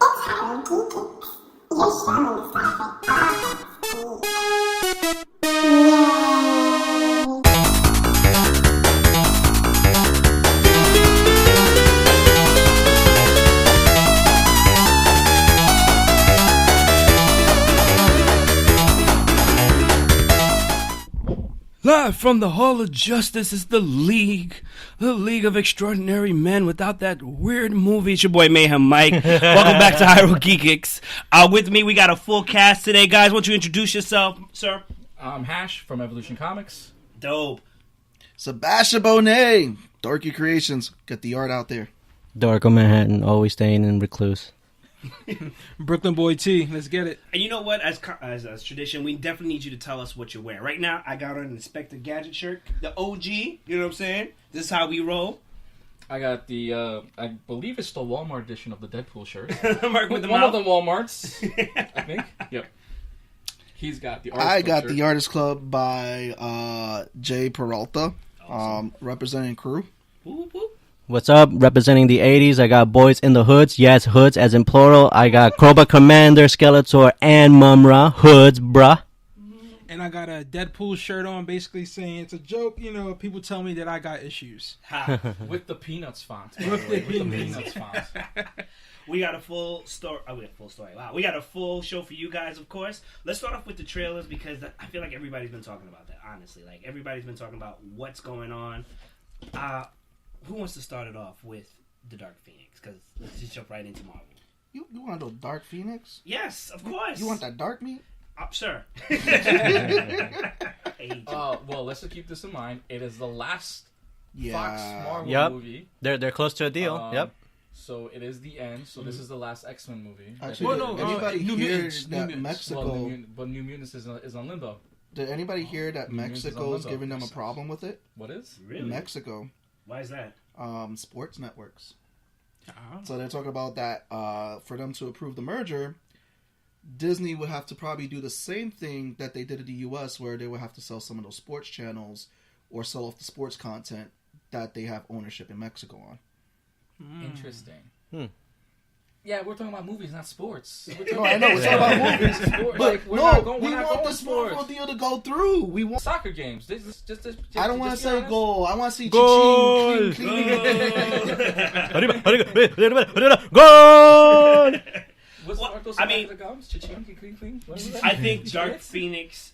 HieroGeekics. Your show is like Yay! Live from the Hall of Justice is the League of Extraordinary Men without that weird movie. It's your boy Mayhem Mike. Welcome back to HieroGeekics. With me, we got a full cast today, guys. Why don't you introduce yourself, sir? I'm Hash from Evolution Comics. Dope. Sebastian Bonet, Dorky Creations. Get the art out there. Dorko Manhattan, always staying in recluse. Brooklyn Boy T, let's get it. And you know what? As tradition, we definitely need you to tell us what you're wearing. Right now, I got on an Inspector Gadget shirt, the OG. You know what I'm saying? This is how we roll. I got the, I believe it's the Walmart edition of the Deadpool shirt. Mark with the One mouth. of the Walmarts, I think. Yep. He's got the Artist I Club got shirt. the Artist Club by Jay Peralta, Awesome. representing crew. Whoop, whoop. What's up? Representing the 80s, I got Boys in the Hoods. Yes, Hoods as in plural. I got Cobra Commander, Skeletor, and Mumra. Hoods, bruh. And I got a Deadpool shirt on, basically saying it's a joke. You know, people tell me that I got issues. Ha. With the Peanuts font. With the Peanuts font. We got a full story. Oh, we got a full story. Wow. We got a full show for you guys, of course. Let's start off with the trailers because I feel like everybody's been talking about that, honestly. Like, everybody's been talking about what's going on. Who wants to start it off with the Dark Phoenix? Because let's just jump right into Marvel. You want the Dark Phoenix? Yes, of course. You want that dark meat? Sure. Well, let's just keep this in mind. It is the last Yeah. Fox Marvel Yep. movie. They're close to a deal. Yep. So it is the end. So this is the last X-Men movie. Actually, Well, did no, anybody New hear Mutants, New that Mutants. Well, Mexico? but New Mutants is on limbo. Did anybody hear that New Mutants is on Mexico is limbo. giving them a problem with it? What is? Really? Mexico, Why is that? sports networks. Uh-huh. So they're talking about that for them to approve the merger, Disney would have to probably do the same thing that they did in the U.S., where they would have to sell some of those sports channels or sell off the sports content that they have ownership in Mexico on. Interesting. Yeah, we're talking about movies, not sports. No, I know, we're talking about movies. Sports. But Like, we're no, not going, we we're not want going this sports. Marvel deal to go through. We want. Soccer games. Just I don't want to be say honest. goal. I want to see Goal! clean. Gol! Aren't those I mean- the gums? Cha-ching, clean. What is that? I think Dark Phoenix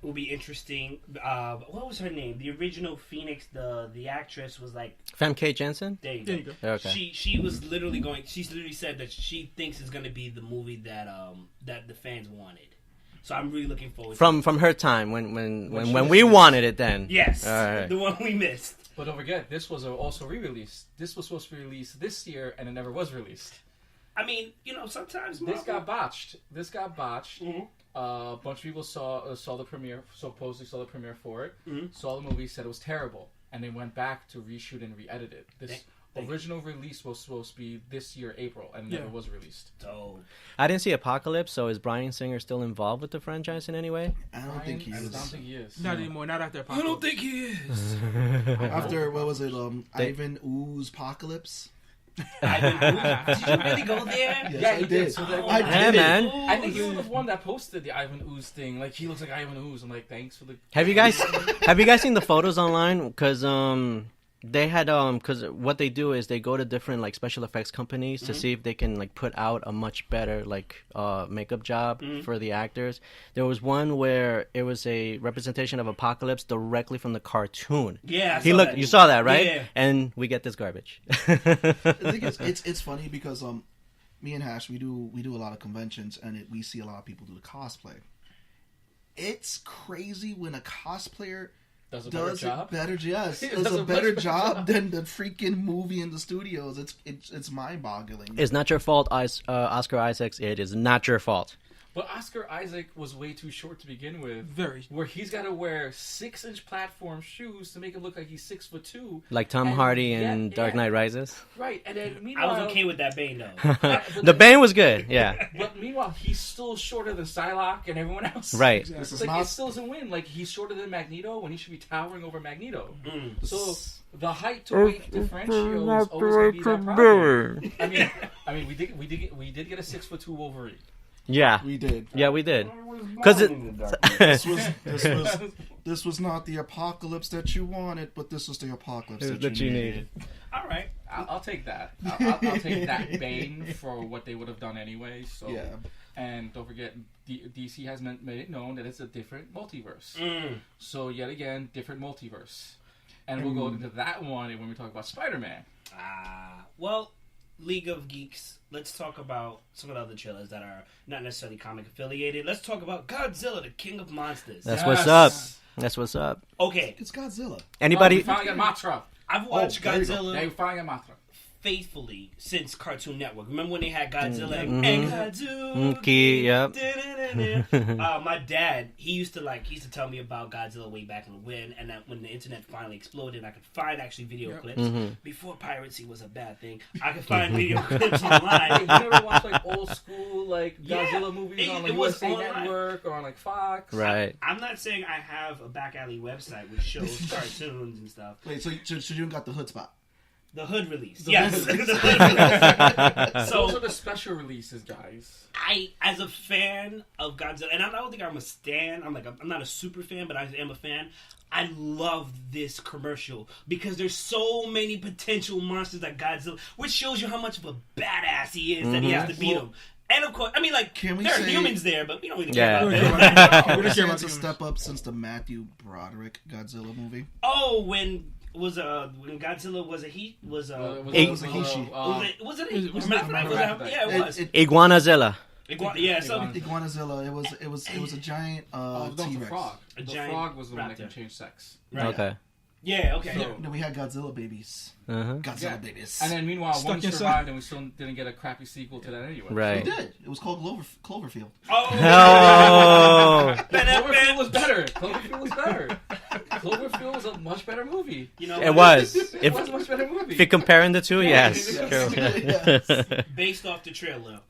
will be interesting. What was her name? The original Phoenix, the actress was like, Femke Jensen? there you There go. you go. Okay. She was literally going. She's literally said that she thinks it's going to be the movie that that the fans wanted. So I'm really looking forward. From her time when she we was- wanted it then. Yes, All right. the one we missed. But don't forget, this was also re-released. This was supposed to be released this year, and it never was released. I mean, you know, sometimes This got botched. Mhm. A bunch of people saw the premiere, supposedly saw the premiere for it, Mhm. saw the movie, said it was terrible, and they went back to reshoot and re-edit it. This Thank original release was supposed to be this year, April, and never Yeah. was released. So I didn't see Apocalypse, so is Bryan Singer still involved with the franchise in any way? I don't think he I is. don't think he is. Not anymore, not after I Apocalypse. don't think he is. After what was it? Ivan Ooze Apocalypse. Did you really go there? Yes, Yeah, I he did. did. So that- I Yeah, did. man. I think he was the one that posted the Ivan Ooze thing. Like, he looks like Ivan Ooze. I'm like, thanks for the... Have you guys seen the photos online? Because they had because what they do is they go to different like special effects companies to see if they can like put out a much better like makeup job for the actors. There was one where it was a representation of Apocalypse directly from the cartoon. Yeah, I He saw looked. that. You saw that, right? Yeah. And we get this garbage. The thing is, it's funny because me and Hash we do a lot of conventions and we see a lot of people do the cosplay. It's crazy when a cosplayer Does a better does job. it better. Yes, He does does a a much better better job job. than the freaking movie in the studios. It's mind boggling. It's not your fault, Oscar Isaacs. It is not your fault. But Oscar Isaac was way too short to begin with. Very. Where he's got to wear 6-inch platform shoes to make him look like he's 6'2". Like Tom Hardy in Dark Knight Rises. Right, and then I meanwhile, was okay with that Bane though. The Bane was good, yeah. But meanwhile, he's still shorter than Psylocke and everyone else. Right. This is Like, not it still doesn't win. Like, he's shorter than Magneto when he should be towering over Magneto. Mm. So the height to weight differential is always going to be that problem. I mean, we did get a 6'2" Wolverine. Yeah. we did. Yeah, we did. Because This was not the apocalypse that you wanted, but this was the apocalypse that you needed. All right. I'll take that. I'll take that Bane for what they would have done anyway. So Yeah. And don't forget, DC has made it known that it's a different multiverse. Mm. So yet again, different multiverse. And we'll go into that one when we talk about Spider-Man. Well, League of Geeks, let's talk about some of the other trailers that are not necessarily comic affiliated. Let's talk about Godzilla, the King of Monsters. That's what's up. That's what's up. Okay, It's Godzilla. Anybody? We finally got Mothra. I've watched there you go. Godzilla Yeah, we finally got Mothra. faithfully since Cartoon Network. Remember when they had Godzilla Mhm. and Godzilla? Yep. My dad, he used to tell me about Godzilla way back when, and that when the internet finally exploded, I could find actually video clips. Mhm. Before piracy was a bad thing, I could find video clips Hey, online. you never watch like old school like Yeah, Godzilla movies on like it was USA online. Network or on like Fox? Right. I'm not saying I have a back alley website which shows cartoons and stuff. Wait, so you got the hood spot? The hood release. The Yes. hood The release. hood release. Those So are the special releases, guys. as a fan of Godzilla, and I don't think I'm a stan. I'm not a super fan, but I am a fan. I love this commercial because there's so many potential monsters like Godzilla, which shows you how much of a badass he is that he has to beat them. And of course, I mean, like, Can we there are say- humans there, but we don't really Yeah. care We about don't them. care about Would you say about it's a the step up since the Matthew Broderick Godzilla movie? Oh, when Godzilla was a he was a was a he-she. was it It was hermaphrodite? Yeah, it was. Iguanazilla. Yeah, so Iguanazilla. It was a giant No, the T-Rex. frog. A The giant frog was the one that raptor. can change sex. right. Okay. Yeah, okay. So- Then we had Godzilla babies. Uh-huh. Godzilla Yeah. babies. And then meanwhile, Stuck one inside. survived, and we still didn't get a crappy sequel to that anyway. we Right. did. It was called Cloverfield. Oh. Cloverfield was better. Cloverfield was better. Cloverfield was a much better movie. You know, It was. It was a much better movie. If you're comparing the two, yes. Yes. True. based off the trailer,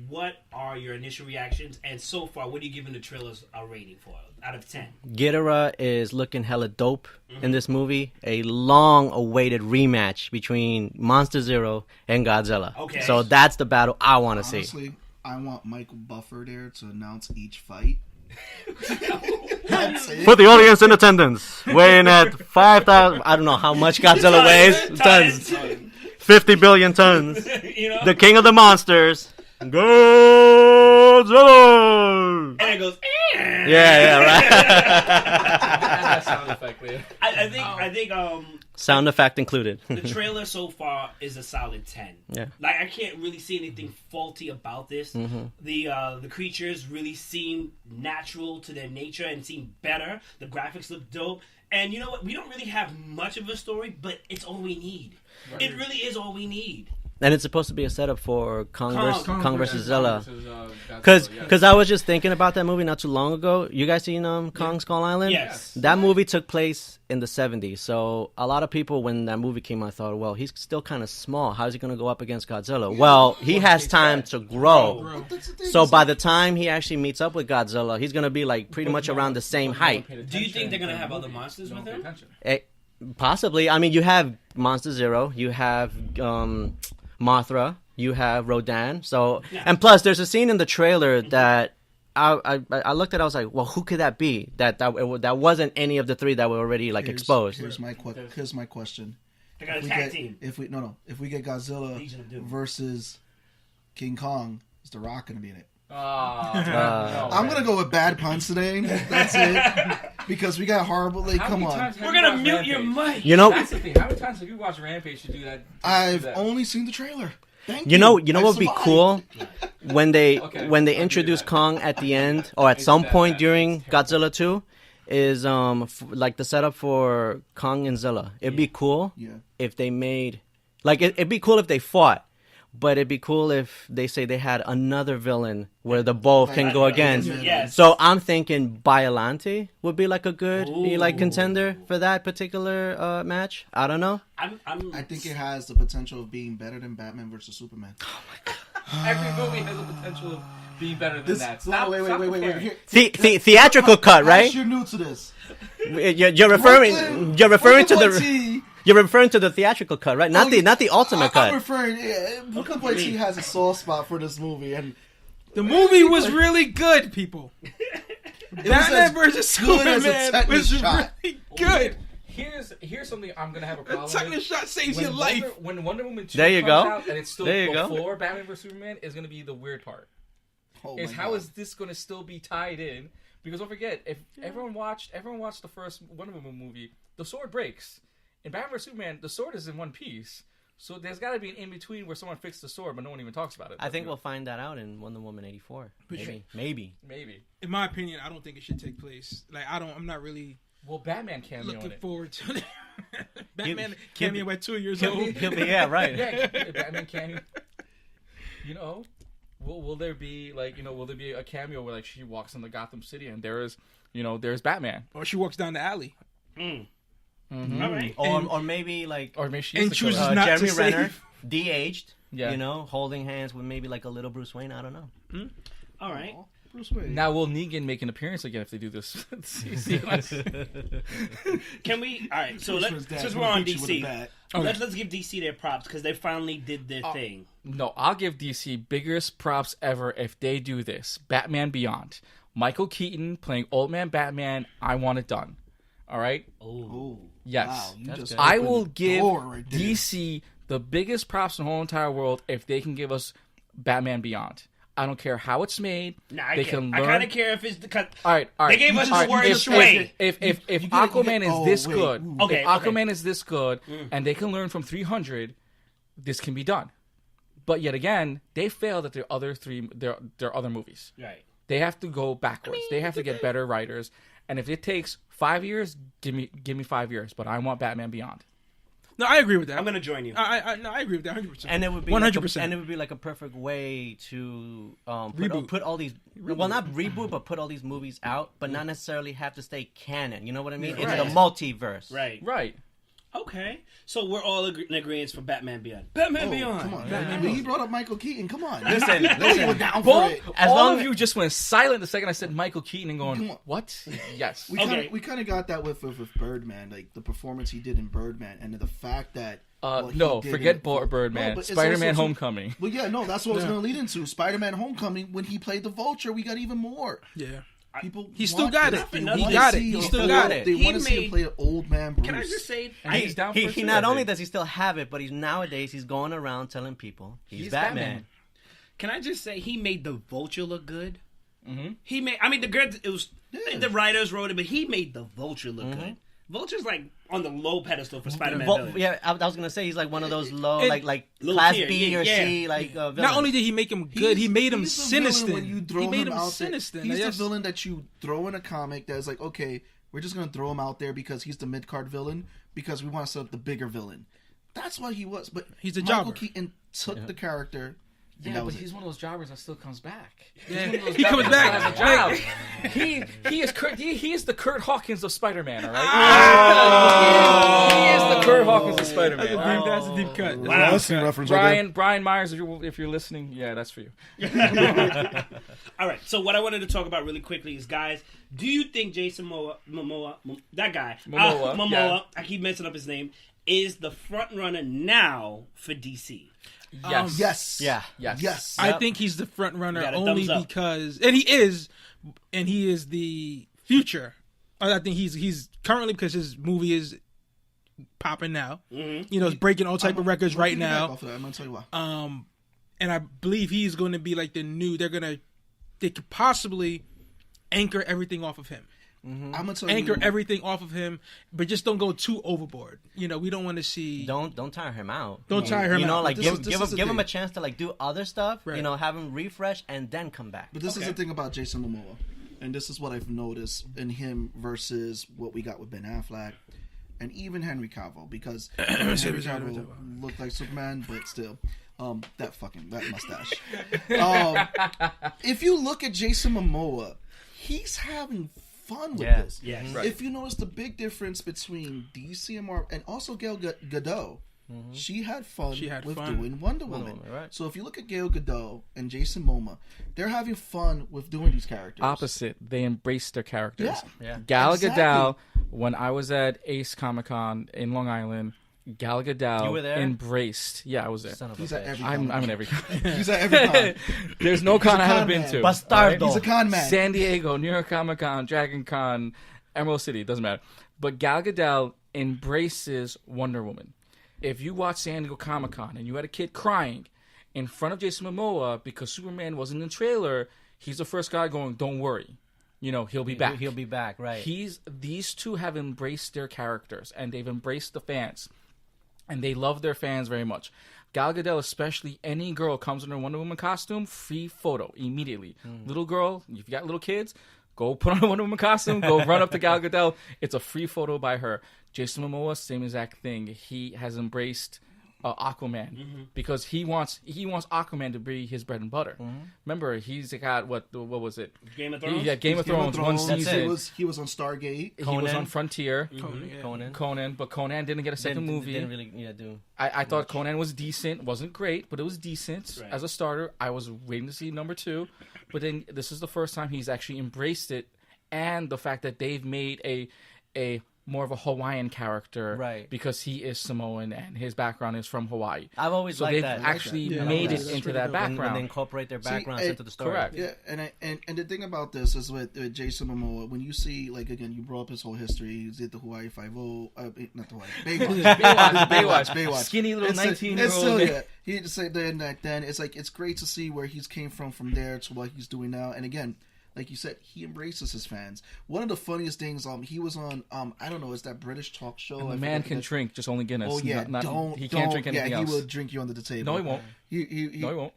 what are your initial reactions? And so far, what are you giving the trailers a rating for out of 10? Ghidorah is looking hella dope in this movie. A long-awaited rematch between Monster Zero and Godzilla. Okay. So that's the battle I want to see. Honestly, I want Michael Buffer there to announce each fight. That's it. For the audience in attendance, weighing at 5,000... I don't know how much Godzilla weighs. Tons. 50 billion tons. You know? The king of the monsters. Godzilla! And it goes. Yeah, right. that sound effect, man. I think Sound effect included. the trailer so far is a solid 10. Yeah. Like, I can't really see anything faulty about this. Mm-hmm. The creatures really seem natural to their nature and seem better. The graphics look dope. And you know what? We don't really have much of a story, but it's all we need. Right. It really is all we need. And it's supposed to be a setup for Kong versus Zilla. Because Because I was just thinking about that movie not too long ago. You guys seen Kong Skull Island? Yes. That movie took place in the 70s. So a lot of people, when that movie came out, thought, well, he's still kind of small. How's he going to go up against Godzilla? Well, he has time to grow. But that's the thing, So it's by like- the time he actually meets up with Godzilla, he's going to be like pretty much around the same height. Do you think they're gonna have other monsters with him? Possibly. I mean, you have Monster Zero. You have Mothra. You have Rodan. So, Yeah. and plus, there's a scene in the trailer that I looked at. I was like, well, who could that be? That wasn't any of the three that were already like exposed. Here's my question. They're gonna If we tag get team. if we get Godzilla Legion of Doom. versus King Kong, is The Rock gonna be in it? I'm I'm gonna go with bad puns today. That's it. Because we got horrible. Like, come on. We're gonna mute your mic. You know, That's the thing. How many times have you watched Rampage to do that? I've only seen the trailer. Thank you. you know I what would be survived. cool when they Okay, when they I'll give you introduce that. Kong at the end or at some that point bad. during Godzilla 2 is like the setup for Kong and Zilla. It'd be cool Yeah. if they made like it'd be cool if they fought, But it'd be cool if they say they had another villain where the both can go against. Yes. So I'm thinking Biollante would be like a good contender for that particular match. I don't know. I think it has the potential of being better than Batman versus Superman. Every movie has the potential of being better than that. Stop, wait. comparing. Here, Theatrical cut, right? you're new to this. You're referring to the. You're referring to the theatrical cut, right? Not the ultimate cut. I'm referring. Brooklyn Boy T has a soft spot for this movie, and The movie was really good, people. Batman versus good as a Superman tetanus was shot. really good. Here's something I'm gonna have a A problem tetanus with. shot saves your life. When Wonder Woman 2 There you comes go. out and it's still There you go. before Batman vs Superman is gonna be the weird part. Is how is this gonna still be tied in? Because don't forget, if everyone watched the first Wonder Woman movie, the sword breaks. In Batman vs Superman, the sword is in one piece. So there's got to be an in between where someone fixed the sword, but no one even talks about it. I think we'll find that out in Wonder Woman 84. Maybe. In my opinion, I don't think it should take place. Like I'm not really Well, Batman cameo in looking it. forward to it. Batman He'll cameo at 2 years He'll old. be, yeah, right. Yeah, Batman cameo. You know, will there be will there be a cameo where she walks into Gotham City and there's Batman, Or she walks down the alley. Mm-hmm. All right. Or maybe or maybe she's and the chooses killer. not Jeremy to Renner, save. de-aged. Yeah. Holding hands with maybe like a little Bruce Wayne. I don't know. All right. Bruce Wayne. Now will Negan make an appearance again if they do this? Can we? All right. So Bruce Wayne's dad since would we're on beat you with a DC, bat. let's give DC their props because they finally did their thing. No, I'll give DC biggest props ever if they do this. Batman Beyond. Michael Keaton playing Old Man Batman. I want it done. All right? Oh, Yes. wow, you just I opened will the give door right there. DC the biggest props in the whole entire world if they can give us Batman Beyond. I don't care how it's made. Nah, they I can kind learn. of care if it's because All right. They gave us all the word If astray. Aquaman is this wait. good, Ooh. Okay, if Aquaman is this good, and they can learn from 300, this can be done. But yet again, they failed at their other movies. right. They have to go backwards. They have to get better writers. And if it takes 5 years, give me 5 years. But I want Batman Beyond. No, I agree with that. I'm gonna join you. I agree with that 100%. And it would be 100%. and it would be like a perfect way to Reboot. put all these not reboot, but put all these movies out, but not necessarily have to stay canon. You know what I mean? Right. It's the multiverse. Right. Right. Okay. So we're all in agreement for Batman Beyond. Batman Beyond. Come on, man. He brought up Michael Keaton. Come on. Listen, You listen. were down for Both, it. As all long of as- you just went silent the second I said Michael Keaton and Come going, on. what? Yes. Okay. We kind of got that with Birdman, like the performance he did in Birdman, and the fact that what he No, did forget in- Birdman. No, but it's Spider-Man also- Homecoming. Well, yeah, no, that's what I was going to lead into. Spider-Man: Homecoming. When he played the Vulture, we got even more. yeah. People, He still want got this. it. They He want to got it. see He a still full- got it. They He want to see made- him play an old man Bruce. Can I just say? And he's down for He sure, not I only think. does he still have it, but nowadays he's going around telling people he's Batman. Can I just say he made the Vulture look good? Mhm. He made. I mean, the writers wrote it, but he made the Vulture look Mm-hmm. good. Vulture's like on the low pedestal for Spider-Man. Well, villains. yeah, I was gonna say he's like one of those low, And- like Low class tier, B or yeah. C, like Not villains. only did he make him good, he made him He's the villain sinister. when you throw He made him him out sinister. There. He's Yes. the villain that you throw in a comic that's like, okay, we're just gonna throw him out there because he's the mid card villain because we want to set up the bigger villain. That's what he was. But He's a Michael jobber. Keaton took the character. And Yeah, that but was he's it. one of those jobbers that still comes back. Yeah. He's one of those He comes jobbers that back. still has a job. he is the Kurt Hawkins of Spider-Man, all right? He is the Kurt Hawkins of Spider-Man. all right? That's a deep cut. Wow. Wrestling reference right there. Brian Myers, if you're listening, yeah, that's for you. All right. So what I wanted to talk about really quickly is, guys, do you think Jason Momoa, that guy, Momoa, yeah. I keep messing up his name, is the front runner now for DC? Yes. Yes. Yeah. Yes. Yes. I think he's the front runner Got a only thumbs up. because, and he is the future. I think he's currently because his movie is popping now. Mm-hmm. You know, it's breaking all type of records I'm gonna right piggyback now. off of that. I'm gonna tell you why. And I believe he's going to be like the new. They could possibly anchor everything off of him. I'm gonna tell Anchor you. everything off of him, but just don't go too overboard. You know, we don't want to see. Don't tire him out. Don't tire him You know, out. like This give is the him thing. a chance to like do other stuff. Right. You know, have him refresh and then come back. But this is the thing about Jason Momoa, and this is what I've noticed in him versus what we got with Ben Affleck, and even Henry Cavill, because Henry Cavill looked like Superman, but still, That mustache. If you look at Jason Momoa, he's having fun with this. Yes. Right. If you notice the big difference between DC and Marvel, and also Gal Gadot, she had fun doing Wonder Woman. Right. So if you look at Gal Gadot and Jason Momoa, they're having fun with doing these characters. Opposite, they embraced their characters. Yeah. Gal Exactly. Gadot, when I was at Ace Comic-Con in Long Island, Gal Gadot You were there? embraced. Yeah, I was there. Son of a He's at bitch. every I'm con. in every con. He's at every con. There's no con I haven't con been man. to. Bastardo. He's a con man. San Diego, New York Comic Con, Dragon Con, Emerald City, doesn't matter. But Gal Gadot embraces Wonder Woman. If you watch San Diego Comic Con and you had a kid crying in front of Jason Momoa because Superman wasn't in the trailer, he's the first guy going, "Don't worry, he'll be back." He'll be back, right? These two have embraced their characters and they've embraced the fans, and they love their fans very much. Gal Gadot, especially, any girl comes in her Wonder Woman costume, free photo immediately. Little girl, if you got little kids, go put on a Wonder Woman costume, go run up to Gal Gadot. It's a free photo by her. Jason Momoa, same exact thing. He has embraced Aquaman because he wants Aquaman to be his bread and butter. Remember, he's got what was it? Game of Thrones? Yeah, Game of Thrones. One That's season. He was on Stargate. He was on Frontier. Conan. But Conan didn't get a second movie. Didn't really do. I thought Conan was decent. Wasn't great, but it was decent as a starter. I was waiting to see number 2. But then this is the first time he's actually embraced it, and the fact that they've made a more of a Hawaiian character, Right. Because he is Samoan and his background is from Hawaii. I've always So liked they've that. actually Yeah, I made like it that. into That's that really When background. they incorporate their backgrounds it- into the story. correct. Yeah, and the thing about this is with Jason Momoa, when you see, like, again, you brought up his whole history. He's at the Hawaii Five-0, not the Hawaii, Baywatch. Skinny little It's 19-year-old. still, yeah. He just say then that then it's like it's great to see where he's came from there to what he's doing now. And again, like you said, he embraces his fans. One of the funniest things, he was on, I don't know, it's that British talk show. And the I man forget can that- drink, just only Guinness. Oh yeah, he can't drink anything else. he will drink you under the table. No, he won't. No, he won't.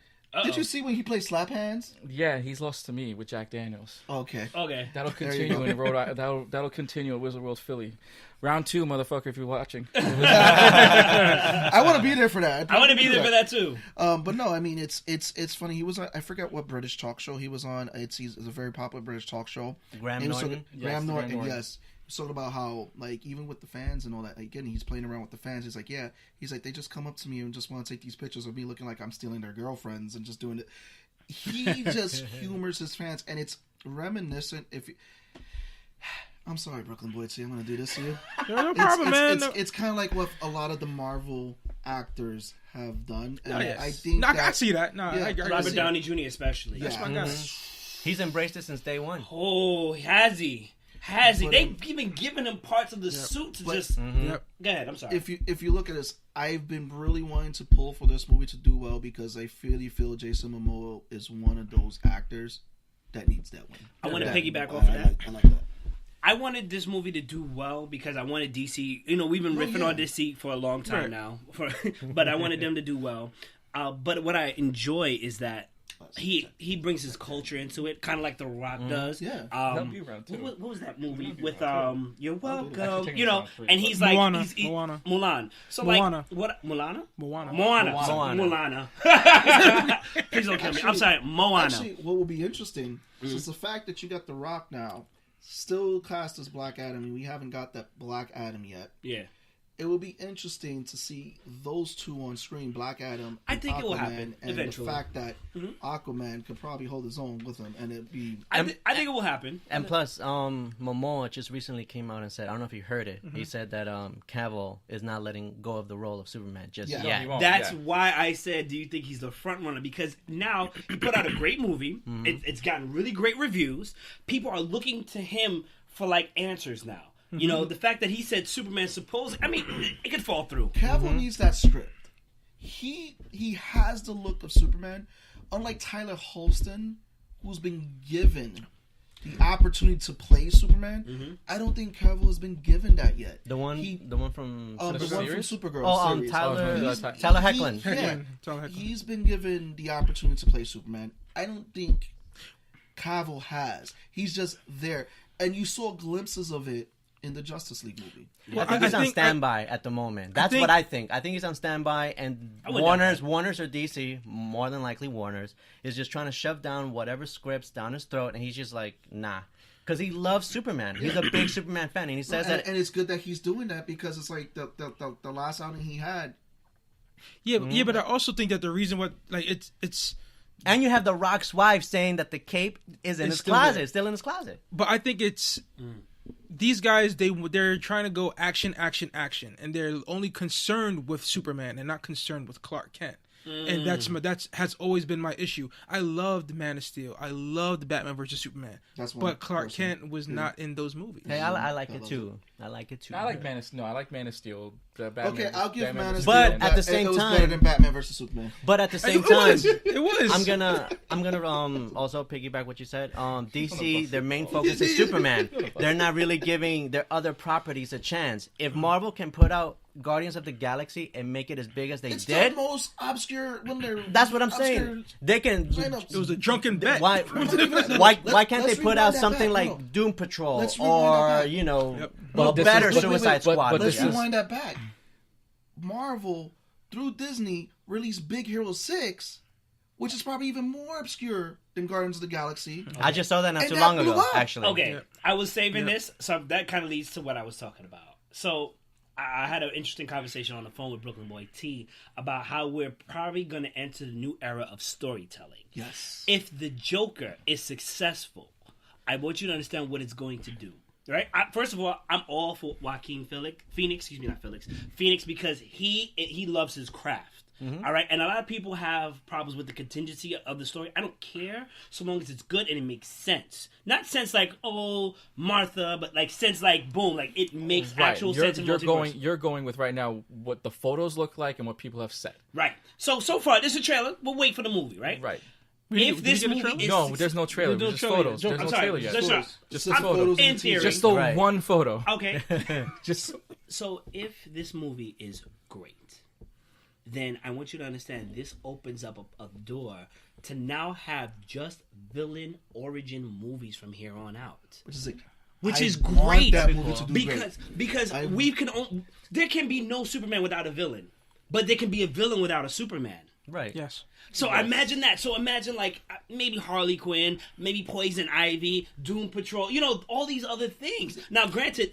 Did you see when he played Slap Hands? Yeah, he's lost to me with Jack Daniels. Okay. Okay. That'll There you continue go. in Rhode Island. That'll continue at Wizard World Philly. Round 2, motherfucker, if you're watching. I want to be there for that. I want to be there for that too. But no, I mean it's funny. He was on, I forget what British talk show he was on. It's a very popular British talk show. Graham He was Norton? talking- Yes, Graham Graham Norton. Norton. Yes. He was talking about how, like, even with the fans and all that. Again, he's playing around with the fans. He's like, yeah. He's like, they just come up to me and just want to take these pictures of me looking like I'm stealing their girlfriends and just doing it. He just humors his fans, and it's reminiscent. I'm sorry, Brooklyn Boyd. See, I'm going to do this to you. No problem, man. It's kind of like what a lot of the Marvel actors have done, and Oh, yes. I think No, I see that. No, Yeah, I Robert see Downey Jr. especially. That's my guy. He's embraced it since day one. Oh, has he? Has he? But, They've even given him parts of the suit to But- just. Yep. Go ahead. I'm sorry. If you look at this, I've been really wanting to pull for this movie to do well because I really feel Jason Momoa is one of those actors that needs that win. I want to That- piggyback off of that. I like that. I wanted this movie to do well because I wanted DC. We've been riffing yeah. on DC for a long time Right. now, but I wanted them to do well. But what I enjoy is that he brings his culture into it, kind of like The Rock does. Yeah. That'll be round 2. What was that movie with You're Actually, welcome, take it round 3, and he's like Moana. he's Moana. Mulan. So Moana. like what Moana? Moana. Moana. Please don't kill me. I'm sorry, Moana. Actually, what will be interesting is the fact that you got The Rock now, still cast as Black Adam, and we haven't got that Black Adam yet. Yeah. It will be interesting to see those two on screen, Black Adam. I and think it will Aquaman, happen and eventually. the fact that Aquaman could probably hold his own with him, and it'd be. I think it will happen. And plus, Momoa just recently came out and said, I don't know if you heard it. He said that Cavill is not letting go of the role of Superman just Yeah. yet. he won't. That's yeah. why I said, do you think he's the front runner? Because now he put out a great movie. It's gotten really great reviews. People are looking to him for like answers now. The fact that he said Superman it could fall through. Cavill needs that script. He has the look of Superman, unlike Tyler Holston, who's been given the opportunity to play Superman. I don't think Cavill has been given that yet. The one from The one from series? Supergirl series. Tyler He's- Tyler Hoechlin. Tyler Hoechlin. He's been given the opportunity to play Superman. I don't think Cavill has. He's just there. And you saw glimpses of it in the Justice League movie. I think he's on standby at the moment. That's what I think. I think he's on standby, and Warner's or DC, more than likely Warner's, is just trying to shove down whatever scripts down his throat, and he's just like, nah. Because he loves Superman. He's a big Superman fan, and he says that... And it's good that he's doing that, because it's like the last outing he had... Yeah, but I also think that the reason what... Like, it's... And you have The Rock's wife saying that the cape is in his closet. It's still in his closet. But I think it's... These guys, they're trying to go action, and they're only concerned with Superman and not concerned with Clark Kent. And that's has always been my issue. I loved Man of Steel. I loved Batman vs Superman. But Clark Kent was not in those movies. Hey, I like it too. I like Man of Steel. No, I like Man of Steel. Okay, I'll give Man of Steel. But at the same it was time, better than Batman vs Superman. But at the same time, it was. I'm gonna also piggyback what you said. DC, their main focus is Superman. They're not really giving their other properties a chance. If Marvel can put out Guardians of the Galaxy and make it as big as they it's did, the most obscure. That's what I'm saying. They can. It was a drunken bet. Why can't they put out something like Doom Patrol or a better Suicide Squad? Let's rewind that back. Marvel through Disney released Big Hero 6, which is probably even more obscure than Guardians of the Galaxy. I just saw that not too long ago, actually. Okay, I was saving this, so that kind of leads to what I was talking about. So I had an interesting conversation on the phone with Brooklyn Boy T about how we're probably going to enter the new era of storytelling. Yes. If the Joker is successful, I want you to understand what it's going to do. Right? First of all, I'm all for Phoenix because he loves his craft. Mm-hmm. All right? And a lot of people have problems with the contingency of the story. I don't care so long as it's good and it makes sense. Not sense like, oh, Martha, but like sense like, boom, like it makes actual sense. You're going with right now what the photos look like and what people have said. Right. So far, this is a trailer. We'll wait for the movie, right? Right. If this movie is... No, there's no trailer. There's just photos. There's no trailer yet. Just the photos. In theory. Just the one photo. Okay. So if this movie is great, then I want you to understand this opens up a door to now have just villain origin movies from here on out. Which is great. That movie to do because there can be no Superman without a villain, but there can be a villain without a Superman. Right. Yes. So imagine that. So imagine like maybe Harley Quinn, maybe Poison Ivy, Doom Patrol, all these other things. Now, granted,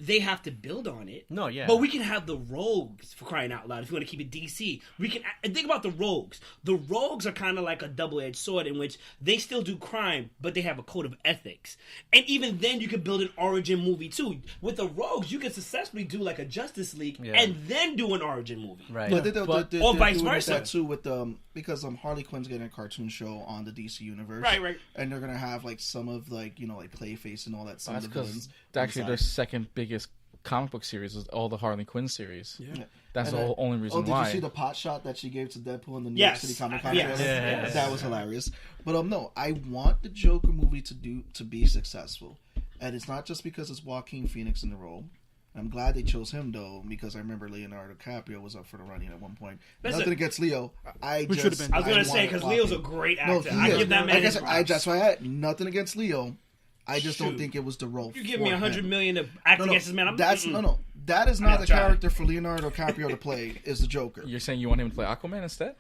they have to build on it. No, yeah. But we can have the Rogues, for crying out loud, if you want to keep it DC. We can think about the Rogues. The Rogues are kind of like a double-edged sword in which they still do crime, but they have a code of ethics. And even then, you could build an origin movie, too. With the Rogues, you can successfully do like a Justice League and then do an origin movie. Right. Or vice versa. That too with because Harley Quinn's getting a cartoon show on the DC universe. Right. And they're going to have like some of like Clayface and all that. That's because actually their second biggest comic book series is all the Harley Quinn series. Yeah. That's the only reason why. Did you see the pot shot that she gave to Deadpool in the New York City Comic Con? Yes. That was hilarious. But no, I want the Joker movie to be successful. And it's not just because it's Joaquin Phoenix in the role. I'm glad they chose him, though, because I remember Leonardo DiCaprio was up for the running at one point. Nothing against Leo. I was going to say, because Leo's a great actor. I give that man that's why I had nothing against Leo. I just don't think it was the role. You give me $100 million to act against this man. That is not the character for Leonardo DiCaprio to play. Is the Joker? You're saying you want him to play Aquaman instead?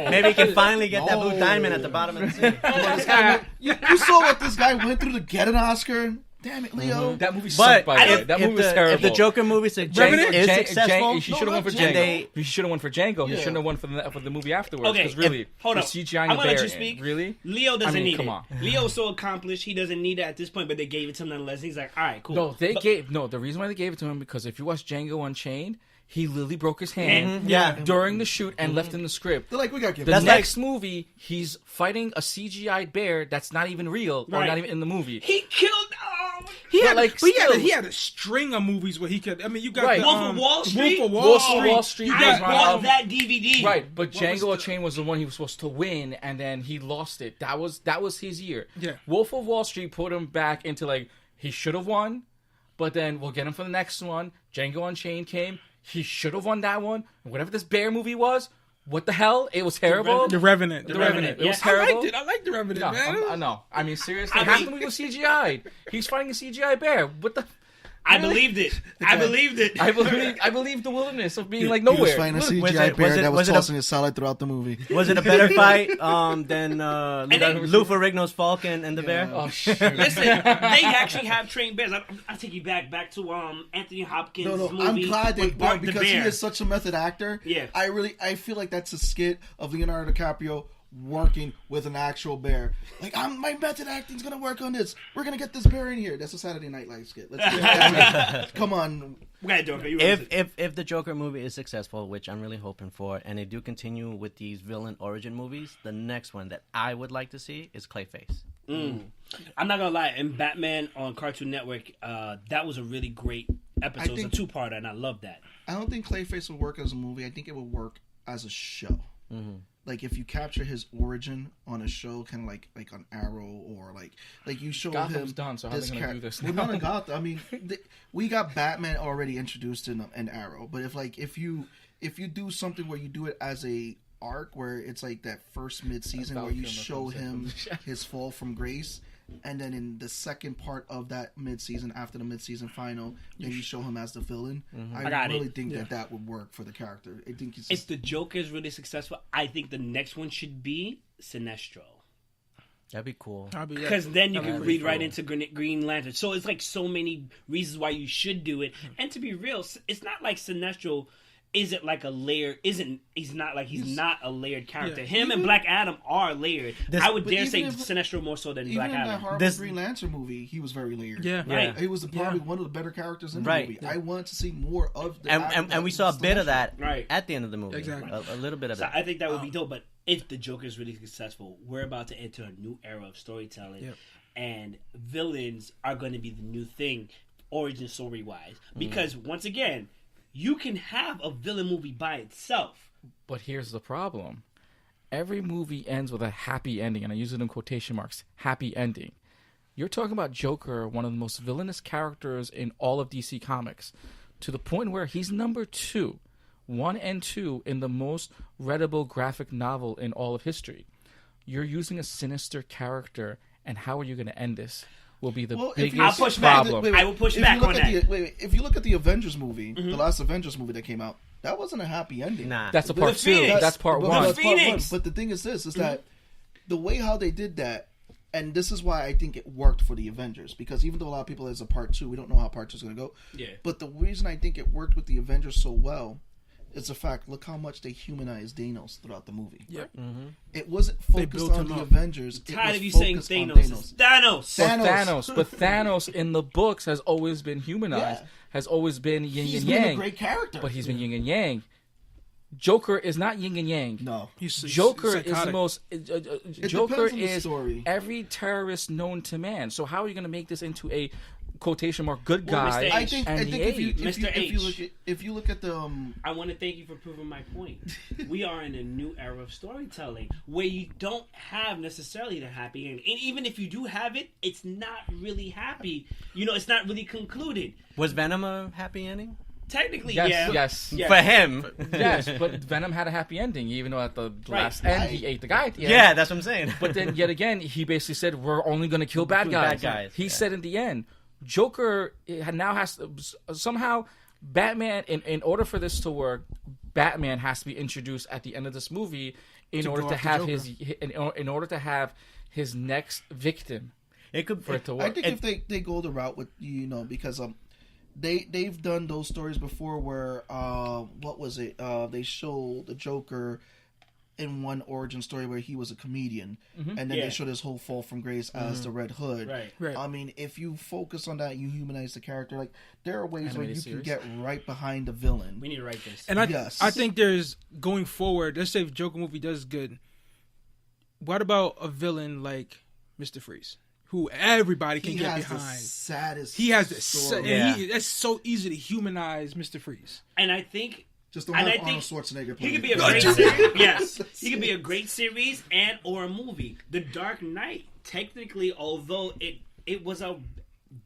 Maybe he can finally get that blue diamond at the bottom of the sea. You saw what this guy went through to get an Oscar. Damn it, Leo. Mm-hmm. That movie sucked, by the way. That movie was terrible. If the Joker movie is successful, he should have won for Django. He should have won for Django. He shouldn't have won for the movie afterwards. Okay, really, hold on. CGI I'm gonna let you speak. Really, Leo doesn't need come on. Leo's so accomplished. He doesn't need it at this point, but they gave it to him nonetheless. He's like, all right, cool. No, the reason why they gave it to him because if you watch Django Unchained, he literally broke his hand during the shoot and left in the script. They're like, we got to give the next movie, he's fighting a CGI bear that's not even real or not even in the movie. He killed. He had a string of movies where he could. I mean, you got Wolf of Wall Street. Wolf of Wall Street. I bought that DVD. Right, but Django Unchained was the one he was supposed to win, and then he lost it. That was his year. Yeah. Wolf of Wall Street put him back into like he should have won, but then we'll get him for the next one. Django Unchained came. He should have won that one. Whatever this bear movie was, What the hell? It was terrible. The Revenant. The Revenant. It was I terrible. liked it. I liked the Revenant, No, man. no. I mean, seriously, half the movie was CGI. He's fighting a CGI bear. What the? I believed it. I believed it. I believe the wilderness of being like He was nowhere. fighting a Was CGI it- bear was it- that was was it a- tossing his salad throughout the movie. Was it a better fight than then- Lou Ferrigno's Falcon and the bear? Oh shit! Listen, they actually have trained bears. I'll take you back to Anthony Hopkins' No, movie. I'm glad they with Bart because the he bear. is such a method actor. Yeah. I feel like that's a skit of Leonardo DiCaprio working with an actual bear. Like, my method acting's gonna work on this. We're gonna get this bear in here. That's a Saturday Night Live skit. Let's get that. Come on. Go ahead, Dorko. You ready? If the Joker movie is successful, which I'm really hoping for, and they do continue with these villain origin movies, the next one that I would like to see is Clayface. I'm not gonna lie. In Batman on Cartoon Network, that was a really great episode. It was a two-parter, and I love that. I don't think Clayface would work as a movie. I think it would work as a show. Like if you capture his origin on a show, kind of like on Arrow, or like you show Gotham's him. done, so how are they gonna do this Well, now? not in Gotham. I mean, we got Batman already introduced in Arrow, but if you do something where you do it as a arc, where it's like that first mid-season where you show him his fall from grace, and then in the second part of that mid-season, after the mid-season final, then you show him as the villain. I really think that would work for the character. I think If the Joker is really successful, I think the next one should be Sinestro. That'd be cool. Because then you can read right into Green Lantern. So it's like so many reasons why you should do it. And to be real, it's not like Sinestro isn't like a layered. He's not a layered character. Him and Black Adam are layered. I would dare say Sinestro more so than Black Even in that Adam. horrible Green Lantern movie, he was very layered. Yeah. Right. He was probably one of the better characters in the Right. movie. I want to see more of the And we saw a bit of that Right. at the end of the movie. Exactly. A little bit of So it. I think that would be dope. But if the Joker is really successful, we're about to enter a new era of storytelling, and villains are going to be the new thing, origin story wise. Because once again, you can have a villain movie by itself. But here's the problem. Every movie ends with a happy ending, and I use it in quotation marks, happy ending. You're talking about Joker, one of the most villainous characters in all of DC Comics, to the point where he's number 2, 1 and 2 in the most readable graphic novel in all of history. You're using a sinister character, and how are you going to end this? Will be the biggest I'll push back. problem. I will push back on that. If you look at the Avengers movie, the last Avengers movie that came out, that wasn't a happy ending. Nah. That's a With part the 2. Phoenix. That's part But 1. that's part Phoenix. But the thing is this, is that the way how they did that, and this is why I think it worked for the Avengers, because even though a lot of people there's a part 2, we don't know how part 2 is going to go. Yeah. But the reason I think it worked with the Avengers so well is the fact, look how much they humanized Thanos throughout the movie. Yep. It wasn't focused built on him the up. Avengers. It Tired was of you saying focused on Thanos. Thanos. But Thanos in the books has always been humanized, has always been yin He's and been yang. a great character. But he's been yin and yang. Joker is not yin and yang. No. Joker is the psychotic. most. Joker depends on the is story. every terrorist known to man. So how are you going to make this into a quotation mark good Well, guy? Mr. I think and the if you age? if you look at the I want to thank you for proving my point. We are in a new era of storytelling where you don't have necessarily the happy ending. And even if you do have it, it's not really happy. It's not really concluded. Was Venom a happy ending? Technically, Yes. yeah. For him. Yes, but Venom had a happy ending, even though at the last end he ate the guy. At the end. Yeah, that's what I'm saying. But then, yet again, he basically said, we're only going to kill bad guys. He said in the end, Joker now has to, somehow, Batman, in order for this to work, Batman has to be introduced at the end of this movie in order to have in order to have his next victim. It could for it to work. I think if they go the route with because they've done those stories before where what was it? They showed the Joker in one origin story where he was a comedian, and then they showed his whole fall from grace as the Red Hood. Right. I mean, if you focus on that, you humanize the character. Like there are ways where you can get right behind the villain. We need to write this. And I think there's going forward. Let's say if Joker movie does good. What about a villain like Mr. Freeze, who everybody can get behind? The saddest. He has story. and that's so easy to humanize Mr. Freeze. And I think Just don't have Arnold Schwarzenegger play. he could be a great series. Yes, he could be a great series and or a movie. The Dark Knight, technically, although it was a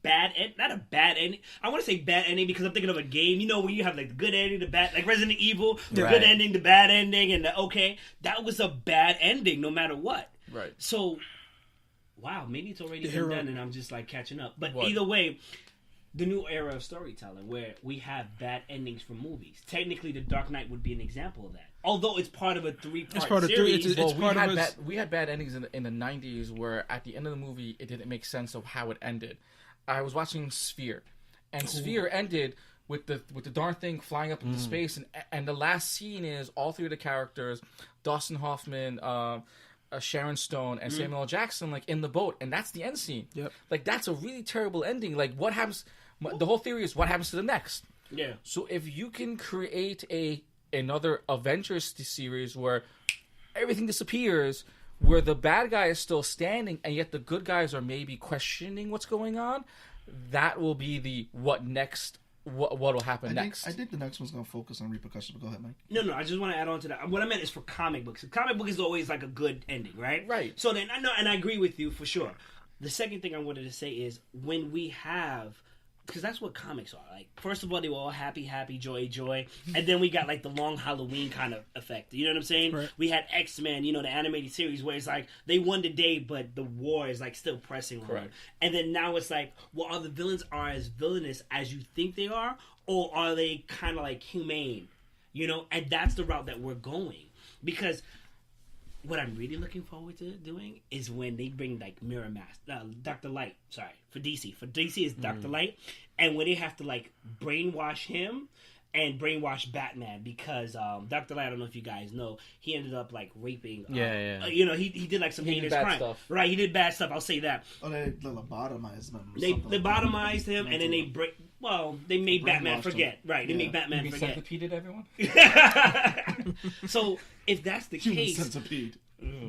not a bad ending. I want to say bad ending because I'm thinking of a game. You know, when you have like the good ending, the bad, like Resident Evil, the good ending, the bad ending, and the okay. That was a bad ending, no matter what. Right. So, wow, maybe it's already been done, and I'm just like catching up. But What? either way, the new era of storytelling, where we have bad endings for movies. Technically, The Dark Knight would be an example of that. Although it's part of a 3-part It's part of series. it's part of us. We had bad endings in the 90s where at the end of the movie it didn't make sense of how it ended. I was watching Sphere, and Sphere ended with the darn thing flying up into space, and the last scene is all three of the characters, Dustin Hoffman, Sharon Stone, and Samuel L. Jackson, like in the boat, and that's the end scene. Yep. Like that's a really terrible ending. Like what happens? The whole theory is what happens to the next. Yeah. So if you can create another Avengers series where everything disappears, where the bad guy is still standing, and yet the good guys are maybe questioning what's going on, that will be the what next. What will happen next? I think the next one's going to focus on repercussions. But go ahead, Mike. No, I just want to add on to that. What I meant is for comic books. A comic book is always like a good ending, right? Right. So then, I know, and I agree with you for sure. The second thing I wanted to say is when we have, because that's what comics are. Like, first of all, they were all happy, joy. And then we got like the long Halloween kind of effect. You know what I'm saying? Right. We had X-Men, the animated series where it's like they won the day, but the war is like still pressing on them. And then now it's like, well, are the villains are as villainous as you think they are? Or are they kind of like humane? And that's the route that we're going. Because what I'm really looking forward to doing is when they bring like Mirror Mask, Dr. Light, for DC. For DC is Dr. Light. And when they have to like brainwash him and brainwash Batman because Dr. Light, I don't know if you guys know, he ended up like raping. He did like some heinous crime. Stuff. Right, he did bad stuff. I'll say that. Oh, they lobotomized him. They lobotomized him and then they they made Batman Brainwashed forget. him. Right, they made Batman You forget. centipedeed everyone? So if that's the Human case, centipede.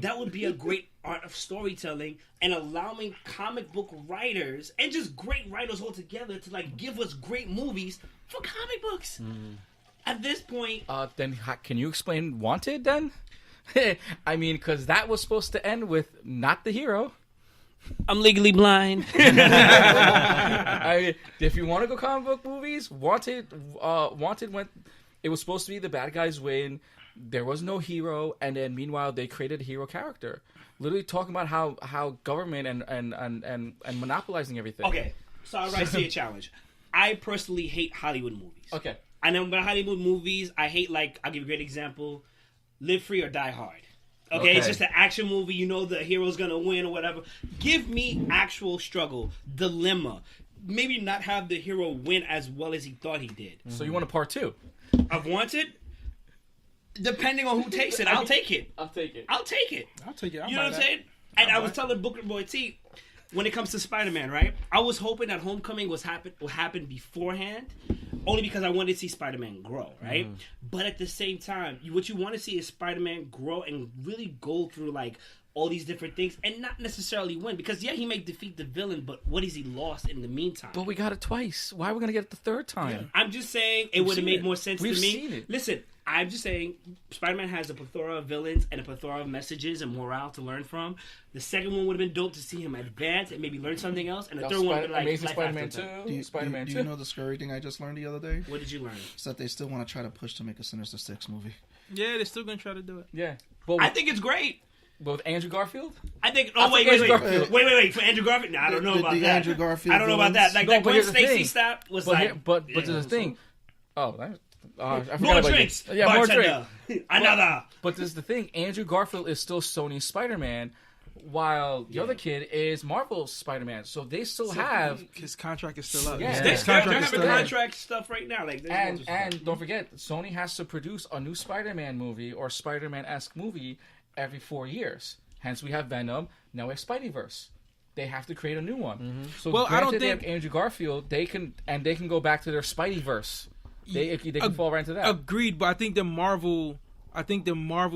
that would be a great art of storytelling and allowing comic book writers and just great writers altogether to like give us great movies for comic books. At this point, Then can you explain Wanted then? I mean, because that was supposed to end with not the hero. I'm legally blind. I mean, if you want to go comic book movies, Wanted went. It was supposed to be the bad guys win. There was no hero, and then meanwhile they created a hero character. Literally talking about how government and monopolizing everything. Okay, so I see a challenge. I personally hate Hollywood movies. Okay. I know about Hollywood movies. I hate, like, I'll give you a great example. Live Free or Die Hard. Okay, it's just an action movie. The hero's gonna win or whatever. Give me actual struggle, dilemma. Maybe not have the hero win as well as he thought he did. So you want a part 2? I've wanted. Depending on who takes it, I'll take it. I'll take it. I'll take it. I'll take it. I'll You know buy what I'm that. saying? And I was telling Booker Boy T, when it comes to Spider-Man, right? I was hoping that Homecoming will happen beforehand, only because I wanted to see Spider-Man grow, right? But at the same time, what you want to see is Spider-Man grow and really go through like all these different things and not necessarily win. Because he may defeat the villain, but what has he lost in the meantime? But we got it twice. Why are we gonna get it the third time? I'm just saying it would have made more sense to me. We've seen it. Listen, I'm just saying Spider-Man has a plethora of villains and a plethora of messages and morale to learn from. The second one would have been dope to see him advance and maybe learn something else. And the third one would have been like Amazing life Spider-Man after death. 2, Spider-Man do 2. you know the scary thing I just learned the other day? What did you learn? It's that they still want to try to push to make a Sinister Six movie. Yeah, they're still gonna try to do it. Yeah. But I think it's great. with Andrew Garfield? I think. I Oh wait, think wait, Andrew wait, Garfield. wait. For Andrew Garfield, no, I don't know about the that. Andrew Garfield I don't know about that. villains? Like No, that but Gwen here's the Stacy thing. stop was But like. here, but there's the thing. Oh, I forgot More about drinks. You. Yeah, more bartender. drinks. Another. But there's the thing. Andrew Garfield is still Sony's Spider-Man, while the other kid is Marvel's Spider-Man. So they still have. His contract is still up. Yeah. They're His contract is having still up. contract stuff right now. Like, And don't forget, Sony has to produce a new Spider-Man movie or Spider-Man-esque movie every 4 years. Hence, we have Venom. Now we have Spiderverse. They have to create a new one. So, Well, I don't granted they think- have Andrew Garfield. They can go back to their Spideyverse. They can fall right into that. Agreed, but I think the Marvel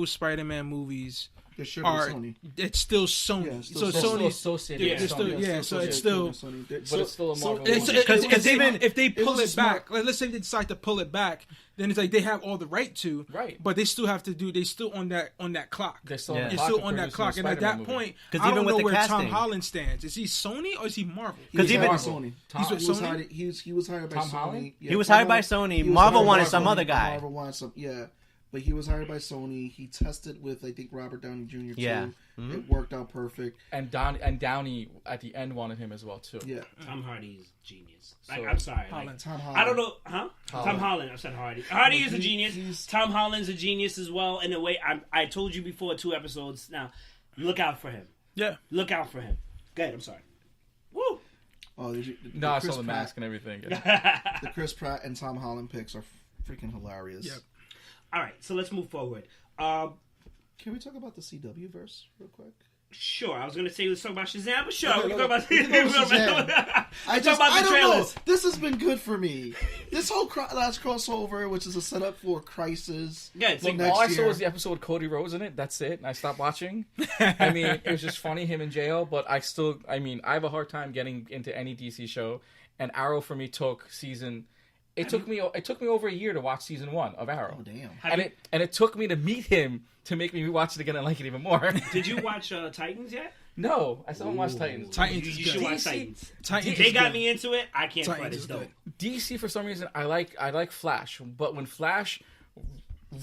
Spider-Man movies They're shared are with Sony. it's still Sony. Yeah, so it's still Sony, associated. Yeah. with it's still, Sony. yeah. So it's still. Sony. But it's still a Marvel. Because even- if they it pull was it a smart- back, like, let's say they decide to pull it back, then it's like they have all the right to, Right. But they still have to do. They still on that clock. They're still, Yeah. on, the It's clock still of on that producing clock, a and at Spider-Man that movie. point, 'Cause I don't even with know the where Tom casting- Holland stands. Is he Sony or is he Marvel? He was 'Cause hired even- by Sony. He's with He was Sony? hired. He was hired by Tom Sony. Holland? Yeah, He was Tom hired by Holland- Sony. he was Marvel hired by wanted some Sony. other guy. Marvel wanted some. Yeah, but he was hired by Sony. He tested with I think Robert Downey Jr. too. Yeah. It worked out perfect. And Downey at the end wanted him as well too. Yeah. Tom Hardy's genius. So- I'm sorry. Holland. Tom Holland. I don't know, huh? Tom Holland. I said Hardy. Hardy is a genius. Tom Holland's a genius as well. In a way, I told you before 2 episodes. Now, look out for him. Yeah. Look out for him. Go ahead. I'm sorry. Woo. Oh, the No, I Chris saw the Pratt- mask and everything. Yeah. The Chris Pratt and Tom Holland picks are freaking hilarious. Yep. All right, so let's move forward. Can we talk about the CW verse real quick? Sure, I was gonna say let's talk about Shazam, but sure, Okay, we can talk about we can go with Shazam. I talk about the I don't trailers. know. This has been good for me. This whole last crossover, which is a setup for Crisis. Yeah, it's Well, like, next All I saw year. was the episode with Cody Rhodes in it. That's it. And I stopped watching. I mean, it was just funny him in jail, but I have a hard time getting into any DC show. And Arrow for me took season. It took me over a year to watch season 1 of Arrow. Oh damn! And it took me to meet him to make me rewatch it again and like it even more. Did you watch Titans yet? No, I still haven't watched Titans. Titans You is should good. watch DC Titans. Titans They is got good. me into it. I can't Titans fight. is It's dope. good. DC for some reason I like Flash, but when Flash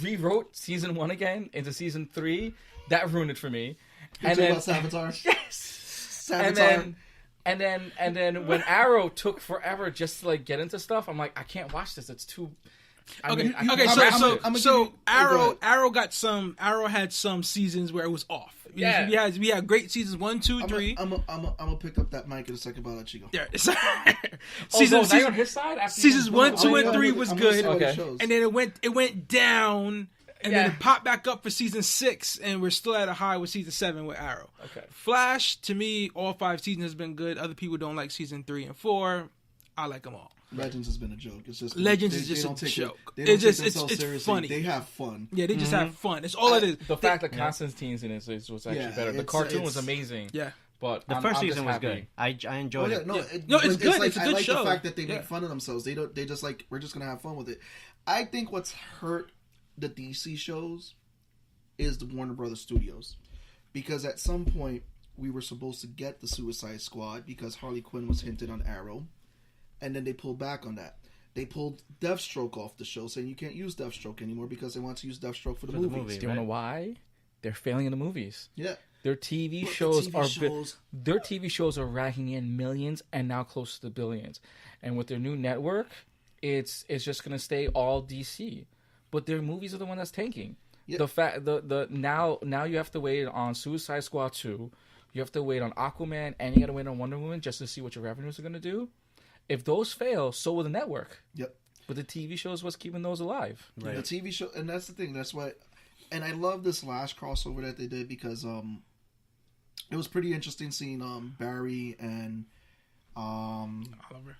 rewrote season 1 again into season 3, that ruined it for me. You And talking then about Savitar? yes, Savitar. and then when Arrow took forever just to like get into stuff, I'm like I can't watch this. It's too. I mean, I Okay, can't so grasp so it. I'm gonna so give you- go Arrow ahead. Arrow had some seasons where it was off. Yeah. we had great seasons 1, 2, 3. I'm gonna pick up that mic in a second, but I'll let you go. Yeah, Seasons on his side. After seasons 1, I'm 2, gonna- and 3 I'm was gonna good, say what it Okay. shows. and then it went down, and then Yeah. it popped back up for season 6, and we're still at a high with season 7 with Arrow. Okay. Flash, to me, all 5 seasons has been good. Other people don't like season 3 and 4. I like them all. Legends has been a joke. It's just Legends they- is they just don't a take joke. They don't It's take just- themselves it's seriously. funny. They have fun. Yeah, they just have fun. It's all it is. The fact that Constantine's in it was actually Yeah, better. The it's- cartoon was it's- amazing. Yeah. But The I'm 1st just season was happy. good. I Oh, enjoyed yeah, it. no, No, but it's good. Like, It's a I good like show. the fact that they Yeah. make fun of themselves. They don't. They just like we're just gonna have fun with it. I think what's hurt the DC shows is the Warner Brothers Studios, because at some point we were supposed to get the Suicide Squad because Harley Quinn was hinted on Arrow, and then they pulled back on that. They pulled Deathstroke off the show, saying you can't use Deathstroke anymore because they want to use Deathstroke for the movies. movie. Do you want to know why? They're failing in the movies. Yeah, Their TV But the shows TV are shows- their TV shows are racking in millions and now close to the billions. And with their new network, it's just gonna stay all DC. But their movies are the one that's tanking. Yeah. The fact the now you have to wait on Suicide Squad 2, you have to wait on Aquaman, and you got to wait on Wonder Woman just to see what your revenues are gonna do. If those fail, so will the network. Yep. But the TV show is what's keeping those alive. The TV show, and that's the thing. That's why, and I love this last crossover that they did because it was pretty interesting seeing Barry and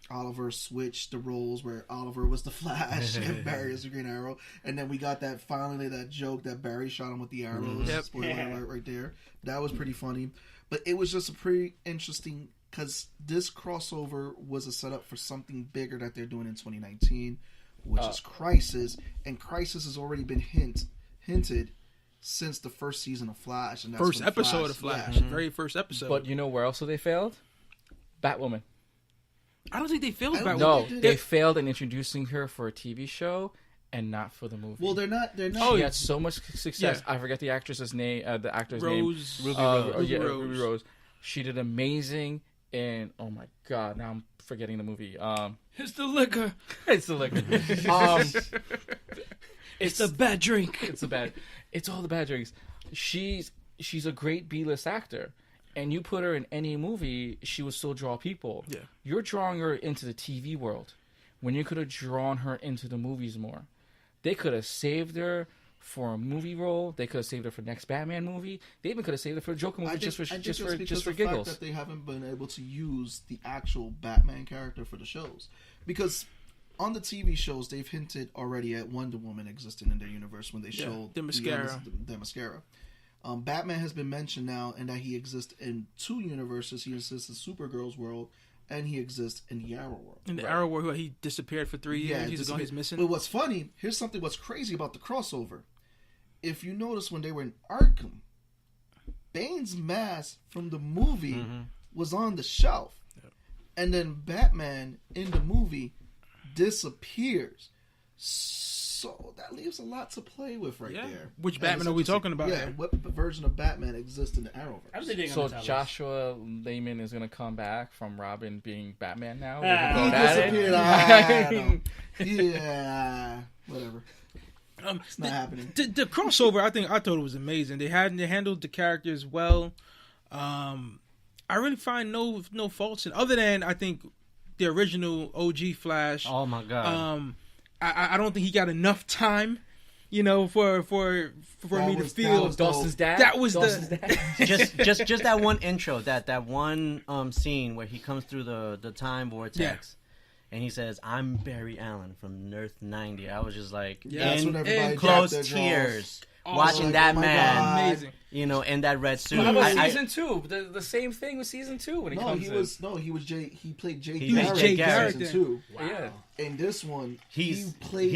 Oliver switch the roles where Oliver was the Flash and Barry is the Green Arrow, and then we got that finally that joke that Barry shot him with the arrows. Yep. Spoiler alert right there. That was pretty funny, but it was just a pretty interesting because this crossover was a setup for something bigger that they're doing in 2019, which is Crisis, and Crisis has already been hinted since the first season of Flash, and that's First when episode of Flash. yeah. Very first episode. But you know where else they failed? Batwoman. I don't think they feel I about don't No, they did they it. failed in introducing her for a TV show and not for the movie. Well, they're not. She had so much success. Yeah. I forget the actress's name. The actor's Rose. name. Ruby Rose. Ruby Rose. She did amazing. And oh my god, now I'm forgetting the movie. It's the liquor. It's the liquor. It's the bad drink. It's all the bad drinks. She's a great B-list actor. And you put her in any movie, she would still draw people. Yeah. You're drawing her into the TV world when you could have drawn her into the movies more. They could have saved her for a movie role. They could have saved her for the next Batman movie. They even could have saved her for a Joker movie I think just for because giggles. the fact that they haven't been able to use the actual Batman character for the shows, because on the TV shows they've hinted already at Wonder Woman existing in their universe when they showed the mascara. the mascara. Batman has been mentioned now, and that he exists in 2 universes. He exists in Supergirl's world, and he exists in the Arrow world. In the Arrow world, he disappeared for 3 years. He's missing. But what's funny, what's crazy about the crossover. If you notice when they were in Arkham, Bane's mask from the movie was on the shelf. Yep. And then Batman in the movie disappears. So that leaves a lot to play with there. Which Batman are we talking about? Yeah, what version of Batman exists in the Arrowverse? So Joshua Layman is going to come back from Robin being Batman now? He disappeared. Yeah, whatever. It's not happening. The crossover, I thought it was amazing. They handled the characters well. I really find no faults in, other than I think the original OG Flash. Oh my god. I don't think he got enough time, for me to feel Dawson's dad. That was just that one intro, that one scene where he comes through the time vortex. Yeah. And he says, "I'm Barry Allen from Earth 90." I was just like, in close tears, watching that man, amazing. In that red suit. How about season 2? The same thing with season 2 when he comes he played Jay Garrett. Season 2. Wow. Yeah. In this one, he's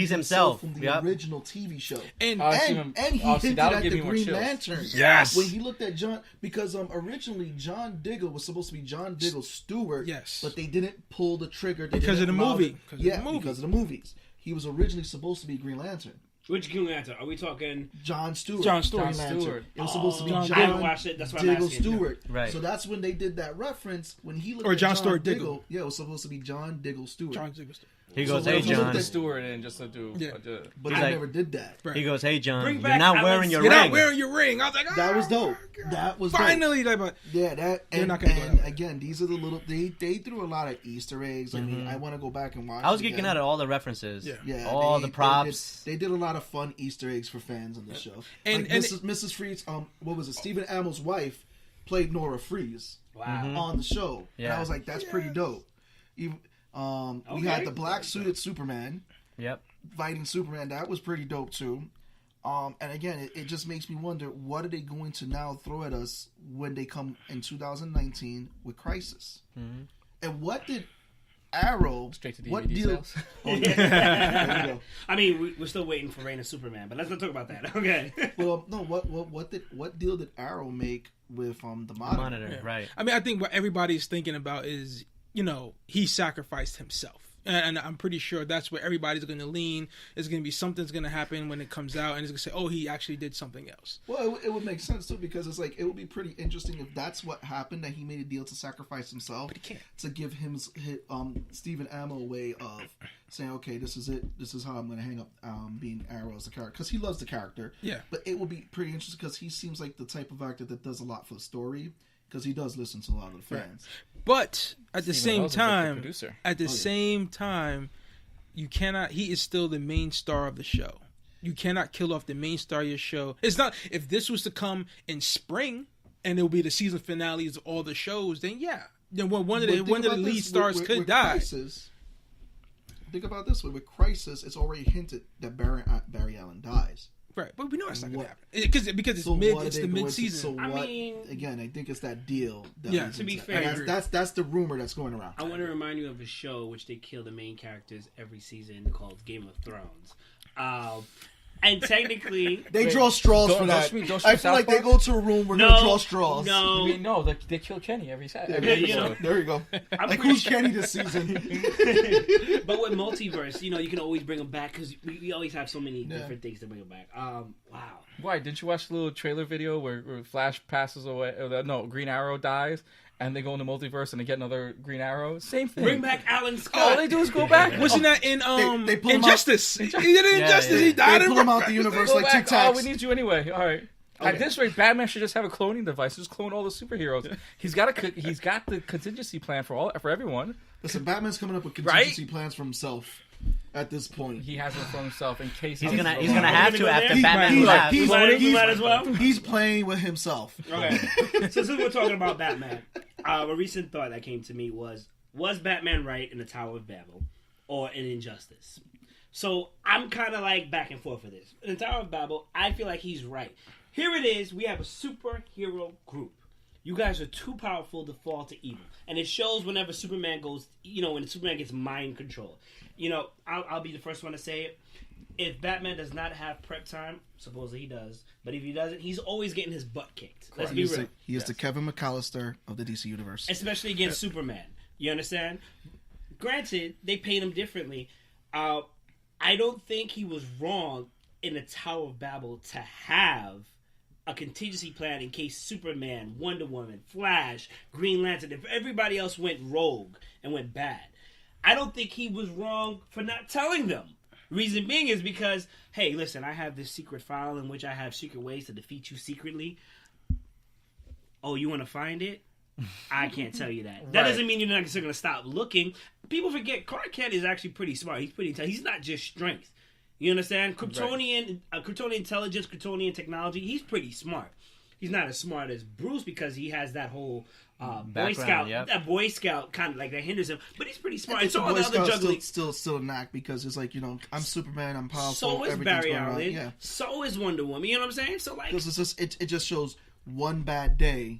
himself from the original TV show, and he hinted at the Green Lantern. Yes, when he looked at John, because originally John Diggle was supposed to be John Diggle Stewart. Yes, but they didn't pull the trigger because of the movie. Because of the movies. He was originally supposed to be Green Lantern. Which Green Lantern? Are we talking John Stewart? John Stewart. It was supposed to be I haven't watched it. That's why I'm asking. Stewart. Right. So that's when they did that reference when he looked or at John Stewart Diggle. Yeah, it was supposed to be John Diggle Stewart. John Diggle Stewart. He goes, "Hey John." Stewart in just to do. But they never did that. Right. He goes, "Hey John, you're not wearing your ring." You're not wearing your ring. I was like, that was dope. That was finally dope. And again, these are the little they threw a lot of Easter eggs. I mean, I want to go back and watch. I was geeking out at all the references. Yeah, all the props. They did a lot of fun Easter eggs for fans on the show. And Mrs. Freeze, what was it? Stephen Amell's wife played Nora Freeze. Wow. On the show. Yeah. And I was like, that's pretty dope. We had the black suited Superman. Yep. Fighting Superman. That was pretty dope too. And again, it just makes me wonder, what are they going to now throw at us when they come in 2019 with Crisis? Mm-hmm. And what did Arrow... Straight to DVD what deal? Sales. Oh, yeah. There you go. I mean, we're still waiting for Reign of Superman, but let's not talk about that. Okay. Well, no. What deal did Arrow make with the Monitor? Yeah. Right. I mean, I think what everybody's thinking about is, he sacrificed himself. And I'm pretty sure that's where everybody's going to lean. It's going to be something's going to happen when it comes out, and it's going to say, "Oh, he actually did something else." Well, it would make sense too, because it's like it would be pretty interesting if that's what happened, that he made a deal to sacrifice himself, but he can't. To give him Stephen Amell a way of saying, "Okay, this is it. This is how I'm going to hang up being Arrow as a character," because he loves the character. Yeah. But it would be pretty interesting because he seems like the type of actor that does a lot for the story. Because he does listen to a lot of the fans, but at the same time, you cannot. He is still the main star of the show. You cannot kill off the main star of your show. It's not. If this was to come in spring and it will be the season finales of all the shows, then yeah, then one of the lead stars could die. Crisis, think about this way: with Crisis, it's already hinted that Barry Allen dies. Right, but we know that's not going to happen because it's the mid-season. So again, I think it's that deal. To be fair, that's the rumor that's going around. I want to remind you of a show which they kill the main characters every season called Game of Thrones. And technically, they draw straws for that. I feel like they go to a room where they draw straws. No, they kill Kenny every episode. There you go. Who's Kenny this season? But with multiverse, you can always bring them back because we always have so many different things to bring them back. Wow. Why didn't you watch the little trailer video where Flash passes away? Green Arrow dies. And they go in the multiverse and they get another Green Arrow. Same thing. Bring back Alan Scott. All they do is go back. Wasn't that in Injustice? He did Injustice. He died. They pull him out the universe like Tic Tacs. Oh, we need you anyway. All right. Okay. At this rate, Batman should just have a cloning device. Just clone all the superheroes. He's got the contingency plan for everyone. Listen, Batman's coming up with contingency plans for himself. At this point, he has it for himself in case he's gonna have to after Batman laughs. He might as well. He's playing with himself. Okay. So since we're talking about Batman, a recent thought that came to me was Batman right in the Tower of Babel or in Injustice? So I'm kind of like back and forth with this. In the Tower of Babel, I feel like he's right. Here it is. We have a superhero group. You guys are too powerful to fall to evil. And it shows whenever Superman goes, when Superman gets mind control. I'll be the first one to say it. If Batman does not have prep time, supposedly he does, but if he doesn't, he's always getting his butt kicked. Let's be real. He is the Kevin McAllister of the DC universe. Especially against Superman. You understand? Granted, they paint him differently. I don't think he was wrong in the Tower of Babel to have a contingency plan in case Superman, Wonder Woman, Flash, Green Lantern, if everybody else went rogue and went bad. I don't think he was wrong for not telling them. Reason being is because, hey, listen, I have this secret file in which I have secret ways to defeat you secretly. Oh, you want to find it? I can't tell you that. That doesn't mean you're not going to stop looking. People forget Clark Kent is actually pretty smart. He's pretty intelligent. He's not just strength. You understand? Kryptonian intelligence, Kryptonian technology. He's pretty smart. He's not as smart as Bruce because he has that whole Boy Scout, that Boy Scout kind of like that hinders him. But he's pretty smart. And so all the other juggling still a knack because it's like I'm Superman, I'm powerful. So is Barry Allen. Yeah. So is Wonder Woman. You know what I'm saying? So like, because it just shows one bad day,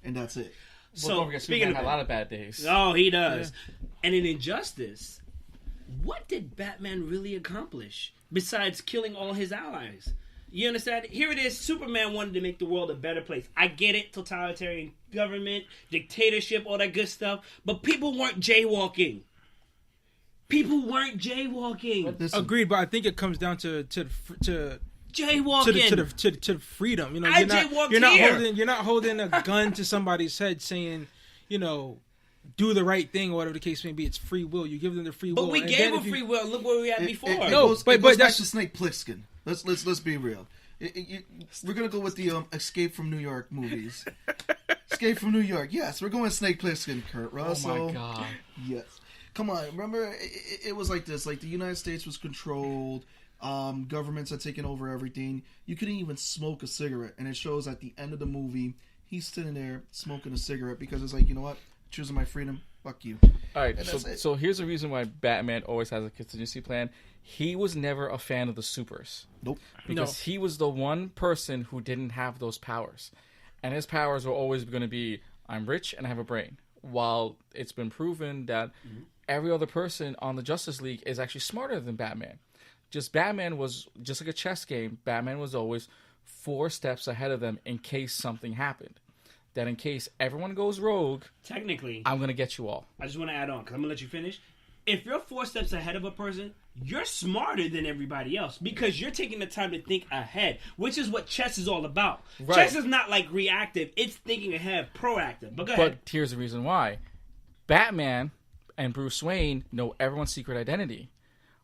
and that's it. So speaking of a lot of bad days. Oh, he does. Yeah. And in Injustice, what did Batman really accomplish besides killing all his allies? You understand? Here it is. Superman wanted to make the world a better place. I get it. Totalitarian government, dictatorship, all that good stuff. But people weren't jaywalking. Agreed, but I think it comes down to jaywalking to the freedom. You're not holding a gun to somebody's head saying, do the right thing or whatever the case may be. It's free will. You give them the free will. But we gave them free will. Look where we had before. It goes back to Snake Plissken. Let's be real. We're gonna go with the Escape from New York movies. Escape from New York. Yes, we're going Snake Plissken, Kurt Russell. Oh my god. Yes. Come on. Remember, it was like this. Like the United States was controlled. Governments had taken over everything. You couldn't even smoke a cigarette, and it shows at the end of the movie he's sitting there smoking a cigarette because it's like, you know what? Choosing my freedom. Fuck you. All right. So here's the reason why Batman always has a contingency plan. He was never a fan of the supers. Nope. Because he was the one person who didn't have those powers. And his powers were always going to be, I'm rich and I have a brain. While it's been proven that every other person on the Justice League is actually smarter than Batman. Batman was, just like a chess game, Batman was always 4 steps ahead of them in case something happened. That in case everyone goes rogue, technically, I'm going to get you all. I just want to add on, because I'm going to let you finish. If you're 4 steps ahead of a person, you're smarter than everybody else because you're taking the time to think ahead, which is what chess is all about. Right. Chess is not like reactive. It's thinking ahead, proactive. But go ahead. But here's the reason why. Batman and Bruce Wayne know everyone's secret identity,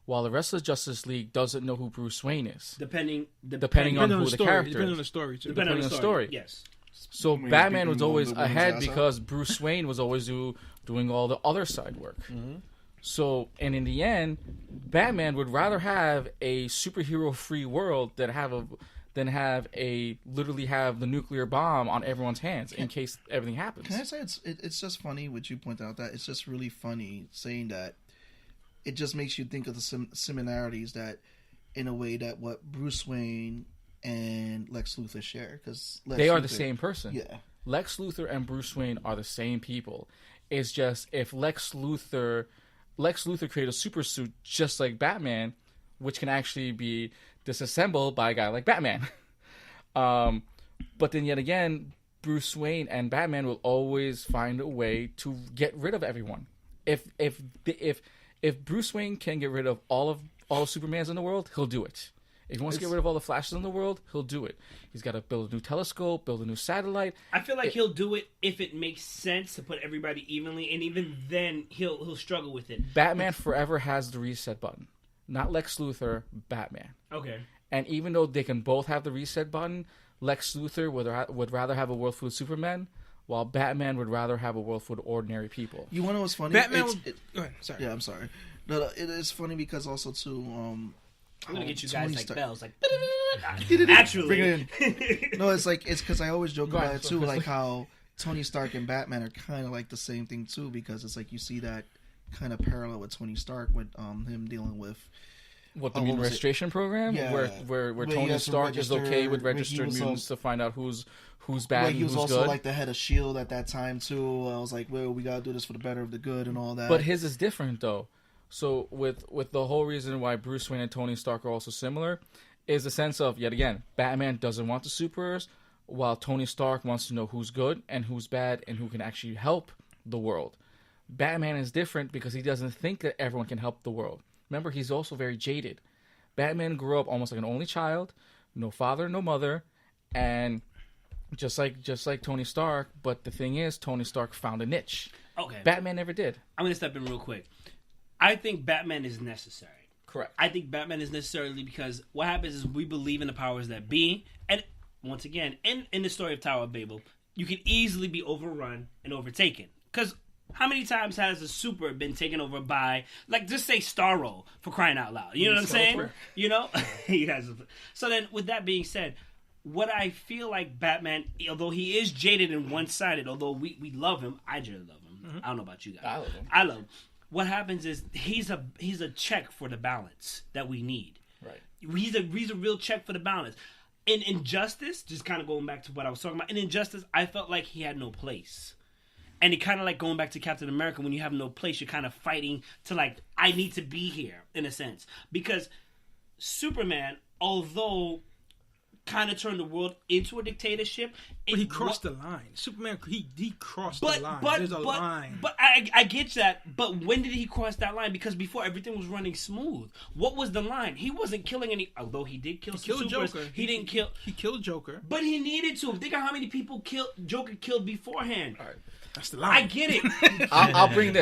while the rest of the Justice League doesn't know who Bruce Wayne is. Depending on who the character is. Depending on the story, too. Depending on the story. Yes. So Batman was always ahead because Bruce Wayne was always doing all the other side work. Mm-hmm. So, and in the end, Batman would rather have a superhero-free world than have literally have the nuclear bomb on everyone's hands in case everything happens. Can I say it's just funny? Would you point out that it's just really funny saying that? It just makes you think of the similarities that, in a way, that what Bruce Wayne and Lex Luthor share, because they are the same person. Yeah, Lex Luthor and Bruce Wayne are the same people. It's just if Lex Luthor created a super suit just like Batman, which can actually be disassembled by a guy like Batman. But then yet again, Bruce Wayne and Batman will always find a way to get rid of everyone. If Bruce Wayne can get rid of all Supermans in the world, he'll do it. If he wants to get rid of all the Flashes in the world, he'll do it. He's got to build a new telescope, build a new satellite. I feel like he'll do it if it makes sense to put everybody evenly, and even then he'll struggle with it. Batman forever has the reset button. Not Lex Luthor, Batman. Okay. And even though they can both have the reset button, Lex Luthor would rather have a world full of Supermen, while Batman would rather have a world full of ordinary people. You want to know what's funny? Go ahead. Sorry. Yeah, I'm sorry. No, it is funny because also too. I'm gonna get you guys like bells, like actually. Bring it in. No, it's because I always joke about it too, like how Tony Stark and Batman are kind of like the same thing too, because it's like you see that kind of parallel with Tony Stark with him dealing with What, the Oh, what mutant was it? registration program? Yeah. Where Where he Tony has to Stark is register- okay with where he registered was mutants to find out who's bad Where and he was who's also good. like the head of S.H.I.E.L.D. at that time too. I was like, well, we gotta do this for the better of the good and all that. But his is different though. So with the whole reason why Bruce Wayne and Tony Stark are also similar is the sense of, yet again, Batman doesn't want the supers, while Tony Stark wants to know who's good and who's bad and who can actually help the world. Batman is different because he doesn't think that everyone can help the world. Remember, he's also very jaded. Batman grew up almost like an only child, no father, no mother, and just like Tony Stark. But the thing is, Tony Stark found a niche. Okay. Batman never did. I'm going to step in real quick. I think Batman is necessary. Correct. I think Batman is necessarily because what happens is we believe in the powers that be. And once again, in the story of Tower of Babel, you can easily be overrun and overtaken. Because how many times has a super been taken over by, like, just say Starro, for crying out loud? You know what I'm saying? You know? He has. So then, with that being said, what I feel like Batman, although he is jaded and one-sided, although we love him, I generally love him. Mm-hmm. I don't know about you guys. I love him. What happens is he's a check for the balance that we need. Right. He's a real check for the balance. In Injustice, just kind of going back to what I was talking about, in Injustice, I felt like he had no place. And it kind of like going back to Captain America, when you have no place, you're kind of fighting to like, I need to be here, in a sense. Because Superman, although kind of turned the world into a dictatorship. But he crossed the line. Superman, he crossed the line. There's a line. But I get that. But when did he cross that line? Because before everything was running smooth. What was the line? He wasn't killing any. Although he did kill some supers, Joker. he didn't kill. He killed Joker. But he needed to. Think of how many people Joker killed beforehand. All right. That's the line. I get it. I'll bring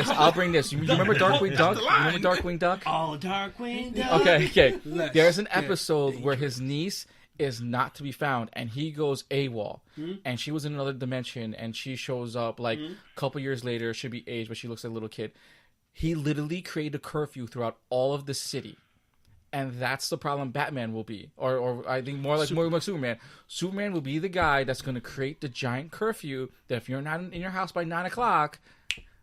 this. You remember Darkwing Duck? You remember Darkwing Duck? Oh, Darkwing Duck. Okay. There's an episode where his niece is not to be found, and he goes AWOL, and she was in another dimension, and she shows up like a couple years later. Should be aged, but she looks like a little kid. He literally created a curfew throughout all of the city, and that's the problem. Batman will be, or I think more like Superman. Superman will be the guy that's going to create the giant curfew that if you're not in your house by 9:00,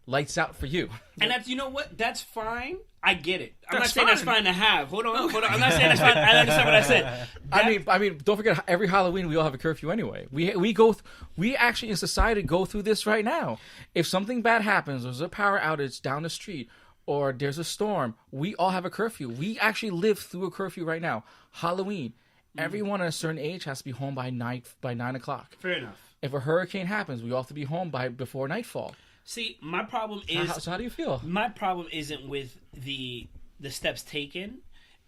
lights out for you. And that's, you know what? That's fine. I get it. I'm not That's saying fine. that's fine to have. Hold on. I'm not saying that's fine. I understand what I said. I mean, don't forget, every Halloween we all have a curfew anyway. We actually in society go through this right now. If something bad happens, there's a power outage down the street, or there's a storm, we all have a curfew. We actually live through a curfew right now. Halloween, everyone at a certain age has to be home by 9:00. Fair enough. If a hurricane happens, we all have to be home before nightfall. See, my problem is... So how do you feel? My problem isn't with the steps taken.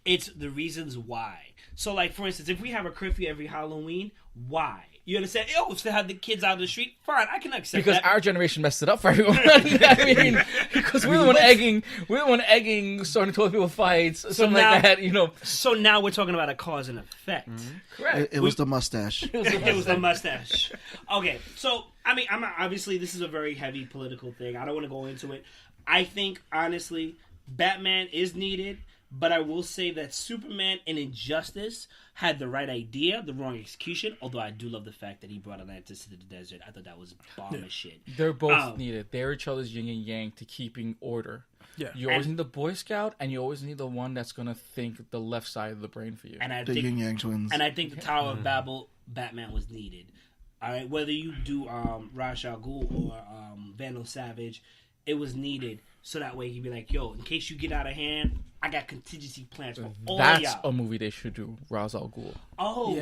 It's the reasons why. So, like, for instance, if we have a curfew every Halloween, why? You understand? Oh, to have the kids out of the street? Fine, I can accept because that. our generation messed it up for everyone. I mean, because we're the one egging, starting to people fights, something now, like that, you know. So now we're talking about a cause and effect. Correct. It was the mustache. It was the mustache. Okay, so, I mean, obviously, this is a very heavy political thing. I don't want to go into it. I think, honestly, Batman is needed, but I will say that Superman in Injustice had the right idea, the wrong execution, although I do love the fact that he brought Atlantis to the desert. I thought that was bomb as shit. They're both needed. They're each other's yin and yang to keeping order. Yeah. You always need the Boy Scout, and you always need the one that's going to think the left side of the brain for you. And I The think, Yin Yang Twins. And I think the Tower of Babel, Batman was needed. All right, whether you do Ra's al Ghul or Vandal Savage, it was needed so that way he'd be like, yo, in case you get out of hand, I got contingency plans for all That's y'all. a movie they should do, Ra's al Ghul. Oh.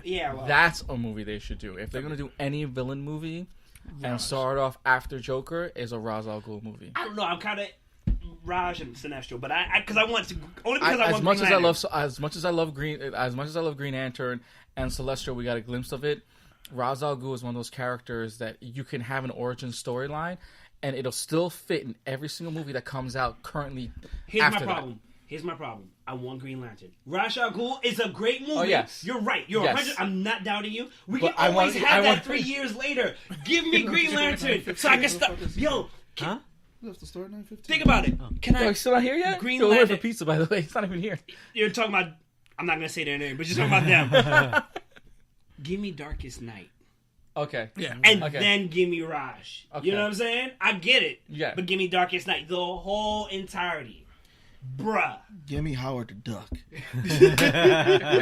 Yeah. Well, That's a movie they should do. If they're going to do any villain movie and start off after Joker, is a Ra's al Ghul movie. I don't know. I'm kind of Raj and Sinestro, but because I want to only because I want as much Green as I love Green Lantern and Celestial, we got a glimpse of it. Ra's al Ghul is one of those characters that you can have an origin storyline, and it'll still fit in every single movie that comes out currently. Here's my problem. I want Green Lantern. Ra's al Ghul is a great movie. Oh, yes. You're right. You're Yes. 100. I'm not doubting you. We But can always have that want 3 years later. Give me Green Lantern so I can stop. Yo, Huh? You have to start 9:15. think about it. Can Oh, I? he's still not here yet? Green Go order Lantern. for pizza, by the way. It's not even here. You're talking about. I'm not gonna say their name, but you're talking about them. Give me Darkest Night. Okay. Yeah. And Okay. then give me Raj. Okay. You know what I'm saying? I get it. Yeah. But give me Darkest Night. The whole entirety. Bruh. Give me Howard the Duck. We're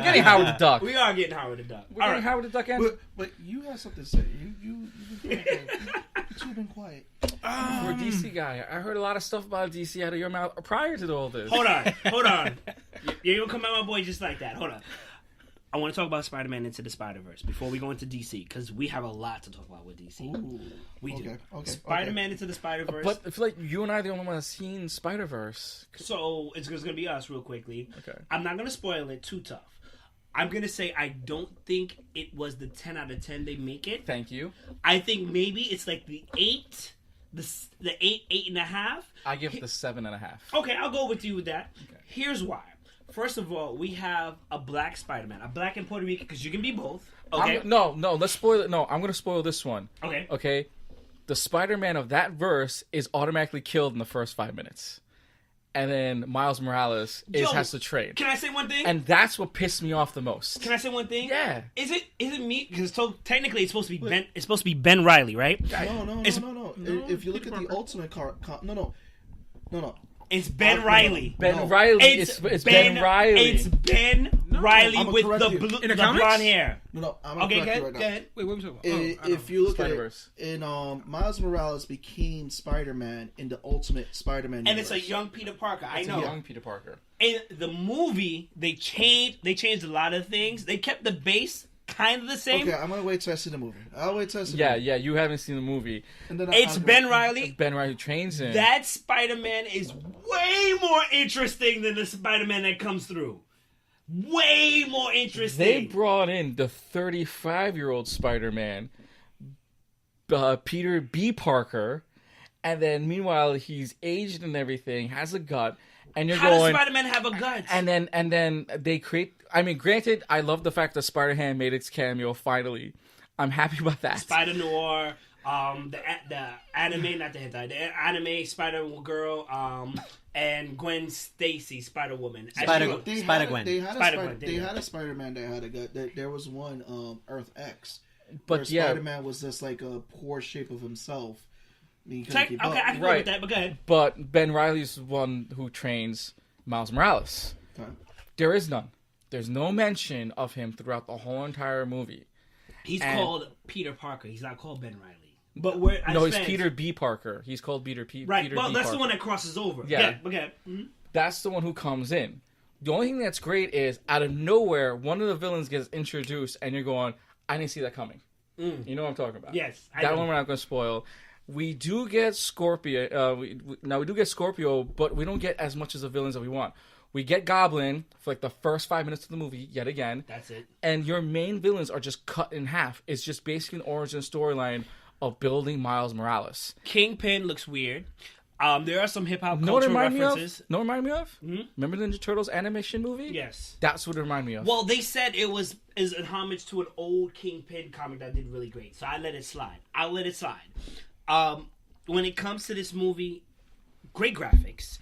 getting Howard the Duck. We are getting Howard the Duck. We're getting Howard the Duck. And But you have something to say. You've been quiet. for a DC guy, I heard a lot of stuff about DC out of your mouth prior to all this. Hold on. You don't come at my boy just like that. Hold on. I want to talk about Spider-Man Into the Spiderverse before we go into DC, because we have a lot to talk about with DC. Ooh. We do. Okay. Spider-Man Into the Spiderverse. But I feel like you and I are the only one that's seen Spiderverse. So it's going to be us real quickly. Okay. I'm not going to spoil it too tough. I'm going to say I don't think it was the 10 out of 10 they make it. Thank you. I think maybe it's like the 8, the 8.5. I give it the 7.5. Okay, I'll go with you with that. Okay. Here's why. First of all, we have a black Spider-Man, a black and Puerto Rican, because you can be both. Okay. No, let's spoil it. No, I'm going to spoil this one. Okay. Okay. The Spider-Man of that verse is automatically killed in the first 5 minutes. And then Miles Morales has to train. Can I say one thing? And that's what pissed me off the most. Can I say one thing? Yeah. Is it me? Because technically it's supposed to be Ben. It's supposed to be Ben Reilly, right? No. If you look at the Ultimate no. It's Ben Reilly. Ben Reilly. It's Ben Reilly. It's Ben Reilly I'ma with correct the you. blue, In the the comics? blonde hair. No, I'm gonna Okay, correct you go right now. ahead. Wait, what are we talking about? If you look at Spiderverse. it, in Miles Morales became Spider-Man in the Ultimate Spider-Man And it's a universe. young Peter Parker. I It's know. a young Peter Parker. In the movie, they changed a lot of things. They kept the base kind of the same. Okay, I'm gonna wait till I see the movie. I'll wait till I see the Yeah, movie. you haven't seen the movie. And then It's I'll Ben Reilly. Ben Reilly trains him. That Spider-Man is way more interesting than the Spider-Man that comes through. Way more interesting. They brought in the 35-year-old Spider-Man, Peter B. Parker, and then meanwhile he's aged and everything, has a gut, and you're How going. does Spider-Man have a gut? And then they create. I mean, granted, I love the fact that Spider-Ham made its cameo finally. I'm happy about that. Spider Noir, the anime, not the hentai, the anime Spider Girl, and Gwen Stacy, Spider Woman. Spider-Gwen. They Spider-Gwen. had a Spider-Man that had a gut. There was one, Earth X, But where yeah, Spider-Man was just like a poor shape of himself. He couldn't Okay, keep I up. can go Right. with that, but go ahead. but Ben Reilly's the one who trains Miles Morales. Okay. There is none. There's no mention of him throughout the whole entire movie. He's And- called Peter Parker. He's not called Ben Reilly. But we're No, he's Peter B. Parker. He's called Peter P. Right, Peter well, B. that's Parker. the one that crosses over. Yeah. Yeah, but go ahead. Mhm. That's the one who comes in. The only thing that's great is out of nowhere, one of the villains gets introduced, and you're going, I didn't see that coming. You know what I'm talking about? Yes, I that know. one we're not going to spoil. We do get Scorpio. We do get Scorpio, but we don't get as much as the villains that we want. We get Goblin for like the first 5 minutes of the movie yet again, That's it. and your main villains are just cut in half. It's just basically an origin storyline of building Miles Morales. Kingpin looks weird. There are some hip hop Know what it cultural reminded me of? references. Know what it reminded me of? Remember the Ninja Turtles animation movie? Yes. That's what it reminded me of. Well, they said it was is an homage to an old Kingpin comic that did really great, so I let it slide. I'll let it slide. When it comes to this movie, great graphics,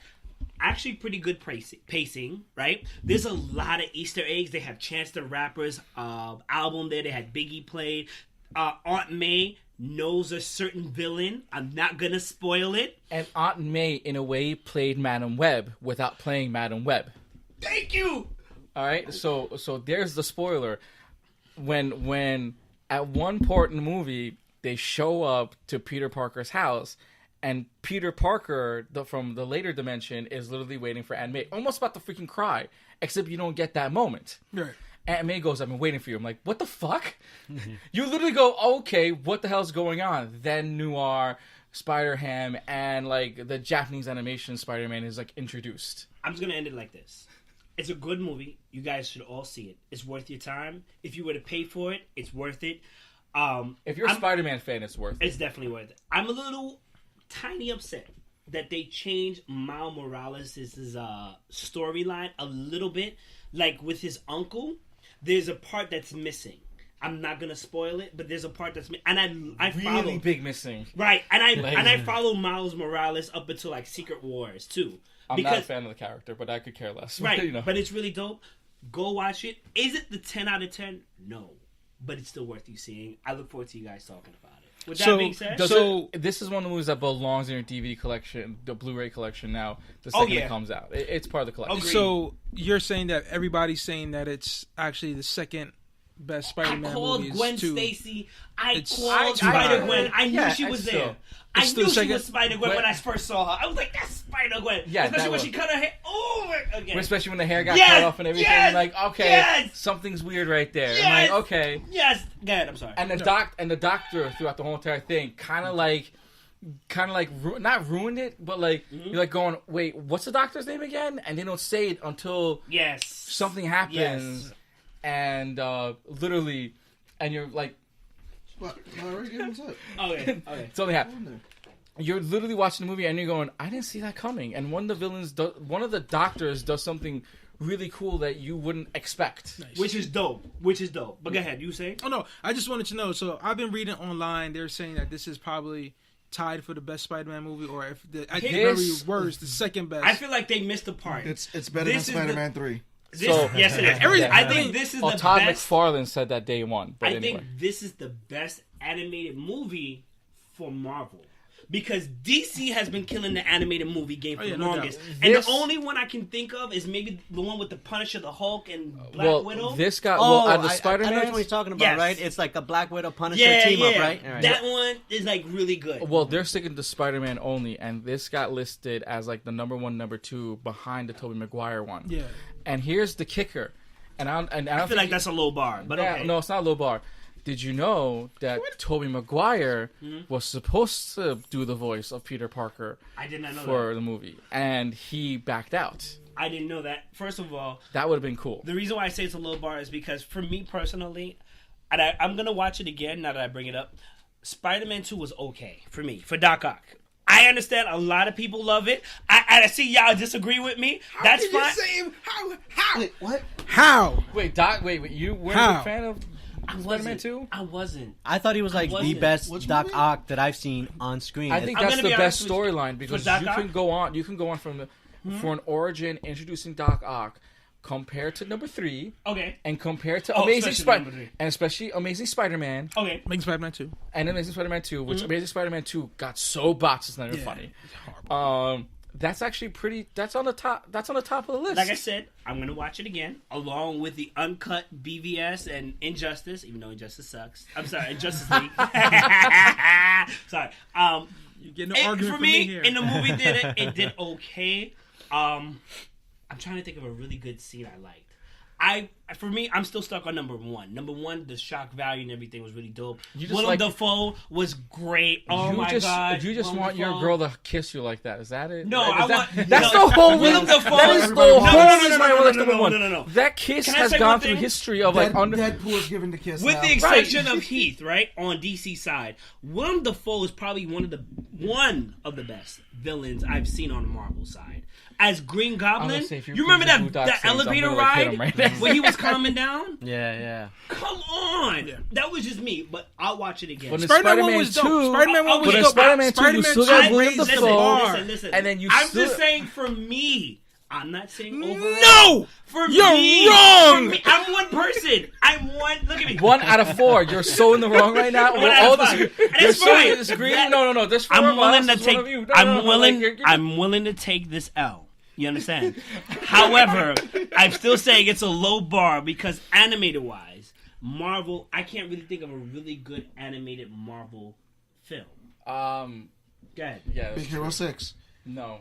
actually pretty good pacing, right? There's a lot of Easter eggs. They have Chance the Rapper's album there. They had Biggie played. Aunt May knows a certain villain. I'm not gonna spoil it. And Aunt May, in a way, played Madam Web without playing Madam Web. Thank you. All right, so there's the spoiler. When at one point in the movie they show up to Peter Parker's house, and Peter Parker from the later dimension is literally waiting for Aunt May, almost about to freaking cry. Except you don't get that moment. Right. Aunt May goes, I've been waiting for you. I'm like, what the fuck? You literally go, okay, what the hell's going on? Then Noir, Spider-Ham, and like the Japanese animation Spider-Man is like introduced. I'm just gonna end it like this. It's a good movie. You guys should all see it. It's worth your time. If you were to pay for it, it's worth it. If you're a Spider-Man fan, it's worth it. It's definitely worth it. I'm a little tiny upset that they changed Miles Morales' storyline a little bit. Like with his uncle, there's a part that's missing. I'm not gonna spoil it, but there's a part that's missing. And I follow Really big missing. right, and Like- I follow Miles Morales up until like Secret Wars too. I'm not a fan of the character, but I could care less. Right, You know. but it's really dope. Go watch it. Is it the 10 out of 10? No, but it's still worth you seeing. I look forward to you guys talking about it. With that being said, this is one of the movies that belongs in your DVD collection, the Blu-ray collection. Now, the second it comes out, it's part of the collection. Agreed. So you're saying that everybody's saying that it's actually the second best Spider-Man movie. I called is Gwen two. Stacy. I called Spider-Gwen. I knew she was there. I knew she was Spider-Gwen when I first saw her. I was like, that's Spider-Gwen. Yeah, especially when she cut her hair over again. Especially when the hair got cut off and everything. Yes, like, okay, something's weird right there. Yes, I'm like, okay. Yes. Go ahead, I'm sorry. And the doctor throughout the whole entire thing kind of like not ruined it, but like you're like going, wait, what's the doctor's name again? And they don't say it until something happens, and literally, and you're like, what? I already gave him Okay. Something happened. You're literally watching the movie and you're going, I didn't see that coming. And one of the doctors does something really cool that you wouldn't expect. Nice. Which is dope. But go ahead, you say? Oh no, I just wanted to know. So I've been reading online. They're saying that this is probably tied for the best Spider-Man movie, or if the second best. I feel like they missed a part. It's better than Spider-Man 3. Yes, it is. I think this is the best. Todd McFarlane said that day one. But I think this is the best animated movie for Marvel. Because DC has been killing the animated movie game for the longest. And the only one I can think of is maybe the one with the Punisher, the Hulk, and Black Widow. This got out of the Spider-Man. I know what you're talking about, right? It's like a Black Widow Punisher team up, right? That one is like really good. Well, they're sticking to Spider-Man only, and this got listed as like the number 1, number 2 behind the Tobey Maguire one. Yeah. And here's the kicker. And I feel like that's a low bar, but okay. No, it's not a low bar. Did you know that Tobey Maguire was supposed to do the voice of Peter Parker for the movie, and he backed out? I didn't know that. First of all, that would have been cool. The reason why I say it's a low bar is because for me personally, and I'm going to watch it again now that I bring it up, Spider-Man 2 was okay for me, for Doc Ock. I understand a lot of people love it. I see y'all disagree with me. That's fine. How? Wait, what? How? Wait, Doc. Wait. You weren't a fan of Spider-Man 2? I wasn't. I thought he was like the best Doc Ock that I've seen on screen. I think that's the best storyline because you can go on. You can go on from for an origin introducing Doc Ock. Compared to number 3, and compared to especially Amazing Spider-Man, Amazing Spider-Man 2, and Amazing Spider-Man 2, which Amazing Spider-Man 2 got so boxed it's not even funny. That's actually pretty. That's on the top. That's on the top of the list. Like I said, I'm gonna watch it again along with the uncut BVS and Injustice, even though Injustice sucks. I'm sorry, Injustice League. Sorry. You get no argument for me here. In the movie it did okay. I'm trying to think of a really good scene I liked. For me, I'm still stuck on number 1. Number 1, the shock value and everything was really dope. Willem Dafoe was great. Oh my god! You just want your girl to kiss you like that? Is that it? No, That's the whole Willem Dafoe. That is the whole reason why I like number 1. No. That kiss has gone through history of like Deadpool's giving the kiss. With the exception of Heath, right on DC side, Willem Dafoe is probably one of the best villains I've seen on the Marvel side. As Green Goblin, you remember that elevator ride where he was calming down? Yeah. Come on, that was just me, but I'll watch it again. Spider-Man 1 was dope. Spider-Man 1 was dope. Spider-Man 2, you still got Willem Dafoe. Listen. And then I'm just saying for me. I'm not saying overall. No! You're wrong! For me, I'm one person. Look at me. 1 out of 4. You're so in the wrong right now. You're so disagreeing. No. There's 4 I'm willing to take. I'm willing to take this L. You understand? However, I'm still saying it's a low bar because animated-wise, Marvel, I can't really think of a really good animated Marvel film. Go ahead. Yeah. Big Hero 6. No.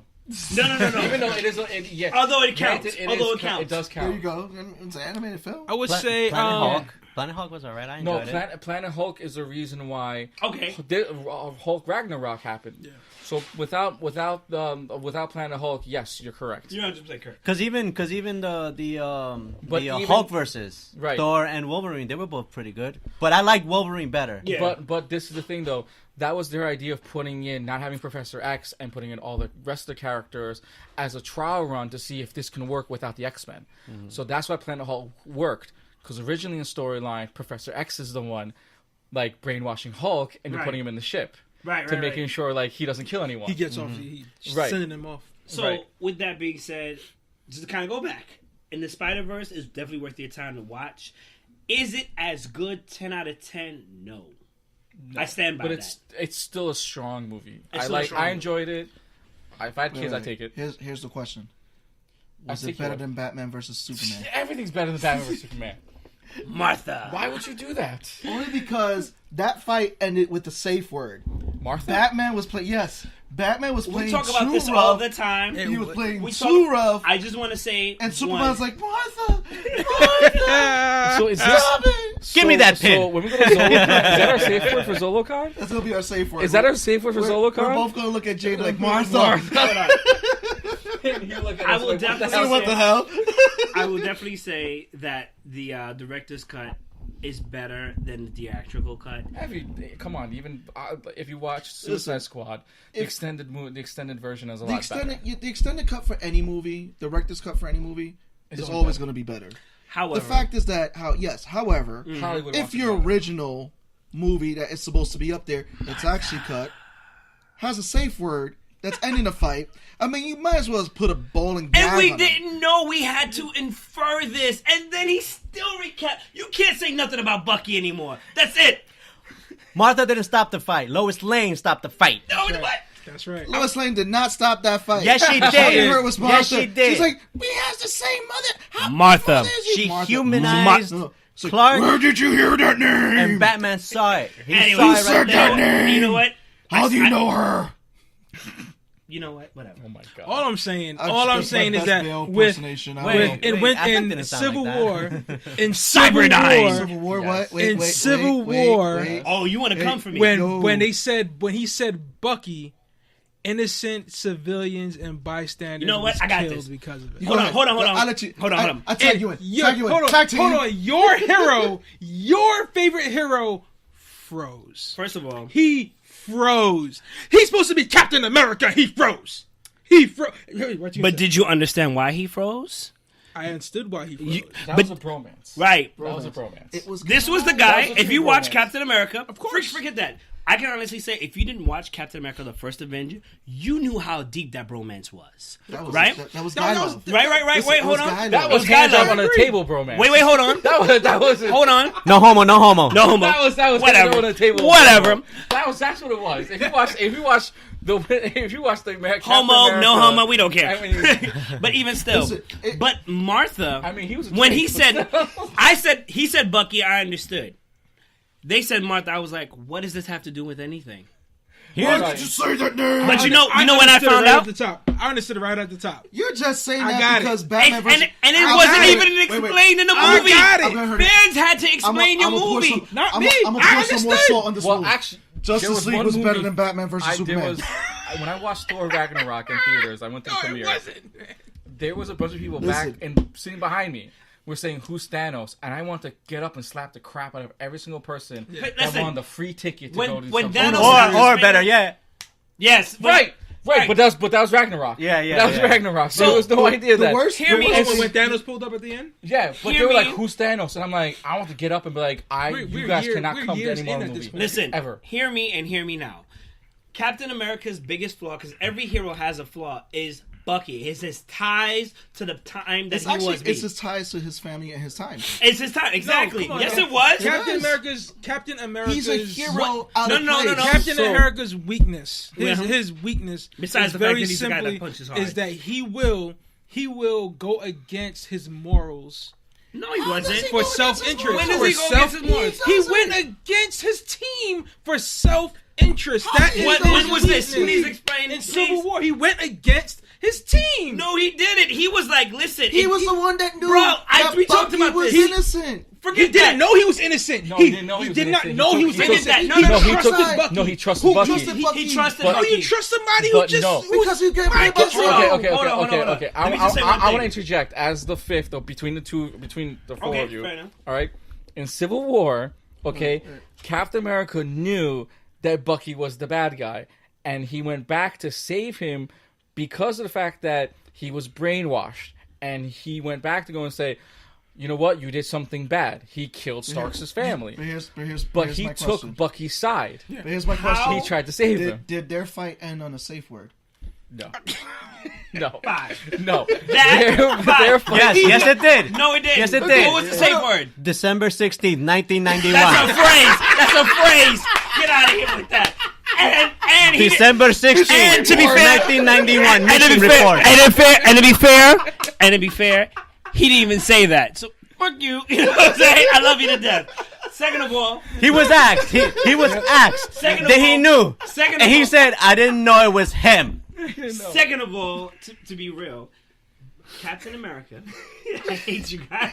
No. Even though it is, yes. Although it counts. It does count. There you go. It's an animated film. I would say Planet Hulk was alright. I enjoyed it. Planet Hulk is the reason why Hulk Ragnarok happened. Yeah. So without Planet Hulk, yes, you're correct. You're 100% correct. Because even the Hulk versus Thor and Wolverine, they were both pretty good. But I like Wolverine better. Yeah. But this is the thing though. That was their idea of putting in, not having Professor X and putting in all the rest of the characters as a trial run to see if this can work without the X-Men. Mm-hmm. So that's why Planet Hulk worked. Because originally in storyline, Professor X is the one, like, brainwashing Hulk into putting him in the ship. Making sure, like, he doesn't kill anyone. He gets off. He's sending him off. So, with that being said, just to kind of go back, in the Spiderverse is definitely worth your time to watch. Is it as good? 10 out of 10? No. I stand by but it's still a strong movie. I enjoyed it. If I had kids, I'd take it. Here's the question: Was it better than Batman versus Superman? Everything's better than Batman versus Superman. Martha. Why would you do that? Only because that fight ended with the safe word. Martha. Batman was playing. Yes, Batman was playing. We talk about too this rough. all the time. He was playing we too rough. I just want to say, and Superman's like, Martha. So is this? Give me that pin. So when we go to Zolocon, is that our safe word for Zolocon? That's gonna be our safe word. Is that our safe word for Zolocon? We're both gonna look at Jade like Martha. I will definitely say, what the hell? I will definitely say that the director's cut is better than the theatrical cut. Come on, even if you watch Suicide Squad, the extended version is a lot better. The extended cut for any movie, the director's cut for any movie, is always going to be better. However, the fact is that however, Hollywood if your original movie that is supposed to be up there, it's actually cut, has a safe word that's ending a fight. I mean, you might as well put a bowling gag and we on didn't know we had to infer this, and then he still recap. You can't say nothing about Bucky anymore. That's it. Martha didn't stop the fight. Lois Lane stopped the fight. No, what? That's right. Lois Lane did not stop that fight. Yes, she All did. you heard was Martha. Yes, she did. She's like, we have the same mother. How Martha. She Martha. humanized It's like, Clark. where did you hear that name? And Batman saw it. He Anyway, saw it right there. name? You know what? How do you know her? You know what? Whatever. Oh my god! All I'm saying is That's that my own with impersonation. I Wait, don't know. wait, I in didn't sound Civil like that. War, in Civil Cyberdyne. War, Civil War, Yes. what? In Civil War- Oh, you want to come for me? when he said Bucky, innocent civilians and bystanders You know what? was I got killed this. because of it. Hold on. I'll let you. Hold on. I'll tag you in. Hold on. Your hero, your favorite hero, froze. First of all, He froze. He's supposed to be Captain America. He froze. He froze. but did you understand why he froze? I understood why he froze. That was a bromance. Right. That was a bromance. This was the guy. That was a If you true watch romance. Captain America, Of course. forget that. I can honestly say, if you didn't watch Captain America: The First Avenger, you knew how deep that bromance was. Right? That was guy love. Right. Listen, Wait, it hold was on. guy That love. was guy hands up love. on the table bromance. Wait, hold on. That was it. Hold on. No homo, no homo. No homo. That was whatever. hands up on the table. Whatever. That's what it was. If you watch the American Homo, America, no homo, we don't care. I mean, But even still, Listen, but Martha. I mean, he was a when twink, he but said, he said Bucky. I understood. They said Martha. I was like, what does this have to do with anything? Why did you say that name? But you know when I understood it found right out. at the top. I understood it right at the top. You're just saying I got that it. because Batman versus... And it I wasn't got even Wait, wait. explained in the I movie. got it. I'm gonna hurt it. Fans had to explain your I'ma pour movie. some- Not I'm me. gonna I pour some more understood. salt on this well, movie. actually, there Justice League one was better movie than Batman versus Superman. When I watched Thor Ragnarok in theaters, I went to the No, it premiere. wasn't. There was a bunch of people Listen. back and sitting behind me. We're saying who's Thanos, and I want to get up and slap the crap out of every single person But that listen, wanted the free ticket to when- go to when something. Thanos- Or better yet. Yes, but- Right. But that was Ragnarok. Yeah. That was Ragnarok. So there was no The- idea the that. worst- Hear me. When Thanos pulled up at the end? Yeah, but Hear they were like, me. "Who's Thanos?" And I'm like, "I want to get up and be like, you guys cannot we're come to years any more in at this movie." point. Listen, ever. hear me and hear me now. Captain America's biggest flaw, because every hero has a flaw, is Bucky. It's his ties to the time that It's he actually was. it's his ties to his family and his time. It's his time. Exactly. come on, Yes, man. it was. Captain America's He's a hero out No, of no, no, place. no. Captain So- America's weakness, Yeah. his weakness, Besides is the fact very that he's the guy that simply punches hard. is that he will go against his morals No, he wasn't. for self-interest. When does For he go against his morals? He went against his team for self-interest. That is When his was this? weakness. Please explain. In please. Civil War, he went against his team. No, he didn't. He was like, listen. He was the one that knew Bro, that we talked Bucky about was this. innocent. He Forget didn't that. know he was innocent. No, he he didn't know he was did not innocent. know he was He took- innocent. he He took- didn't he trust took- his Bucky. No, he trusted Who Bucky. trusted Bucky? He trusted But- How Bucky. you trust somebody who But just no. who's- Because you get My rid of Bucky. control. Okay. Hold on, hold on. Okay. Let me just say one I want to thing. interject as the fifth between the four Okay, of you. fair enough. All right. In Civil War, okay, Captain America knew that Bucky was the bad guy, and he went back to save him because of the fact that he was brainwashed, and he went back to go and say, "You know what? You did something bad. He killed Stark's family." But But he my took question. Bucky's side. But here's my How? question. He tried to save him. Did their fight end on a safe word? No. No. Five. No. That- Their fight- Yes, it did. No, it didn't. Yes, it did. What was the safe word? December 16th, 1991. That's a phrase. That's a phrase. Get out of here with that. And he December 16th, and to be fair, 1991, mission report. And to be fair, he didn't even say that. So fuck you. You know what I'm saying? I love you to death. Second of all, he was asked. He was asked. Second of Then all, he knew. Second of And he all, said, "I didn't know it was him." Second of all, to be real, Captain America. I hate you guys.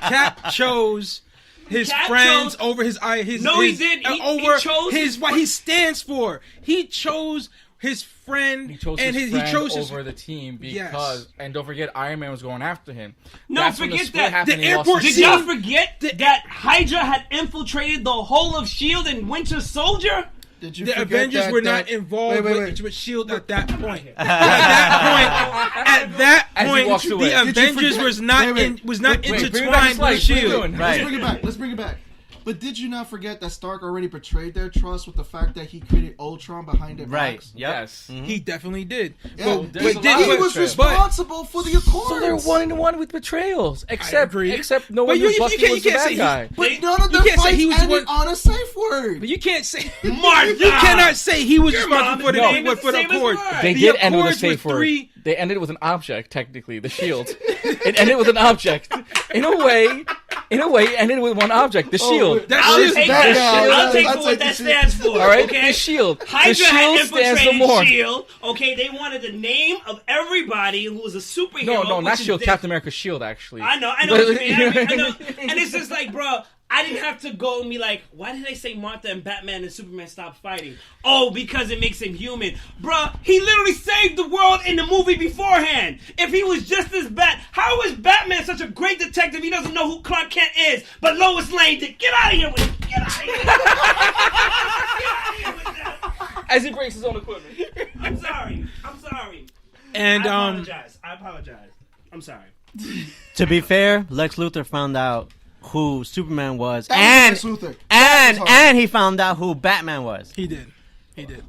Cap chose his Cap friends chose- over his his. No, his, he did. He over chose his what he stands for. He chose his friend. He chose and his he friend chose his, over the team because, Yes. and don't forget, Iron Man was going after him. No, That's when the forget split that. happened, The he lost airport his Did y'all scene- forget that Hydra had infiltrated the whole of S.H.I.E.L.D. and Winter Soldier? Did you The forget Avengers that, were that, not involved wait. with Shield at that point. At that As he point, walks away. the Did you Avengers forget- was not wait, was not bring it back to intertwined life. with Shield. What are you doing? Right. Let's bring it back. But did you not forget that Stark already betrayed their trust with the fact that he created Ultron behind their Right. backs? Yep. Yes. He definitely did. Yeah, But there's a did lot he of He was betrayal. responsible for the Accords. So they're 1-1 with betrayals, agree. except no But one you- knew Bucky you can't- was you the can't bad say guy. But none of you their can't say fights he was ended one- on a safe word. But you can't say Martha! you cannot say he was Your responsible for mom's name the is the same as Accord. mine. They The did end with a Accords were safe word. three- They ended with an object, technically, the shield. It ended with an object. In a way, it ended with one object, the shield. That I'll shield's take bad that. now. I'll take I'll for what take that the stands for. All right, okay? the shield. Hydra The had shield stands the infiltrated more. S.H.I.E.L.D. Okay, they wanted the name of everybody who was a superhero. No, which not is shield. this- Captain America's shield, actually. I know what you mean. I know. And it's just like, bro, I didn't have to go and be like, why did they say Martha and Batman and Superman stopped fighting? Oh, because it makes him human. Bruh, he literally saved the world in the movie beforehand. If he was just as bad, how is Batman such a great detective? He doesn't know who Clark Kent is, but Lois Lane did. Get out of here with it. Get out of here. Get out of here with that. As he breaks his own equipment. I'm sorry. And I apologize. I'm sorry. To be fair, Lex Luthor found out who Superman was, That was Lex Luthor. and he found out who Batman was. he did.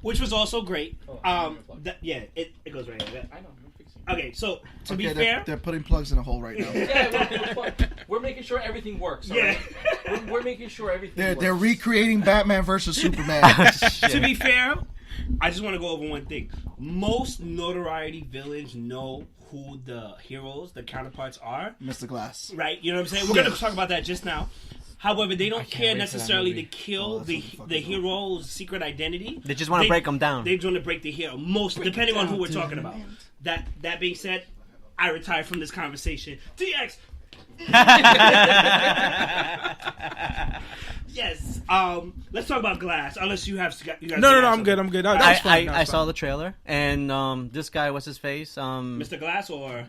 Which was also great. It goes right here. I know. I'm fixing Okay, so to be Okay, fair, they're putting plugs in a hole right now. it. We're making sure everything works. all Yeah. right? We're making sure everything works. They're recreating Batman versus Superman. to be fair, I just want to go over one thing. Most notoriety villains know who the heroes, the counterparts are, Mr. Glass. right? You know what I'm saying? We're going to talk about that just now. However, they don't can't care wait for that necessarily to movie. kill that's the gonna be fucking the hero's secret identity. They just want to break them down. They just want to break the hero. Depending on who we're talking about. That being said, I retire from this conversation. DX. Yes. Let's talk about Glass. Unless you have you guys. No, have I'm something. good. That was fine. I saw the trailer, and this guy, what's his face? Mr. Glass or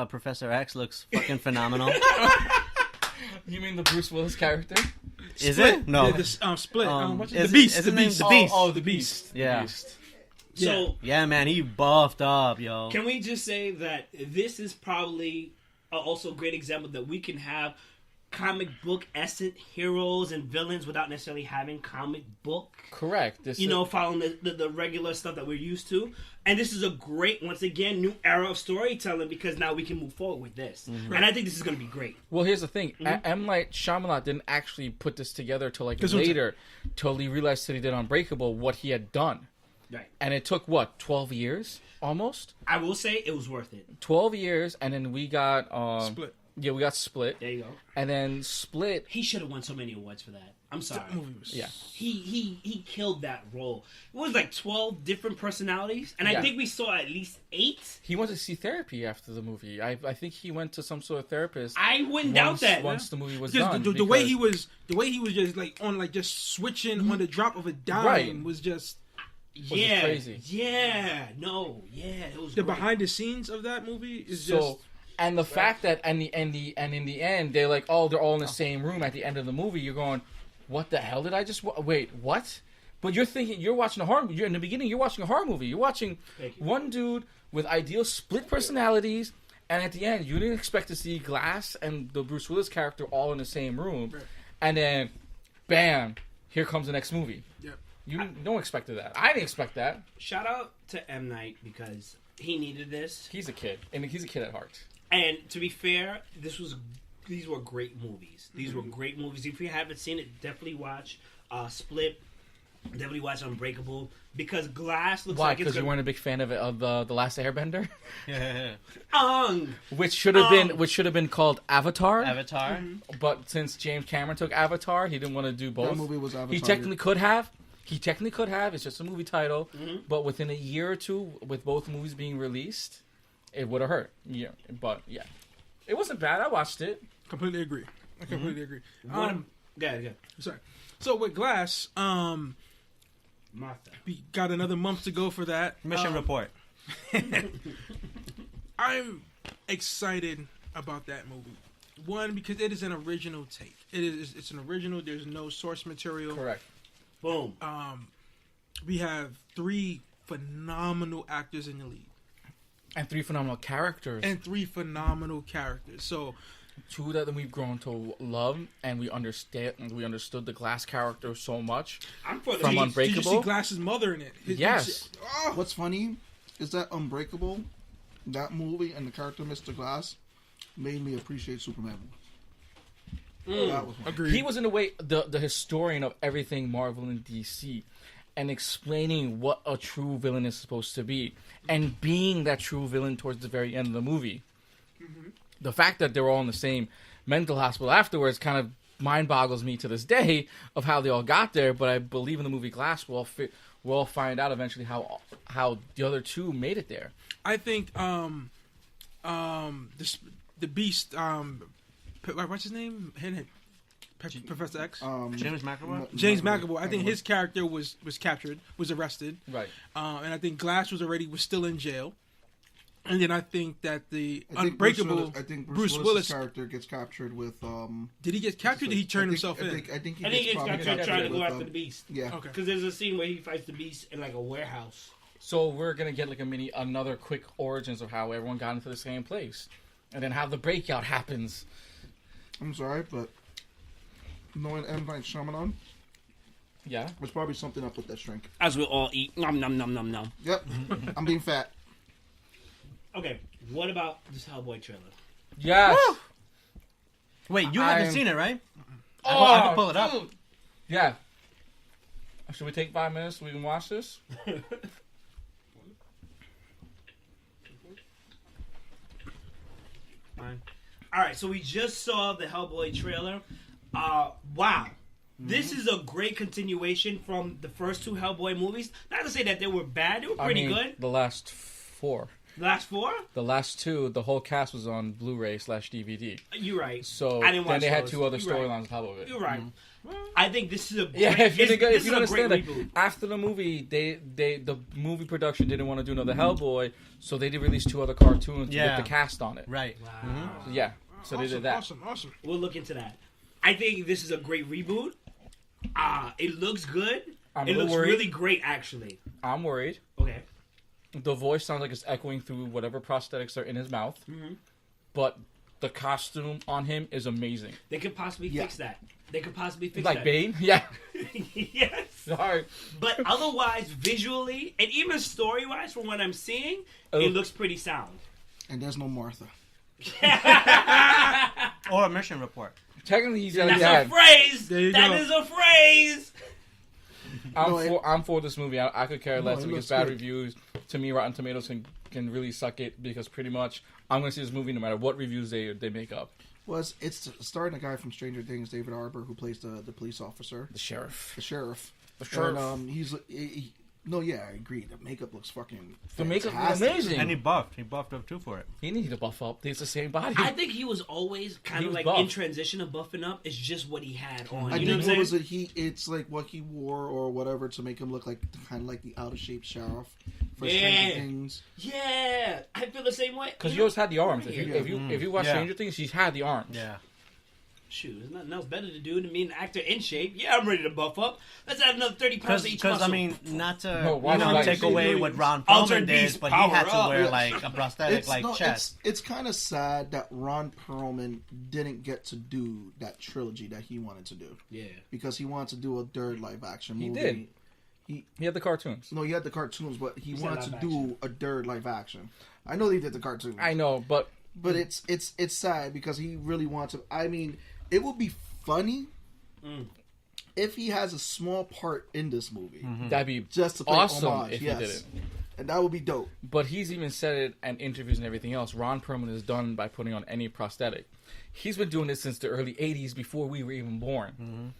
Professor X looks fucking phenomenal. You mean the Bruce Willis character? Is Split. it? No. Split. What's is the Beast? is The his name Beast. The Beast? Oh, the Beast. Yeah. The Beast. so. Yeah, man, he buffed up, yo. Can we just say that this is probably also a great example that we can have comic book essence heroes and villains without necessarily having comic book, Correct. following the regular stuff that we're used to. And this is a great, once again, new era of storytelling because now we can move forward with this. Mm-hmm. And I think this is going to be great. Well, here's the thing. M. Night Shyamalan didn't actually put this together till This one's- later, till he realized that he did Unbreakable what he had done, Right. and it took 12 years almost. I will say it was worth it. 12 years, and then we got Split. Yeah, we got Split, There you go. and then Split. He should have won so many awards for that. I'm sorry. Yeah, He killed that role. It was like 12 different personalities, and Yeah. I think we saw at least 8. he went to see therapy after the movie. I think he went to some sort of therapist. I wouldn't doubt that. Once the movie was Because done, the way he was just like on like just switching on the drop of a dime Right. was just Yeah, crazy. Yeah, no, yeah, it was the great. behind the scenes of that movie is So, just and the fact that and in the end they're like, oh, they're all in the same room at the end of the movie. You're going, what the hell did I just wait? What? But you're thinking you're watching a horror movie. In the beginning, you're watching a horror movie. You're watching one dude with ideal split personalities, and at the end, you didn't expect to see Glass and the Bruce Willis character all in the same room, and then, bam, here comes the next movie. Yep. You don't expect that. I didn't expect that. Shout out to M. Night because he needed this. He's a kid, and he's a kid at heart. And to be fair, these were great movies. These were great movies. If you haven't seen it, definitely watch Split. Definitely watch Unbreakable because Glass looks Why? like it's Because you weren't a big fan of the Last Airbender, Ung. which should have been called Avatar. Avatar. But since James Cameron took Avatar, he didn't want to do both. That movie was Avatar. He technically could have. It's just a movie title. But within a year or two, with both movies being released, it would have hurt. Yeah, but yeah, it wasn't bad. I watched it. Completely agree. I completely agree. Good. Sorry. So with Glass, Martha. we got another month to go for that. Mission report. I'm excited about that movie. One, because it is an original take. It's an original. There's no source material. Correct. Boom. We have 3 phenomenal actors in the lead. And 3 phenomenal characters. And 3 phenomenal characters. So 2 that we've grown to love, and we understood the Glass character so much. I'm for the From team. Unbreakable. Did you see Glass's mother in it? Yes. What's funny is that Unbreakable, that movie, and the character Mr. Glass made me appreciate Superman. That was funny. Agreed. He was in a way the historian of everything Marvel and DC, and explaining what a true villain is supposed to be, and being that true villain towards the very end of the movie. The fact that they were all in the same mental hospital afterwards kind of mind boggles me to this day of how they all got there. But I believe in the movie Glass, we'll all find out eventually how the other 2 made it there. I think the Beast. What's his name? Professor X. James McAvoy. James McAvoy. I think his character was captured, was arrested, Right. and I think Glass was still in jail. And then I think that Unbreakable. I think Bruce Willis' character gets captured with. Did he get captured? Or did he turn himself in? I think he I think gets he's got captured trying to go with, after the Beast. Yeah. Okay. Because there's a scene where he fights the Beast in like a warehouse. So we're gonna get like another quick origins of how everyone got into the same place, and then how the breakout happens. I'm sorry, but knowing M. Night Shyamalan, Yeah. there's probably something up with that shrink. As we all eat. Nom nom nom nom nom. Yep, I'm being fat. Okay, what about this Hellboy trailer? Yes. Woo! Wait, you haven't seen it, right? Oh, I can pull it up. dude. Yeah. Should we take 5 minutes so we can watch this? Fine. All right, so we just saw the Hellboy trailer. Wow. This is a great continuation from the first 2 Hellboy movies. Not to say that they were bad; they were pretty good. The last 4. Last 4? The last 2, the whole cast was on Blu-ray/DVD. You're right. So I didn't watch then they had those. 2 other You're right. storylines on top of it. You're right. I think this is a great, Yeah, if you this don't is a understand great that, reboot. after the movie, the movie production didn't want to do another Hellboy, so they did release 2 other cartoons with the cast on it. Right. Wow. Yeah, so they did that. Awesome. We'll look into that. I think this is a great reboot. It looks good. I'm It looks worried. really great, actually. I'm worried. Okay. The voice sounds like it's echoing through whatever prosthetics are in his mouth, but the costume on him is amazing. They could possibly fix that. They could possibly fix Like that. Bane? Yeah. Yes. Sorry. But otherwise, visually, and even story-wise, from what I'm seeing, it looks pretty sound. And there's no Martha. Or a mission report. Technically, he's That's dad. a phrase. There you That go. is a phrase. I'm for this movie. I could care less it if it looks gets bad good. reviews. To me, Rotten Tomatoes can really suck it because pretty much I'm going to see this movie no matter what reviews they make up. Well, it's starring a guy from Stranger Things, David Arbor, who plays the police officer, The sheriff. the sheriff. The sheriff. And I agree. The makeup looks fucking. The makeup is fantastic. amazing. And he buffed up too for it. He needed to buff up. It's the same body. I think he was always kind He of was like buff. in transition of buffing up. It's just what he had on. I You know think what I'm what saying? was it? It's like what he wore or whatever to make him look like kind of like the out of shape sheriff for Yeah. Stranger Things. Yeah, I feel the same way. Because he always had the arms. If you watch Yeah. Stranger Things, he's had the arms. Yeah. Shoot, there's nothing else better to do than be an actor in shape. Yeah, I'm ready to buff up. Let's add another 30 pounds to each Because muscle. I mean, not to No, why not? take away what Ron Altered Perlman did, Beast but he had to power wear up. like a prosthetic chest. It's kind of sad that Ron Perlman didn't get to do that trilogy that he wanted to do yeah. because he wanted to do a third live action He movie. did. He had the cartoons. No, he had the cartoons, but he said wanted to live do a third live action. I know they did the cartoons. I know, but It's sad because he really wants to. I mean, it would be funny if he has a small part in this movie, That'd be just to play awesome homage, if yes. he did it. And that would be dope. But he's even said it in interviews and everything else. Ron Perlman is done by putting on any prosthetic. He's been doing this since the early 80s before we were even born.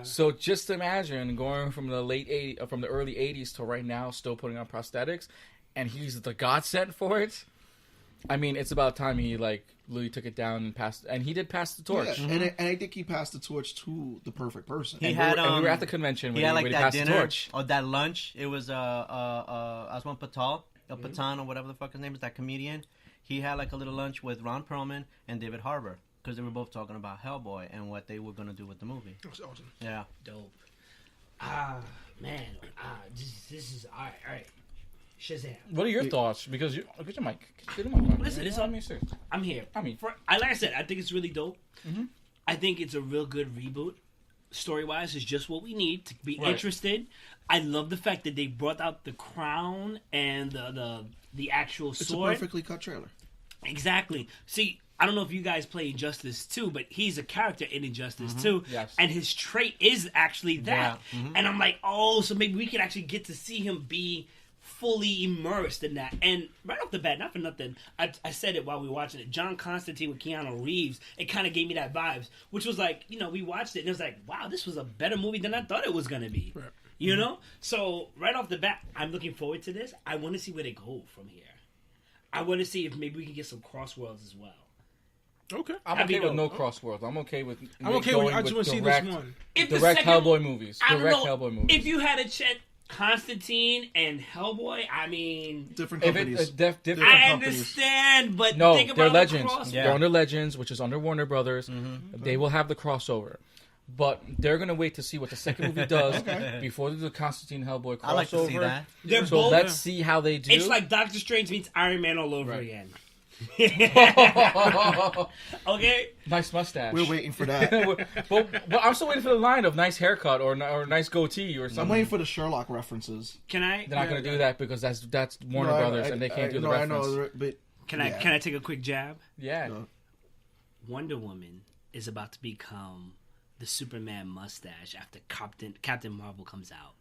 So just imagine going from the early 80s to right now still putting on prosthetics, and he's the godsend for it. I mean, it's about time he Louis took it down and passed, and he did pass the torch. Yeah, and I think he passed the torch to the perfect person. He And had we were at the convention when he had when like he that passed the dinner torch. or that lunch. It was Aswan Patel, Patan or whatever the fuck his name is, that comedian. He had like a little lunch with Ron Perlman and David Harbour because they were both talking about Hellboy and what they were gonna do with the movie. That's awesome. Yeah, Dope. Man. This is all right. Shazam. What are your thoughts? Because get your mic. Get your mic on. Listen, it's on me, sir. I'm here. I like I said, I think it's really dope. I think it's a real good reboot. Story-wise, it's just what we need to be interested. I love the fact that they brought out the crown and the actual sword. It's a perfectly cut trailer. Exactly. See, I don't know if you guys play Injustice 2, but he's a character in Injustice 2. Yes. And his trait is actually that. Yeah. And I'm like, oh, so maybe we could actually get to see him be fully immersed in that. And right off the bat, not for nothing, I said it while we were watching it, John Constantine with Keanu Reeves, it kind of gave me that vibes, which was like, we watched it and it was like, wow, this was a better movie than I thought it was going to be. Right. You know? So right off the bat, I'm looking forward to this. I want to see where they go from here. I want to see if maybe we can get some crossworlds as well. Okay. I'm okay with no crossworlds. I'm okay with. I just want to see this one. Direct Hellboy movies. Hellboy movies. If you had a check Constantine and Hellboy, I mean, Different companies. Different I companies. understand, but No, think about they're the Legends. crossover. They're under Legends, which is under Warner Brothers. They will have the crossover. But they're going to wait to see what the second movie does before they do the Constantine Hellboy crossover. I like to see that. They're So both, let's see how they do. it's like Doctor Strange meets Iron Man all over again. Okay? Nice mustache. We're waiting for that. but I'm still waiting for the line of nice haircut or nice goatee or something. I'm waiting for the Sherlock references. Can I? They're not going to do that because that's Warner Brothers and they can't do the reference. I know, but Can I take a quick jab? Yeah. No. Wonder Woman is about to become the Superman mustache after Captain Marvel comes out.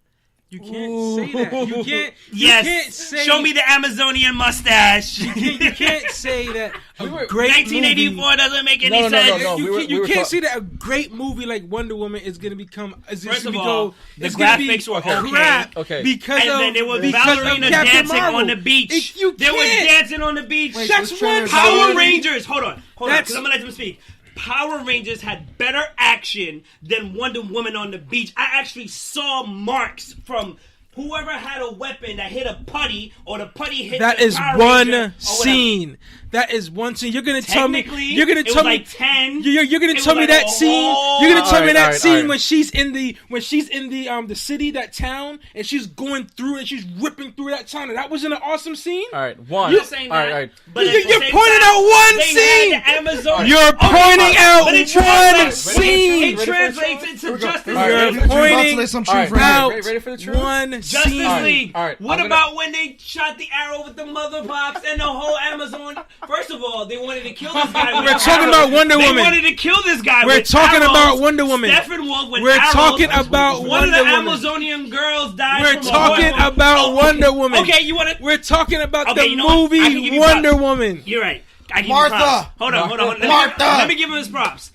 You can't say that. You can't. Yes. You can't say, Show me the Amazonian mustache. You can't say that a great 1984 movie. doesn't make any sense. No, You can't say that a great movie like Wonder Woman is going to become. First of all, the graphics were crap. Okay. Because and of, then there was because of ballerina Captain dancing Marvel. on the beach. You They were can't. dancing on the beach. Wait, That's this trailer one is Power already- Rangers. Hold on, That's- because I'm gonna let them speak. Power Rangers had better action than Wonder Woman on the beach. I actually saw marks from whoever had a weapon that hit a putty or the putty hit. That the is Power one Ranger or whatever. scene. That is one scene. You're gonna tell me. Technically, You're gonna it tell was me. like 10. You're gonna It tell was me like that a scene. whole- You're gonna tell me that Alright, scene alright. when she's in the city, that town, and she's going through and she's ripping through that town. And that wasn't an awesome scene. All right. One. I'm not saying that. All right. But at the You're same pointing time, out one they scene. had the Amazon. You're pointing out But it one translates- scene. It translates into Justice All right, League. You're pointing About to some All right, truth right out ready for the truth? one Justice scene. League. All right, What I'm about when they shot the arrow with the mother box and the whole Amazon? First of all, they wanted to kill this guy. We're talking about Wonder Woman. They wanted to kill this guy. We're with talking arrows. about Wonder Woman. Steppenwolf with We're arrows. talking about One of the Wonder Woman. Amazonian girls died. We're from a talking horse. about Wonder Woman. Okay, you want to? We're talking about Okay, the you know what? I can give movie you Wonder props. Woman. You're right. I give you Martha. props. Hold on. Martha. Let me give him his props.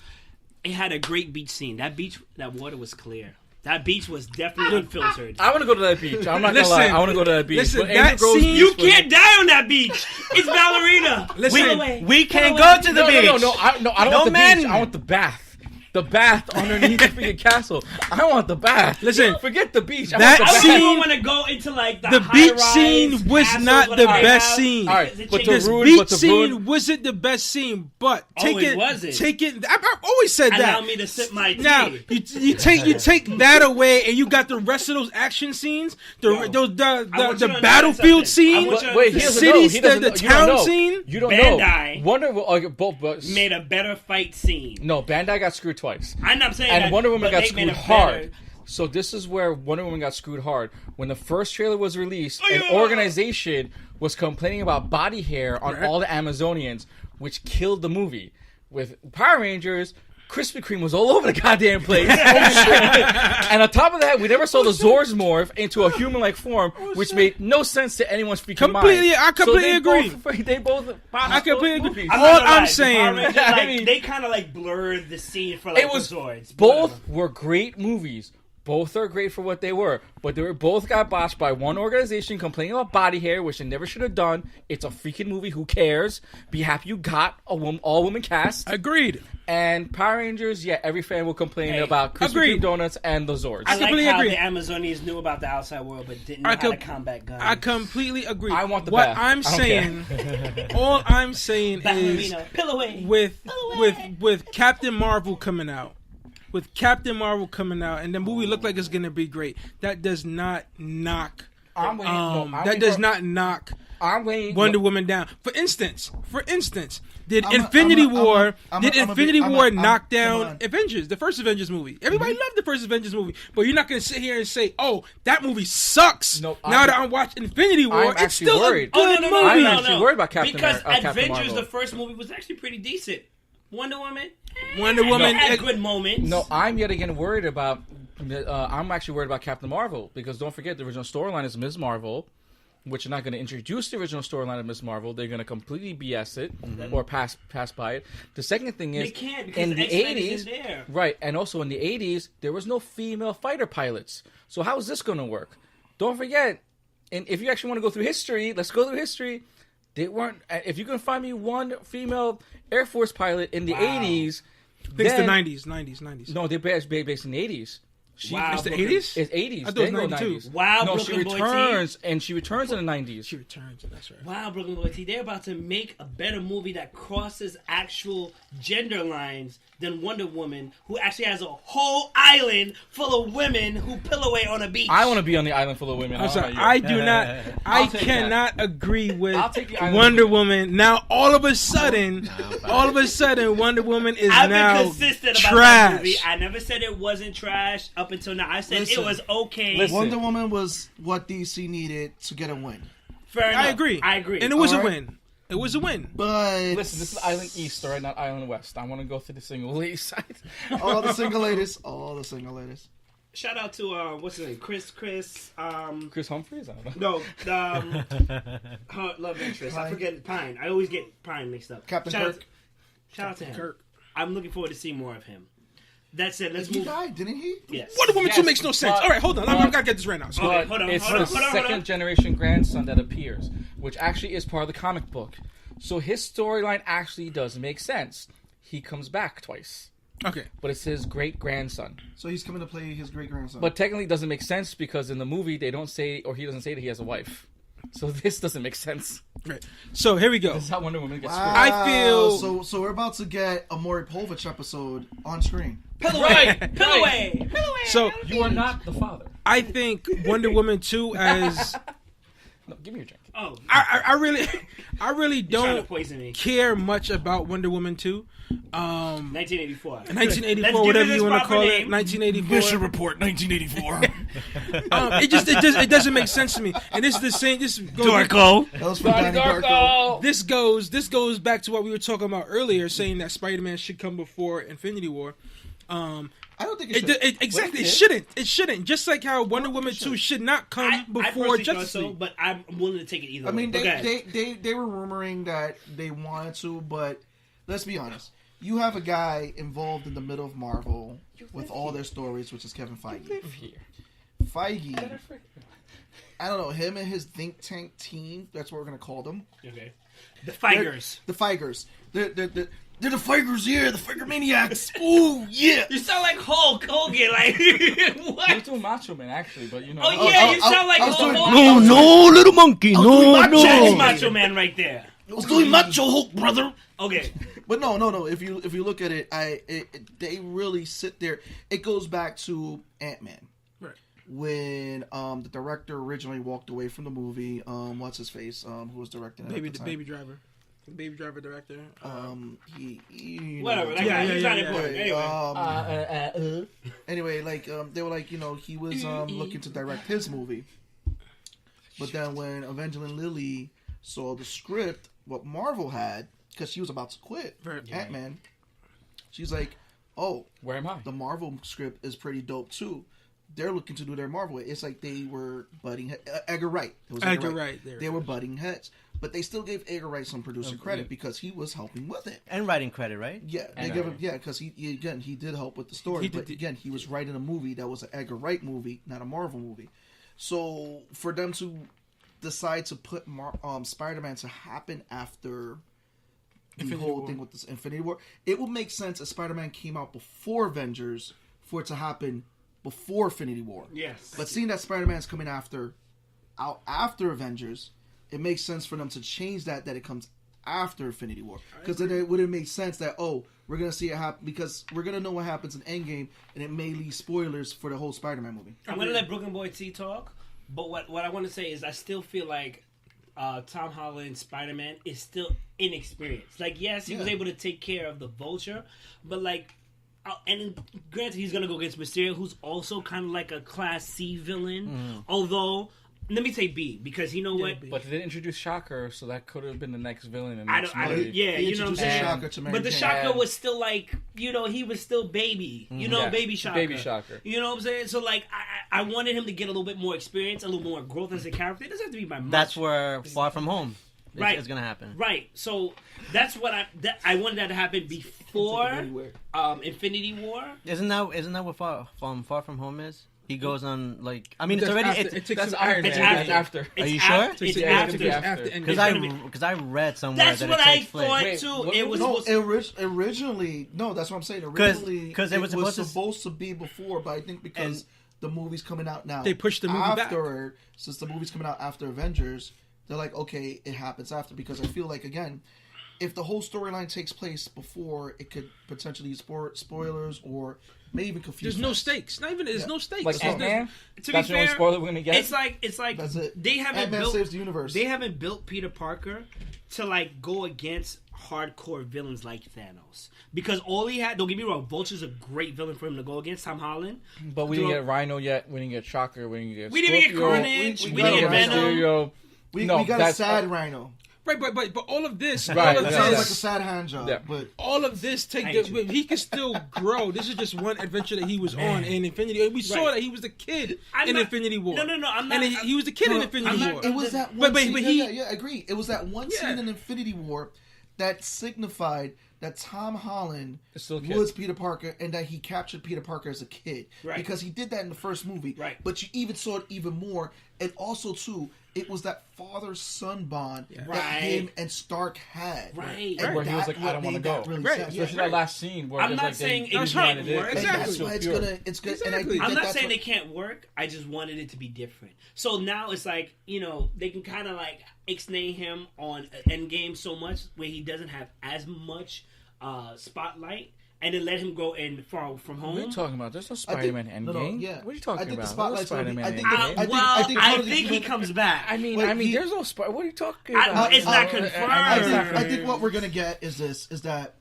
It had a great beach scene. That water was clear. That beach was definitely unfiltered. I want to go to that beach. I'm not gonna lie. Listen, I want to go to that beach. listen, But that Andrew Grove's scene- beach You was- can't die on that beach. It's ballerina. Listen, We can't go to the beach. No, I don't No want the men. beach. I want the bath. The bath underneath the freaking castle. I want the bath. Listen, forget the beach. I that want the I bath. don't scene- want to go into like the high beach rise scene was castles, not the whatever they best have. scene. All right, It but changes. the ruin- Beach but the scene ruin- wasn't the best scene, but take Oh, it. it wasn't. Take it. I've always said Allow that. me to sip my tea. Now you take that away, and you got the rest of those action scenes, I want you to the understand battlefield something. scene, I want you to Wait, he the doesn't know. cities, He doesn't the know. You don't town know. scene. You don't Bandai know. Wonder Woman. made a better fight scene. No, Bandai got screwed twice. I'm not saying And that, Wonder Woman but got they made screwed a hard. better- So this is where Wonder Woman got screwed hard. When the first trailer was released, Oh, an yeah. organization was complaining about body hair on all the Amazonians, which killed the movie. With Power Rangers, Krispy Kreme was all over the goddamn place. And on top of that, we never saw the Zords morph into a human-like form, which made no sense to anyone's freaking mind. I completely agree. They both. I completely agree. I'm All not gonna lie, I'm the saying, Power Rangers, like, I mean- they kind of like blurred the scene for like It was the Zords. both Whatever. were great movies. Both are great for what they were, but they were both got botched by one organization complaining about body hair, which they never should have done. It's a freaking movie. Who cares? Be happy you got a all woman cast. agreed. And Power Rangers, yeah, every fan will complain Hey, about Krispy agreed. Kreme donuts and the Zords. I like completely how agree. the Amazonians knew about the outside world but didn't know how to combat guns. I completely agree. I want the what bath. I'm I don't saying. All I'm saying is Ballerina, Pillaway. with Captain Marvel coming out. With Captain Marvel coming out, and the movie looked like it's gonna be great. That does not knock. I'm waiting. I'm waiting. Wonder Woman down. For instance, did I'm a- Infinity I'm a- War I'm a- Infinity I'm a- War I'm- knock come down on. Avengers, the first Avengers movie? Everybody loved the first Avengers movie, but you're not gonna sit here and say, "Oh, that movie sucks." No, now that I'm watching Infinity War, I'm it's actually still worried. a good no, movie. I'm actually worried about Captain because Captain Avengers, Marvel. the first movie, was actually pretty decent. Wonder Woman, Wonder Woman, it had good moments. No, I'm yet again worried about. I'm actually worried about Captain Marvel because don't forget the original storyline is Ms. Marvel, which are not going to introduce the original storyline of Ms. Marvel. They're going to completely BS it or pass by it. The second thing is they can't because in the X-Men 80s, isn't there. right? And also in the 80s, there was no female fighter pilots. So how is this going to work? Don't forget, and if you actually want to go through history, let's go through history. They weren't. If you can find me one female Air Force pilot in the 80s, I think it's the then- 90s. No, they're based in the 80s. Wow, It's the Brooklyn. 80s. It's 80s. I thought it was They go 92. 90s. Wow, no, Brooklyn she Boy returns, and she returns in the 90s. She returns. That's right. Wow, Brooklyn Boy T, they're about to make a better movie that crosses actual gender lines than Wonder Woman, who actually has a whole island full of women who pillaway on a beach. I want to be on the island full of women. I'm sorry. don't know I you. do not. I I'll take cannot agree with I'll take the island Wonder Woman. Now, all of a sudden, Wonder Woman is I've now been consistent about trash. that movie. I never said it wasn't trash up until now. I said Listen. it was okay. Listen. Wonder Woman was what DC needed to get a win. Fair enough. I agree. And And it was a All right. win. It was a win. But Listen, this is Island East, all right, not Island West. I want to go through the single east side. all the single ladies. shout out to what's his name, Chris. Chris Humphries? I don't know. No, her love interest. I Pine. forget Pine. I always get Pine mixed up. Captain shout Kirk. Shout out to him. Kirk. I'm looking forward to seeing more of him. That said, let's He move. died, didn't he? Yes. Wonder Woman 2 Yes, makes no sense. but- All right, hold on. I'm gotta get this right now. So, Okay, But hold on, it's hold the on, hold on. second generation grandson that appears, which actually is part of the comic book. So his storyline actually does make sense. He comes back twice, okay. but it's his great grandson. So he's coming to play his great grandson. But technically, it doesn't make sense because in the movie they don't say, or he doesn't say that he has a wife. So this doesn't make sense. Right. So here we go. This is how Wonder Woman gets wow. screwed. I feel- so we're about to get a Maury Povich episode on screen. Pillaway, Right, Pillaway. So You are not the father. I think Wonder Woman 2 as No, give me your drink. Oh, I really trying to don't poison me. care much about Wonder Woman 2. 1984. 1984, Let's give whatever it you its want to proper call it, name. 1984. Report 1984. It doesn't make sense to me. And this is the same. This goes, Dorko. That was from Donnie Darko. This goes back to what we were talking about earlier, saying that Spider-Man should come before Infinity War. I don't think it should. Exactly, it shouldn't. It shouldn't. Just like how Wonder Woman 2 should not come I before personally Justice thought so, League. but I'm willing to take it either I mean, way. they were rumoring that they wanted to, but let's be honest. You have a guy involved in the middle of Marvel with all their stories, which is Kevin Feige. Feige, I don't know, him and his think tank team, that's what we're going to call them. Okay. The Figers. The Feigers. They're the Feigers here, the Feiger Maniacs. Ooh, yeah. You sound like Hulk Hogan. Like, You're what? doing Macho Man, actually, but you know. Oh, yeah, you sound like I was Hulk doing- Hogan. No, little monkey, doing That's no. Macho Man right there. I was doing Macho Hulk, brother. Okay. But no. If you look at it, they really sit there. It goes back to Ant-Man. Right. When the director originally walked away from the movie, what's his face? Who was directing it? Baby, at the the time? Baby Driver. The Baby Driver director. He Whatever. That Yeah, guy, yeah, he's yeah, not yeah. important. Anyway. Anyway, like they were like, he was looking to direct his movie. But then when Evangeline Lilly saw the script, what Marvel had, because she was about to quit Right. Ant-Man, she's like, oh, where am I? the Marvel script is pretty dope too. They're looking to do their Marvel way. It's like they were butting Edgar Wright. It was Edgar Wright. They were butting heads, but they still gave Edgar Wright some producer credit because he was helping with it And writing credit, right? Yeah, they give him because he did help with the story. But again, he was writing a movie that was an Edgar Wright movie, not a Marvel movie. So for them to decide to put Spider-Man to happen after the whole thing with this Infinity War, it will make sense if Spider-Man came out before Avengers for it to happen before Infinity War. Yes. But seeing that Spider-Man's coming out after Avengers, it makes sense for them to change that it comes after Infinity War. Because then it wouldn't make sense that, we're going to see it happen, because we're going to know what happens in Endgame, and it may leave spoilers for the whole Spider-Man movie. I'm going to let Brooklyn Boy T talk, but what I want to say is I still feel like Tom Holland's Spider-Man is still inexperienced. Like, yes, he was able to take care of the Vulture, but like, and granted, he's gonna go against Mysterio, who's also kind of like a Class C villain. Although, let me say B, because you know what? But they didn't introduce Shocker, so that could have been the next villain. In the I next don't, movie. yeah, you know what I'm saying. Shocker to Mary But the Jane. Shocker was still like, he was still baby. Baby Shocker. Baby Shocker. You know what I'm saying? So like, I wanted him to get a little bit more experience, a little more growth as a character. It doesn't have to be by much. That's where Far From Home is going to happen. Right. So that's what I wanted that to happen before Infinity War. Isn't that what Far From Home is? He goes on it's already. That's Iron Man. It's That's after. Are you sure? It's after. Because I read somewhere That's that what it I takes place. thought Wait, too. what It was originally, no, that's what I'm saying. Originally, 'Cause it was supposed to be before, but I think because the movie's coming out now, They pushed the movie after, since the movie's coming out after Avengers, they're like, okay, it happens after, because I feel like, again, if the whole storyline takes place before, it could potentially spoilers or may even confuse. There's no stakes. Not even there's no stakes. Like Ant-Man? To That's be the only fair, spoiler we're gonna get. It's like That's it. they haven't Ant-Man built saves the universe. They haven't built Peter Parker to like go against hardcore villains like Thanos, because all he had. Don't get me wrong, Vulture's a great villain for him to go against. Tom Holland, But we didn't get Rhino yet. We didn't get Shocker. We didn't get. we didn't get Carnage. We didn't get Venom. Mysterio. We got a sad Rhino. Right, but all of this, Right, all of It sounds this, like a sad hand job, Yeah. but all of this he can still grow. This is just one adventure that he was on in Infinity. And we saw that he was the kid in Infinity War. No, I'm not. And he was the kid in Infinity War. it was that one But scene. he- I agree. It was that one scene in Infinity War that signified that Tom Holland Still a kid. was Peter Parker and that he captured Peter Parker as a kid. Right. Because he did that in the first movie. Right. But you even saw it even more. And also, too, it was that father-son bond that Right. him and Stark had. Right. And Where he was that like, I don't what want to made that go. really Right. sad. Especially that last scene where I'm there's not like saying they it was can't united it. work. And Exactly. that's why it's pure. good. And I Exactly. I'm not that's saying what- they can't work. I just wanted it to be different. So now it's like, they can kind of like ixnay him on Endgame so much where he doesn't have as much spotlight, and then let him go in Far From Home. What are you talking about? There's no Spider-Man Endgame. yeah. What are you talking I think the about? spotlight's There's no gonna be- Spider-Man I think the- Endgame. I part of think the- he comes back. I mean, Wait, there's no Spider. What are you talking about? It's not confirmed. I think what we're gonna get is that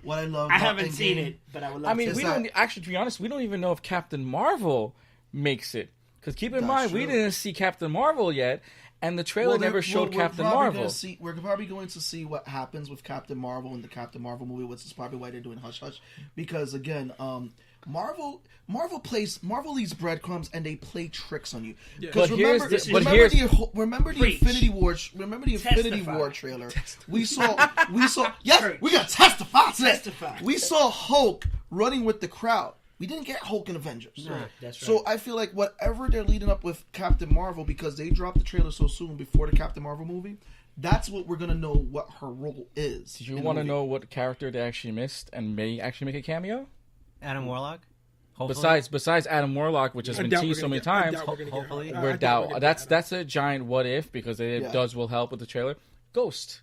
what I love. I about haven't seen Endgame- it, but I would love I mean, to. we that- don't actually. To be honest, we don't even know if Captain Marvel makes it. Because keep in mind, we true. didn't see Captain Marvel yet, and the trailer never showed Captain Marvel. We're probably going to see what happens with Captain Marvel in the Captain Marvel movie, which is probably why they're doing Hush Hush. Because again, Marvel leaves breadcrumbs and they play tricks on you. Because But remember here's the- the Preach. Infinity War trailer. We saw yes, we got testify. Testify. We saw Hulk running with the crowd. We didn't get Hulk in Avengers. Right, that's So right. I feel like whatever they're leading up with Captain Marvel, because they dropped the trailer so soon before the Captain Marvel movie, that's what we're going to know what her role is. Do you in the want to movie. know what character they actually missed and may actually make a cameo? Adam Warlock. Hopefully. Besides Adam Warlock, which has been teased so many times, Hopefully. we're doubt. That's a giant what if because it will help with the trailer. Ghost.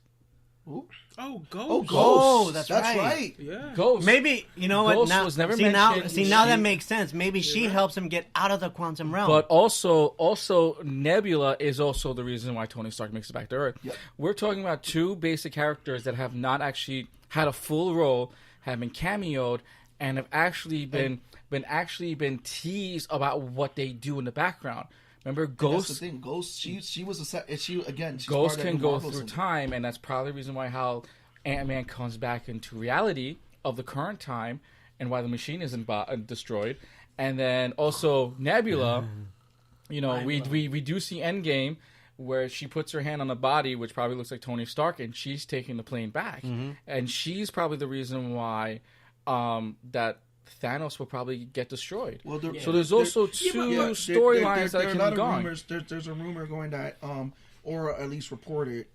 Ooh. Oh, Oh, Ghost. Ghost. Oh, that's right. right. Yeah. Ghost. Maybe you know what? Ghost Now, was never see now mentioned. that makes sense. Maybe she helps him get out of the quantum realm. But also Nebula is also the reason why Tony Stark makes it back to Earth. Yep. We're talking about two basic characters that have not actually had a full role, have been cameoed, and have actually been teased about what they do in the background. Remember, That's Ghost. the thing. Ghost. She was she's Ghost part of can that go Marvel through symbiote. time, and that's probably the reason why how Ant-Man comes back into reality of the current time, and why the machine isn't destroyed. And then also Nebula, you know, we do see Endgame where she puts her hand on the body, which probably looks like Tony Stark, and she's taking the plane back. And she's probably the reason why that Thanos will probably get destroyed. Well, so there's also two storylines that can be going. There's a rumor going that, or at least reported,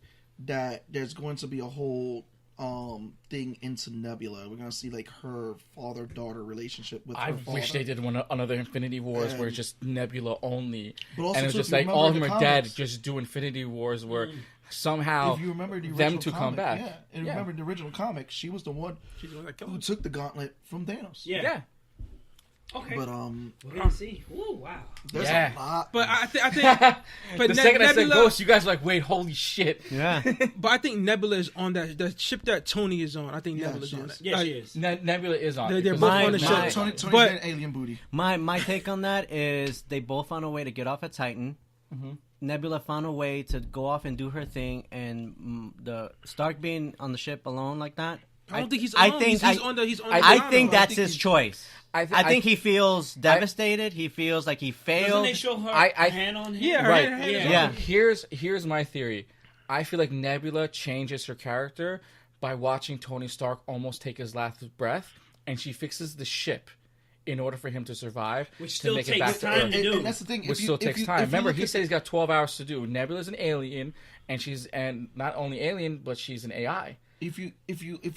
that there's going to be a whole thing into Nebula. We're going to see like her father-daughter relationship with her father. Wish they did another Infinity Wars where it's just Nebula only. But also and it's just like all of them are dead, just do Infinity Wars where somehow if you remember the them to comic, come back. Yeah, and remember the original comic, she was the one who took the gauntlet from Thanos. Yeah. Okay. But we're gonna see. Ooh, wow. There's a lot. But I think but the second I said Nebula, Ghost, you guys are like, wait, holy shit. Yeah. But I think Nebula is on the ship that Tony is on. I think Nebula's on it. Yeah, she is. Nebula is on it. They're both on the ship. Tony's But- getting alien booty. My take on that is they both found a way to get off at Titan. Nebula found a way to go off and do her thing, and the Stark being on the ship alone like that. I don't think he's alone. He's on the I think that's his choice. I think he feels devastated. He feels like he failed. Doesn't they show her hand on him? Yeah, Right. Yeah. Here's my theory. I feel like Nebula changes her character by watching Tony Stark almost take his last breath, and she fixes the ship in order for him to survive, Which to still make it takes back to time Earth. to do. And that's the thing. Which still takes time. Remember, he said he's got 12 hours to do. Nebula's an alien, and not only alien, but she's an AI. If you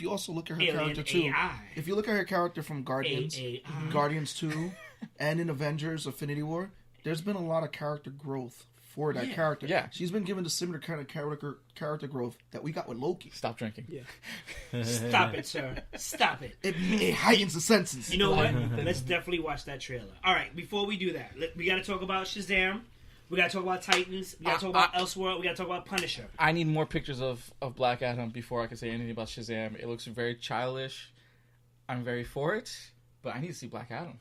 also look at her Alien character too, AI. if you look at her character from Guardians, Guardians 2, and in Avengers: Infinity War, there's been a lot of character growth for that character. Yeah. She's been given the similar kind of character growth that we got with Loki. Stop drinking. Yeah. Stop it, sir. Stop it. It heightens the senses. You know what? Let's definitely watch that trailer. All right, before we do that, we got to talk about Shazam. We got to talk about Titans. We got to talk about Elseworld. We got to talk about Punisher. I need more pictures of Black Adam before I can say anything about Shazam. It looks very childish. I'm very for it, but I need to see Black Adam.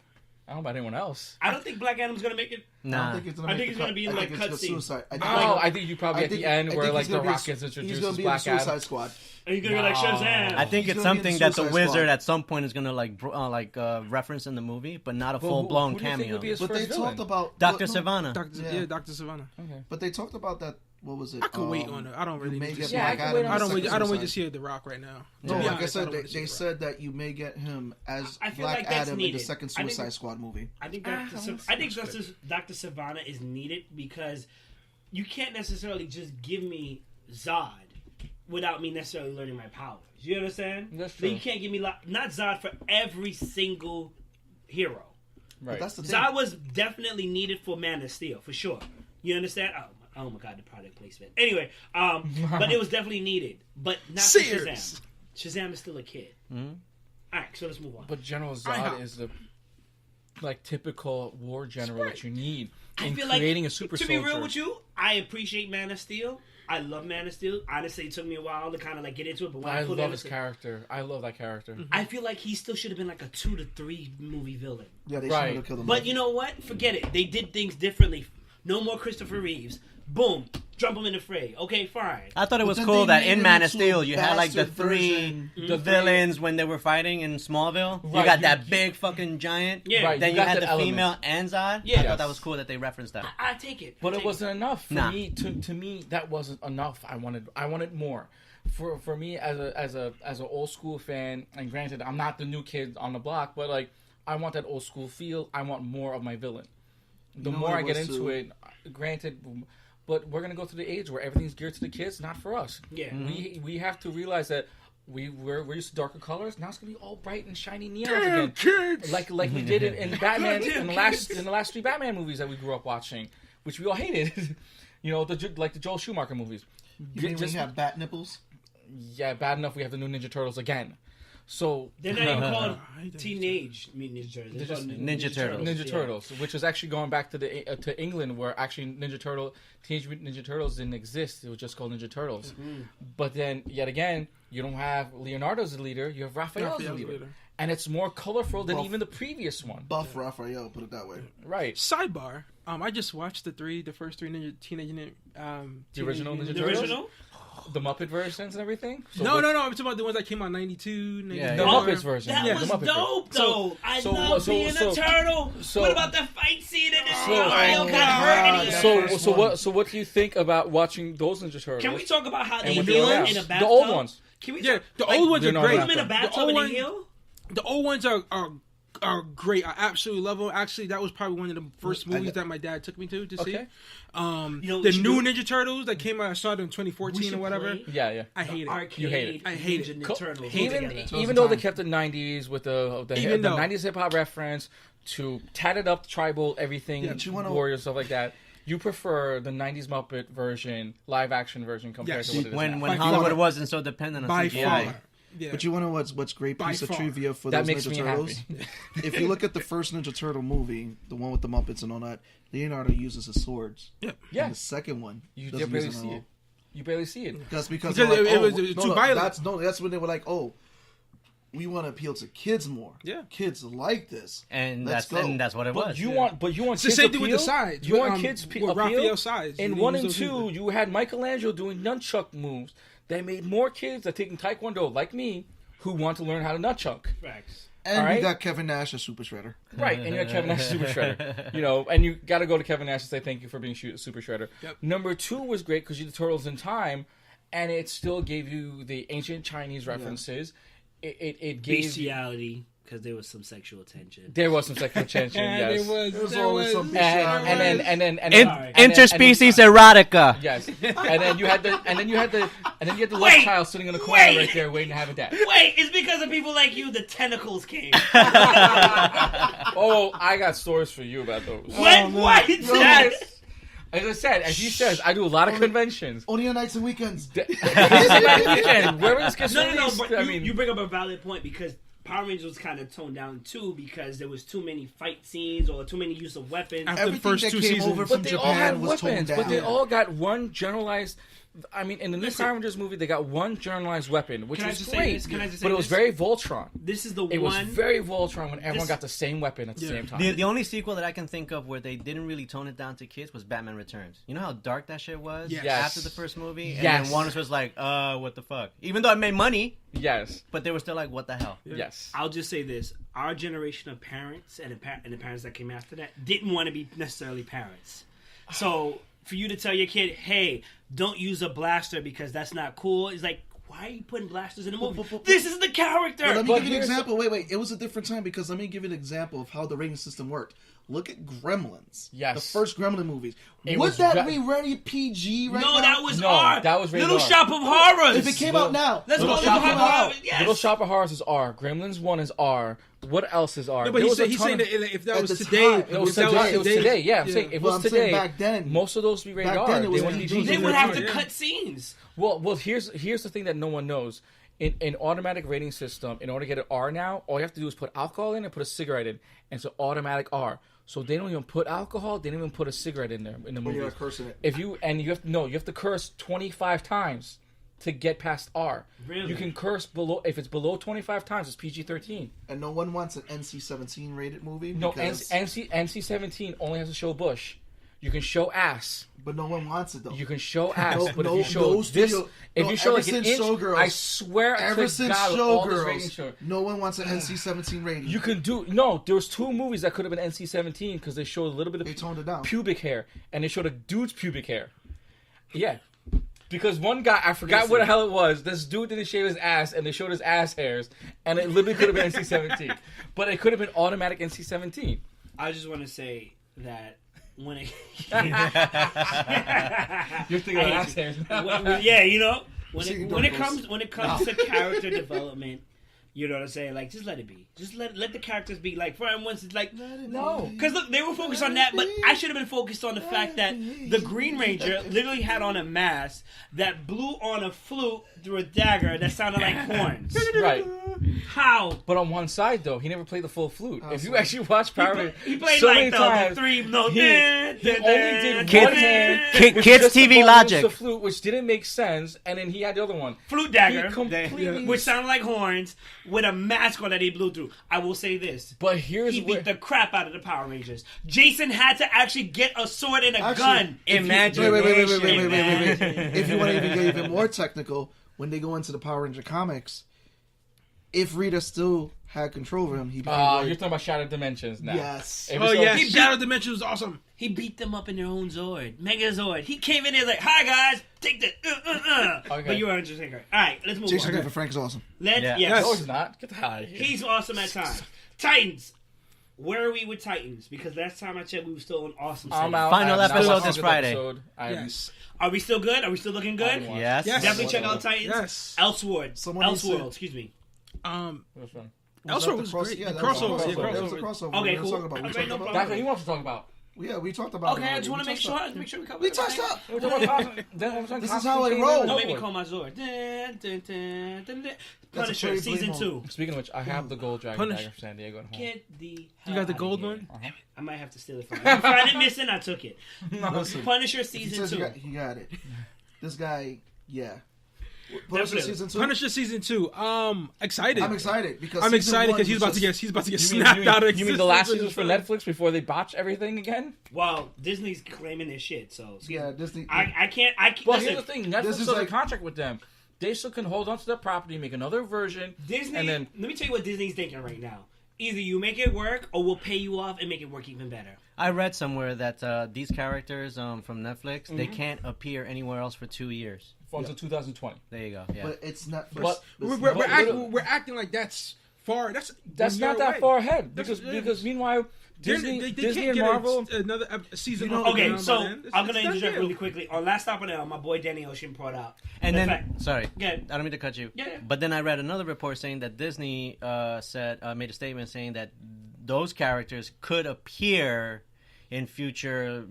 I don't know about anyone else. I don't think Black Adam's going to make it. Nah. I think it's going to be in like cutscene. I think you probably at the end where like the Rock gets He's introduced going as to be in the Black Adam. Suicide Squad. Are you going to be like Shazam? I think He's it's gonna be in something that the Suicide Wizard Squad. at some point is gonna reference in the movie, but not a full blown who do you think cameo. would be his But they first villain? talked about Dr. Savannah. Dr. Savannah. Okay. But they talked about that. What was it? I could wait on it. I don't really may need to get see Yeah, Black I could Adam. wait on in I the don't wait. second I don't wait to Suicide. see The Rock right now. No, To be like I honest, said, don't wanna see they The said that you may get him as I feel Black like that's Adam in the needed. second I think- Suicide Squad movie. I think that's Dr. Savannah is needed because you can't necessarily just give me Zod without me necessarily learning my powers. You understand? That's Then true. you can't give me not Zod for every single hero. But Right. that's the thing. Zod was definitely needed for Man of Steel, for sure. You understand? Oh my God, the product placement. Anyway, but it was definitely needed, but not for Sears. Shazam. Shazam is still a kid. Mhm. All right, so let's move on. But General I know. Zod is the typical war general that you need I in feel creating like, a super to soldier. be real with you, I appreciate Man of Steel. I love Man of Steel. Honestly, it took me a while to kind of like get into it, but when I I put love it his character. I love that character. I feel like he still should have been like a 2 to 3 movie villain. Yeah, they Right. should have killed him. But you know what? Forget it. They did things differently. No more Christopher Reeves. Boom. Jump him in the fray. Okay, fine. I thought it was then cool they that made in him Man of into a Steel you had like the bastard three version. villains when they were fighting in Smallville. You Right, got you- that big fucking giant. Yeah. Right, Then you you got had that the element. female and Zod. Yeah. I Yes. thought that was cool that they referenced that. I take it. But I it take wasn't enough for Nah. me. To me, that wasn't enough. I wanted more. For me as an old school fan, and granted, I'm not the new kid on the block, but like I want that old school feel. I want more of my villain. The You know more what I it get was, into too? it, granted, but we're gonna go through the age where everything's geared to the kids, not for us. Yeah. We have to realize that. We're used to darker colors. Now it's gonna be all bright and shiny neons again, like we did in Batman in the last 3 Batman movies that we grew up watching, which we all hated. You know, the Joel Schumacher movies. You mean when you have bat nipples? Yeah, bad enough we have the new Ninja Turtles again. So They're not even called I think Teenage Mutant Ninja Turtles. They're They're called just Ninja Turtles. Ninja yeah. Turtles, which was actually going back to to England, where actually Teenage Mutant Ninja Turtles didn't exist. It was just called Ninja Turtles. Mm-hmm. But then, yet again, you don't have Leonardo as the leader. You have Raphael as the Raphael's leader. leader. And it's more colorful than Buff. even the previous one. Buff Raphael, put it that way. Right. Sidebar. I just watched the first three Teenage Ninja. The original Ninja The Turtles? original? The Muppet versions and everything? So No, what- I'm talking about the ones that came out 92, 94. The Muppets version. That Yeah, was the Muppet dope, version. though. I so love what- so- being so- a turtle. so- What about the fight scene in this? So- Mario got hurt. And he So what do you think about watching those Ninja Turtles? Can we talk about how they and what heal they are in a now? bathtub? The old ones. Can we Yeah, talk, the like, old ones they're are not great. put them in a bathtub old and ones- they heal? The old ones are great. I absolutely love them. Actually, that was probably one of the first movies that my dad took me to see. Okay. The new Ninja Turtles that came out, I saw it in 2014 or whatever. Yeah. I hate it. Arcade You hate it. I hate Ninja it. Turtles Even together. even though they kept the 90s with the Even though- 90s hip hop reference to tatted up tribal everything, Yeah, but you wanna- warriors stuff like that, you prefer the 90s Muppet version, live action version compared Yes. to what it is When now. By Hollywood far. wasn't so dependent on By CGI. far. Yeah. But you want to know what's great By piece of far. trivia for That those makes Ninja me Turtles? happy. If you look at the first Ninja Turtle movie, the one with the Muppets and all that, Leonardo uses his swords. Yeah. Yeah. And the second one, You doesn't barely use them see at it. all. You barely see it. That's because Because they're like, it was too violent. That's when they were like, oh, we want to appeal to kids more. Yeah. Kids like this. And Let's that's go. and that's what it But was. you want It's the kids same thing with the appeal? sides. You with, want kids with appeal? Raphael sides. In You 1 use and those 2, people. you had Michelangelo doing nunchuck moves. They made more kids that taking Taekwondo, like me, who want to learn how to nunchuck. Facts. And All right. you got Kevin Nash as Super Shredder. Right, and you got Kevin Nash Super Shredder. And you got to go to Kevin Nash and say thank you for being Super Shredder. Yep. Number 2 was great because you did Turtles in Time, and it still gave you the ancient Chinese references. It gave Bestiality, because there was some sexual tension. there was some sexual tension. Yes. There was always some and then Interspecies erotica. Yes, and then you had the love Wait, child sitting in the corner wait. right there waiting to have a dad. Wait, it's because of people like you the tentacles came. Oh, I got stories for you about those. What? Yes. As I said, as he says, I do a lot of conventions. Only on nights and weekends. Wherever this gets No, released, but I you, meing, you bring up a valid point because Power Rangers was kind of toned down too because there was too many fight scenes or too many use of weapons. After the Everything first that 2 came seasons. over from but they all had Japan was toned weapons. down. But they all got one generalized. I mean, in the new Listen. Power Rangers movie, they got one generalized weapon, which Can I was just say great. this? Can I just say but it was this? very Voltron. This is the It was one. very Voltron when everyone This- got the same weapon at the same time. The only sequel that I can think of where they didn't really tone it down to kids was Batman Returns. You know how dark that shit was Yes. Yes. after the first movie? And Yes. then Warner was like, what the fuck? Even though it made money, Yes. but they were still like, what the hell? Yes. I'll just say this: our generation of parents and the parents that came after that didn't want to be necessarily parents. So for you to tell your kid, "Hey, don't use a blaster because that's not cool," it's like, why are you putting blasters in the movie? This is the character. Let me But give you an here's- example. Wait. It was a different time because let me give you an example of how the rating system worked. Look at Gremlins. Yes. The first Gremlin movies. It Would was that re- be rated PG right no, now? that was No, R. that was rated Little R. Shop of Horrors. If it came out now. Let's Little go. Shop Little of Shop of Horrors. Horrors. Yes. Little Shop of Horrors is R. Gremlins 1 is R. What else is R? No, but There was a he's ton saying of- that if that At was the today, time, It was if that today. It was today. Yeah, I'm saying if it Well, was I'm saying today. back then. Most of those would be rated Back R. then it was They wouldn't be PG. They PG. would have to Yeah. cut scenes. Well, here's the thing that no one knows. In automatic rating system, in order to get an R now, all you have to do is put alcohol in and put a cigarette in, and it's an automatic R. So they don't even put alcohol. They don't even put a cigarette in there in the When movie. you're cursing it. You have to curse 25 times to get past R. Really? You can curse below if it's below 25 times. It's PG-13. And no one wants an NC-17 rated movie. No, because, NC-17 only has to show bush. You can show ass. But no one wants it though. You can show ass, No- but no- if you show no this, studio- if no, you show ever like an since inch, Showgirls- I swear Ever to since God, with all this rating Showgirls, show, no one wants an NC-17 rating. you can do no. There was 2 movies that could have been NC-17 because they showed a little bit They of toned it down. pubic hair, and they showed a dude's pubic hair. Yeah, because one guy, I forgot what the hell it was. This dude didn't shave his ass, and they showed his ass hairs, and it literally could have been NC-17, but it could have been automatic NC-17. I just want to say that when it You're thinking of ass hairs now. yeah, you know, when See, it Dorkos. comes to character development, you know what I'm saying? Like, just let it be. Just let the characters be. Like, for once, it's like No. because look, they were focused on that, but I should have been focused on the fact that the Green Ranger literally had on a mask that blew on a flute through a dagger that sounded like horns. Right. How? But on one side, though, he never played the full flute. If you actually watch Power Rangers, He played so like many the times, three notes. he only did Kid- one hand. Kids which just TV about logic. used the flute, which didn't make sense, and then he had the other one. Flute dagger, He completely. which sounded like horns, with a mask on that he blew through. I will say this. But here's He where beat the crap out of the Power Rangers. Jason had to actually get a sword and a Actually, gun. Imagine. Wait. If you want to even get even more technical, when they go into the Power Ranger comics, if Rita still had control of him, he'd be you're talking about Shattered Dimensions now. yes. If Oh it's yeah, okay- Shadow Dimension was awesome. He beat them up in their own Zord, Megazord. He came in there like, "Hi guys, take this." Okay. But you were interesting. All right, let's move Jason on. David Frank is awesome. Let's Yeah. yes. No, he's not. Get the hell out of here. He's awesome at times. Titans. Where are we with Titans? Because last time I checked, we were still on awesome. I'm segment. out. Final I have not episode watched this this Friday. episode. Yes. Are we still good? Are we still looking I good? haven't watched Yes. Yes. Definitely check out Titans. Yes. Elseworld. Someone needs to- Elseworld. Excuse me. Which one? Elseworld that was the cross- great. Yeah, The that was crossover. the Yeah, crossover. crossover. That was the crossover. Okay, we were cool. talking about. Okay, We no talked problem. about. That's what you want to talk about. Yeah, we talked about. Okay, it I just already. want to We make touched sure. up. Make sure we cover. We everything. touched up. We're talking about This is how I roll. Don't make me call my Zord. Dun, dun, dun, dun, dun. Punisher pretty season blame 2. Speaking of which, I have the gold dragon Punish. dagger from San Diego at home. Get the You got the hell gold outta one? here. I might have to steal it from you. If I find it missing, I took it. Listen, Punisher if he season says 2. he got it. This guy, yeah. Punisher Definitely. season 2. Punisher season 2. Excited. I'm excited because I'm season excited one because he's was about to just- get You mean, snapped out of you mean the last existence. season for Netflix before they botch everything again? Well, Disney's claiming their shit, so Yeah, Disney. I can't. Well, Listen, here's the thing: Netflix this is has like- a contract with them. They still can hold on to their property, make another version, Disney. and then Let me tell you what Disney's thinking right now. Either you make it work, or we'll pay you off and make it work even better. I read somewhere that these characters from Netflix they Mm-hmm. can't appear anywhere else for 2 years. until 2020. There you go. Yeah. But it's Netflix. But- We're acting like that's far. That's not that away. far ahead That's- because meanwhile Disney, They Disney can't and get Marvel. another season. You know- of Okay, Iron so Man. I'm gonna It's interject done really deal. quickly. On Last Stop on L, my boy Danny Ocean brought out. And the then, fact- sorry, Yeah. I don't mean to cut you. Yeah. But then I read another report saying that Disney made a statement saying that those characters could appear in future,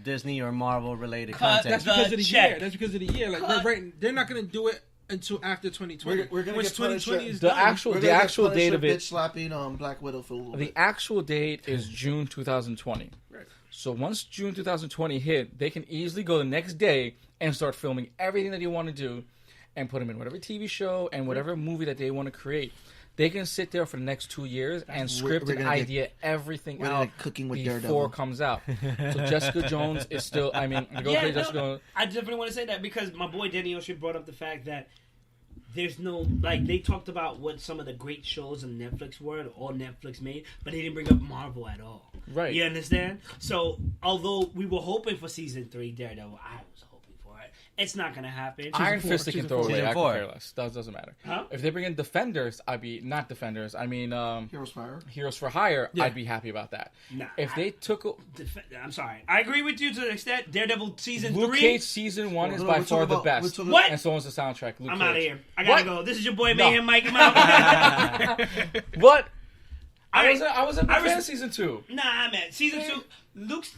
Disney or Marvel related Cut. content. That's because of the Check. year. That's because of the year. Like Cut. they're not gonna do it until after 2020. We're gonna Once get 2020 Punisher. is The done. actual We're the gonna get actual date Punisher of it. bitch slapping Black Widow for a little The bit. actual date is June 2020. Right. So once June 2020 hit, they can easily go the next day and start filming everything that they want to do and put them in whatever TV show and whatever movie that they want to create. They can sit there for the next 2 years and script we're and gonna get- idea everything we're gonna out get cooking with before Daredevil. it comes out. So Jessica Jones is still, I mean, the girl Yeah, played no, Jessica Jones. I definitely want to say that because my boy Danny Ocean brought up the fact that there's no they talked about what some of the great shows on Netflix were, all Netflix made, but they didn't bring up Marvel at all. Right. You understand? So although we were hoping for season 3 Daredevil, I was hoping for it. It's not gonna happen. Iron four, Fist they can season throw four. away. Season I four. could care less. That doesn't matter. Huh? If they bring in Defenders, I'd be not Defenders. I mean, Heroes Fire. Heroes for Hire. Yeah. I'd be happy about that. Nah, If they took I'm sorry. I agree with you to the extent Daredevil season Luke 3. Cage season 1 is No, by we're far talking the about- best. we're talking- What? And so is the soundtrack. Luke I'm Cage. out of here. I gotta What? go. This is your boy No. Mayhem Mike. I'm out. What? I Alright. was a big I fan of res- season 2. Nah, man. Season 2,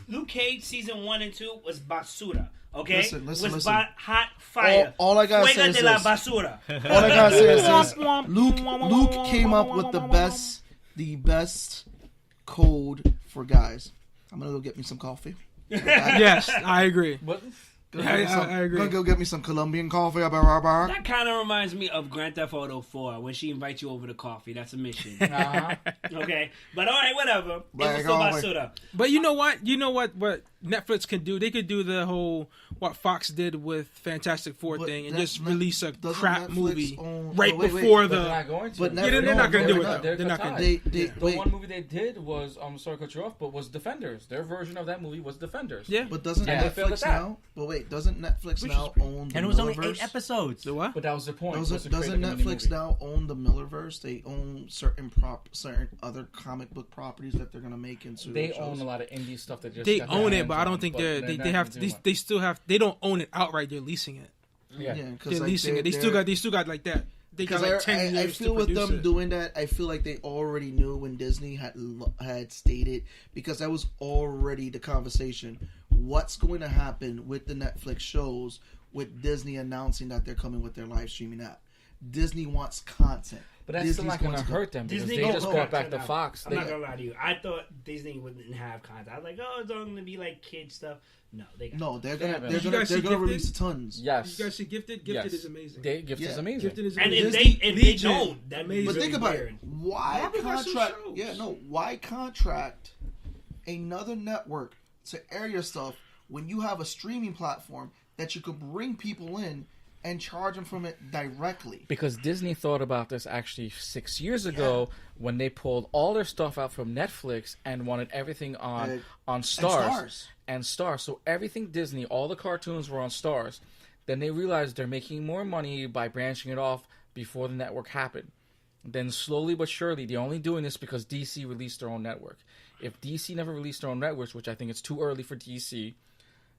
Luke Cage season 1 and 2 was basura. Okay, Listen. was hot All, fire. all I gotta say Fuego is de la this. basura. All I gotta say is this. Luke came up with the best code for guys. I'm gonna go get me some coffee. Yes, I agree. What? I agree. Gonna go get me some Colombian coffee. Bar. That kind of reminds me of Grand Theft Auto 4 when she invites you over to coffee. That's a mission. Uh-huh. Okay, but all right, whatever. It was Black still coffee. basura. But you know what? You know what Netflix can do? They could do the whole what Fox did with Fantastic Four But thing and that- just release a doesn't crap Netflix movie own- right oh, wait, before But they're the. not going to. But Yeah, they're not gonna do it though. They're not gonna. They The wait. one movie they did was, I'm sorry to cut you off, but was Defenders. Their version of that movie was Defenders. Yeah. But doesn't Yeah. They failed at Netflix that. now? But wait, doesn't Netflix Which now is own the and it was only Millerverse? 8 episodes. The what? But that was the point. was to create Doesn't like a mini Netflix movie. now own the Millerverse? They own certain other comic book properties that they're gonna make into. They shows. own a lot of indie stuff that just They got their own it, hands but I don't on, think but they not have gonna do much. they still have they don't own it outright. They're leasing it. Yeah. because They're like, leasing it. They still got like that. They got Because like 10 years I feel to with produce them it. doing that, I feel like they already knew when Disney had stated, because that was already the conversation. What's going to happen with the Netflix shows with Disney announcing that they're coming with their live streaming app? Disney wants content. But that's still not going to hurt them because they just brought back the Fox. I'm not going to lie to you. I thought Disney wouldn't have content. I was like, oh, it's only going to be like kid stuff. No, they got they're gonna release tons. Yes. You guys see Gifted? Gifted is amazing. Gifted is amazing. Gifted is and amazing. if they don't, that means. But think about weird. it. Why contract? Why contract another network to air your stuff when you have a streaming platform that you could bring people in and charge them from it directly? Because Disney thought about this actually 6 years ago when they pulled all their stuff out from Netflix and wanted everything on Stars. And Stars. So everything Disney, all the cartoons were on Stars. Then they realized they're making more money by branching it off before the network happened. Then slowly but surely, they're only doing this because DC released their own network. If DC never released their own networks, which I think it's too early for DC,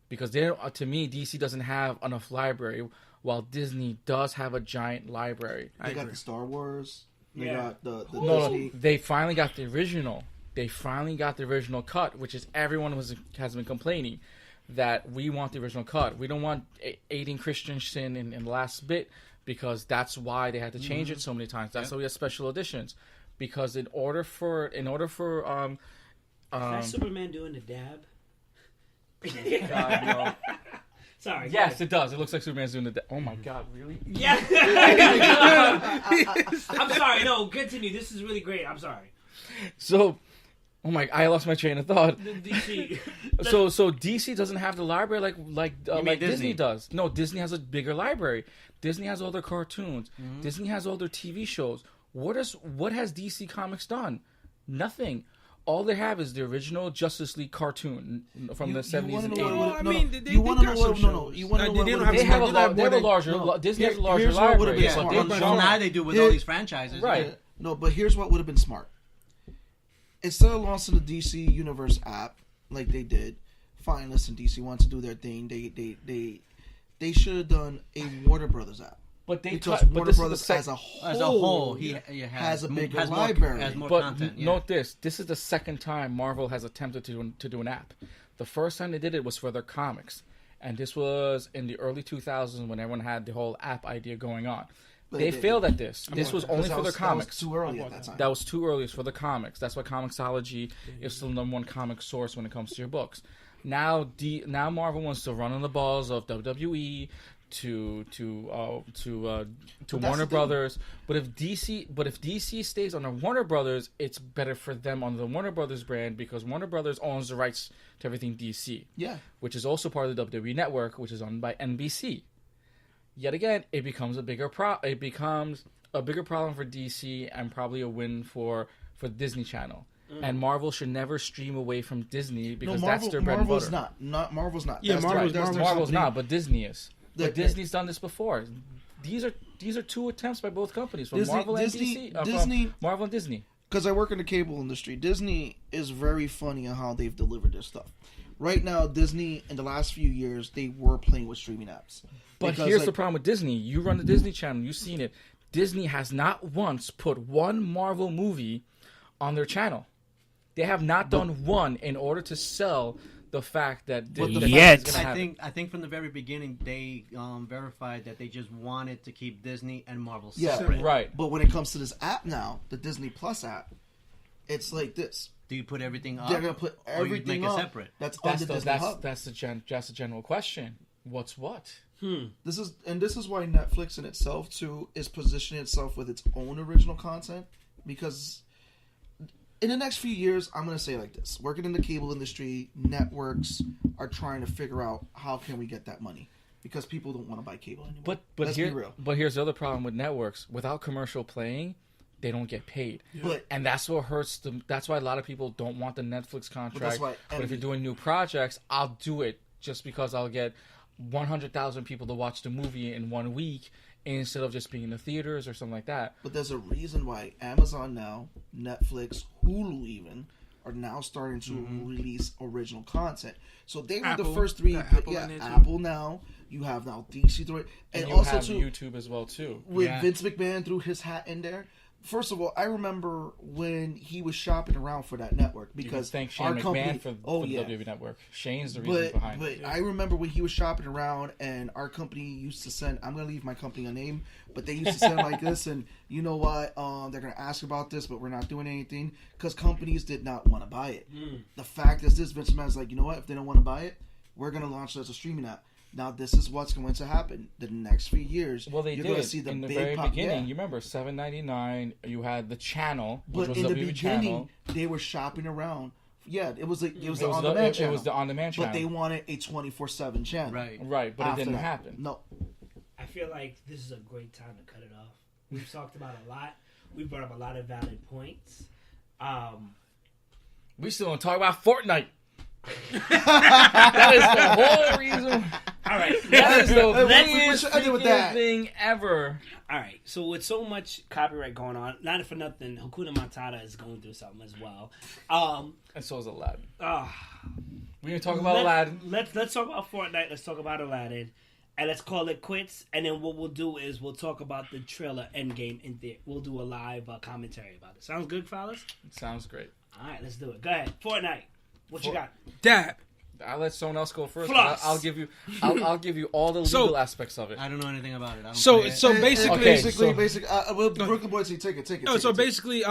because to me, DC doesn't have enough library, while Disney does have a giant library. They got the Star Wars. They got the No, they finally got the original. They finally got the original cut, which is everyone has been complaining that we want the original cut. We don't want Aiden Christensen in the last bit because that's why they had to change it so many times. That's why we have special editions. Because in order for is that Superman doing the dab? God, no. Sorry. Yes, it does. It looks like Superman's doing the. Oh my God, really? Yeah. I'm sorry. No, continue. This is really great. I'm sorry. So, I lost my train of thought. DC. So DC doesn't have the library like Disney does. No, Disney has a bigger library. Disney has all their cartoons. Mm-hmm. Disney has all their TV shows. What has DC Comics done? Nothing. All they have is the original Justice League cartoon from the 70s and 80s. They have a larger. Disney has a larger library. Now they do with all these franchises, right? No, but here's what would have been smart. Instead of launching the DC Universe app like they did, fine. Listen, DC wants to do their thing. They should have done a Warner Brothers app. But Warner Brothers as a whole has a bigger library. Has more but content. Note this: this is the second time Marvel has attempted to do an app. The first time they did it was for their comics, and this was in the early 2000s when everyone had the whole app idea going on. They failed at this. This was only for their comics. That was too early at that time. That was too early. It's for the comics. That's why Comixology is still the number one comic source when it comes to your books. Now Marvel wants to run on the balls of WWE. To Warner Brothers, but if DC stays under Warner Brothers, it's better for them on the Warner Brothers brand because Warner Brothers owns the rights to everything DC. Yeah, which is also part of the WWE network, which is owned by NBC. Yet again, it becomes a bigger problem for DC and probably a win for Disney Channel. And Marvel should never stream away from Disney because that's their bread and butter. Marvel's not. Yeah, Marvel's not, but Disney is. But Disney's done this before. These are two attempts by both companies, from Marvel and DC. Marvel and Disney. Because I work in the cable industry, Disney is very funny on how they've delivered their stuff. Right now, Disney, in the last few years, they were playing with streaming apps. But here's the problem with Disney. You run the Disney Channel, you've seen it. Disney has not once put one Marvel movie on their channel. They have not done one in order to sell the fact that I think from the very beginning they verified that they just wanted to keep Disney and Marvel separate. Right. But when it comes to this app now, the Disney Plus app, it's like this. Do you put everything up? They're gonna put everything or you make up. it separate. That's the Disney Hub. That's the general question. What's what? This is why Netflix in itself too is positioning itself with its own original content because. In the next few years, I'm going to say it like this. Working in the cable industry, networks are trying to figure out how can we get that money. Because people don't want to buy cable anymore. Let's be real. But here's the other problem with networks. Without commercial playing, they don't get paid. Yeah. And that's what hurts them. That's why a lot of people don't want the Netflix contract. But if you're doing new projects, I'll do it just because I'll get 100,000 people to watch the movie in 1 week instead of just being in the theaters or something like that. But there's a reason why Amazon now, Netflix, Hulu even, are now starting to release original content. So they were the first three. Apple now. You have now DC3. And you also have YouTube as well, too. With Vince McMahon threw his hat in there. First of all, I remember when he was shopping around for that network because thank Shane our McMahon company. for the WWE Network. Shane's the reason But behind it. I remember when he was shopping around, and our company used to send. I'm gonna leave my company unnamed, but they used to send like this, and you know what? They're gonna ask about this, but we're not doing anything because companies did not want to buy it. The fact is, this Vince McMahon's like, you know what? If they don't want to buy it, we're gonna launch it as a streaming app. Now, this is what's going to happen the next few years. Well, they you're did going to see the in the big very pop. beginning. Yeah. You remember $7.99. You had the channel, which But was in the WWE beginning, channel. they were shopping around. Yeah, it was the It was on-demand channel. It was the on-demand channel. But they wanted a 24/7 channel. Right, but After it didn't that. happen. No. I feel like this is a great time to cut it off. We've talked about a lot. We've brought up a lot of valid points. We still don't talk about Fortnite. That is the whole reason. All right. That is the Let's weirdest end with that. thing ever. All right. So with so much copyright going on, not for nothing, Hakuna Matata is going through something as well. And so is Aladdin. Uh, We didn't talk about Aladdin. Let's talk about Fortnite. Let's talk about Aladdin. And let's call it quits. And then what we'll do is we'll talk about the trailer Endgame in there. We'll do a live commentary about it. Sounds good, fellas? Sounds great. All right, let's do it. Go ahead. Fortnite. What you got? Dab. I'll let someone else go first. Floss. I'll give you all the legal aspects of it. I don't know anything about it. I don't So play it. basically, Okay, Basically, well, Brooklyn Boys, take it. No, so basically,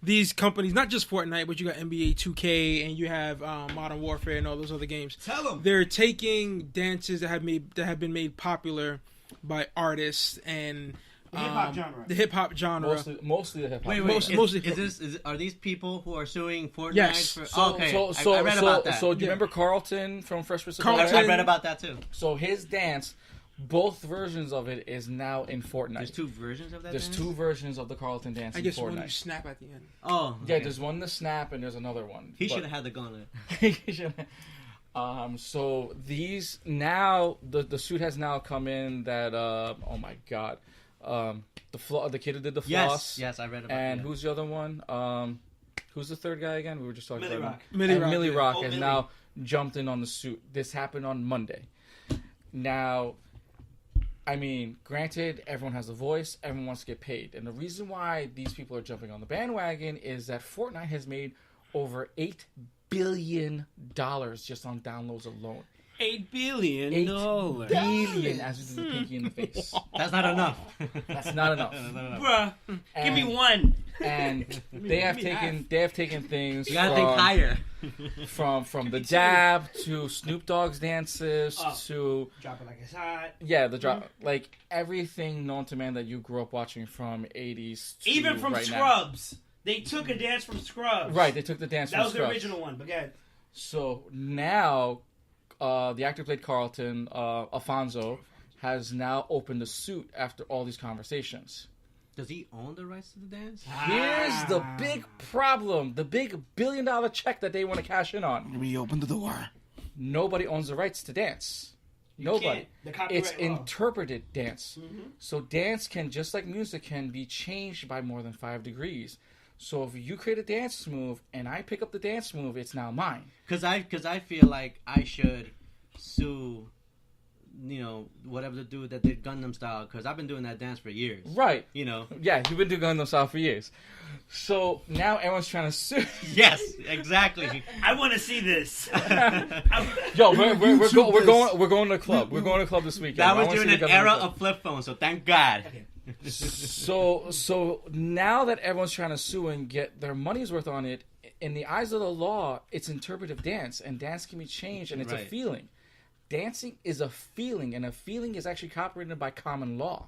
these companies, not just Fortnite, but you got NBA 2K and you have Modern Warfare and all those other games. Tell them. They're taking dances that have been made popular by artists and the hip hop genre. Mostly the hip hop. Wait, mostly are these people who are suing Fortnite? Yes. For, So, okay, so I read about that. So do you remember Carlton from Fresh Prince of Carlton- Bel-Air? I read about that too. So his dance, both versions of it is now in Fortnite. There's two versions of that. There's dance? two versions of the Carlton dance I in guess when you Fortnite. snap at the end. Oh, Yeah, okay. there's one the snap and there's another one. He But- should have had the gauntlet. So these now the suit has now come in that oh my god, the kid who did the floss. Yes, I read about. And that. who's the other one? Who's the third guy again? We were just talking Millie about Rock. him. Millie And Rock, Millie yeah. Rock Oh, has Millie. now jumped in on the suit. This happened on Monday. Now, I mean, granted, everyone has a voice. Everyone wants to get paid. And the reason why these people are jumping on the bandwagon is that Fortnite has made over $8 billion just on downloads alone. $8 billion. $8 billion, as we do the pinky in the face. That's not enough. That's not enough. Bruh, give me And- one. And they have taken things You gotta think higher. from the dab to Snoop Dogg's dances to Drop it like it's hot. the drop, like everything known to man that you grew up watching from 80s to Even from right now. Scrubs. They took a dance from Scrubs. Right, they took the dance That from was the Scrubs. original one, but go ahead. So now, the actor who played Carlton, Alfonso, has now opened a suit after all these conversations. Does he own the rights to the dance? Here's the big problem, the big $1 billion check that they want to cash in on. We opened the door. Nobody owns the rights to dance. Nobody. can't. The copyright It's law. interpreted dance. So dance can, just like music, can be changed by more than 5 degrees. So if you create a dance move and I pick up the dance move, it's now mine. Because I feel like I should sue, whatever the dude that did Gundam Style. Because I've been doing that dance for years. Right. Yeah, you've been doing Gundam Style for years. So now everyone's trying to sue. Yes, exactly. I want to see this. Yo, we're going to the club. We're going to the club this weekend. That I was wanna during see an the Gundam era Club. of flip phones, so thank God. So now that everyone's trying to sue and get their money's worth on it, in the eyes of the law, it's interpretive dance, and dance can be changed, and it's a Right. feeling. Dancing is a feeling, and a feeling is actually copyrighted by common law.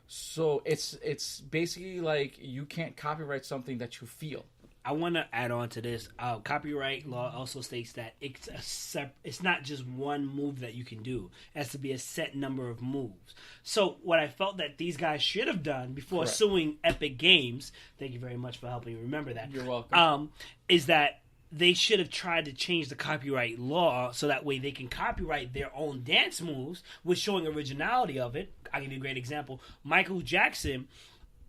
So it's basically like you can't copyright something that you feel. I want to add on to this. Copyright law also states that it's not just one move that you can do. It has to be a set number of moves. So what I felt that these guys should have done before Correct. suing Epic Games, thank you very much for helping me remember that. You're welcome. Is that they should have tried to change the copyright law so that way they can copyright their own dance moves with showing originality of it. I'll give you a great example. Michael Jackson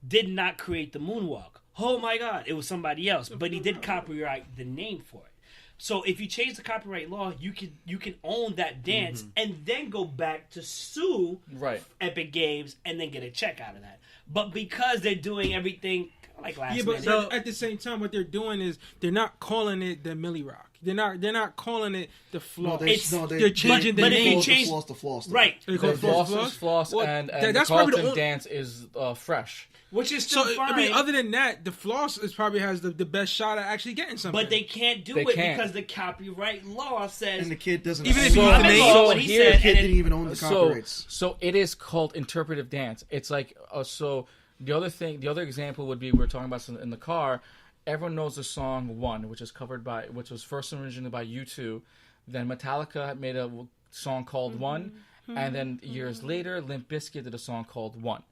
did not create the moonwalk. Oh my God, it was somebody else, but he did copyright the name for it. So if you change the copyright law, you can own that dance and then go back to sue Epic Games and then get a check out of that. But because they're doing everything like last minute, but at the same time, what they're doing is they're not calling it the Millie Rock. They're not calling it the floss. They're changing the name. The floss. Right. The floss, well, and the Carlton dance is fresh. Which is still fine. I mean, other than that, the floss probably has the best shot at actually getting something. But they can't do it because the copyright law says... And the kid doesn't... Even if you use the name... the kid didn't even own the copyrights. So it is called interpretive dance. It's like... so the other example would be, we were talking about in the car, everyone knows the song One, which was first originally by U2. Then Metallica made a song called One. And then years later, Limp Bizkit did a song called One.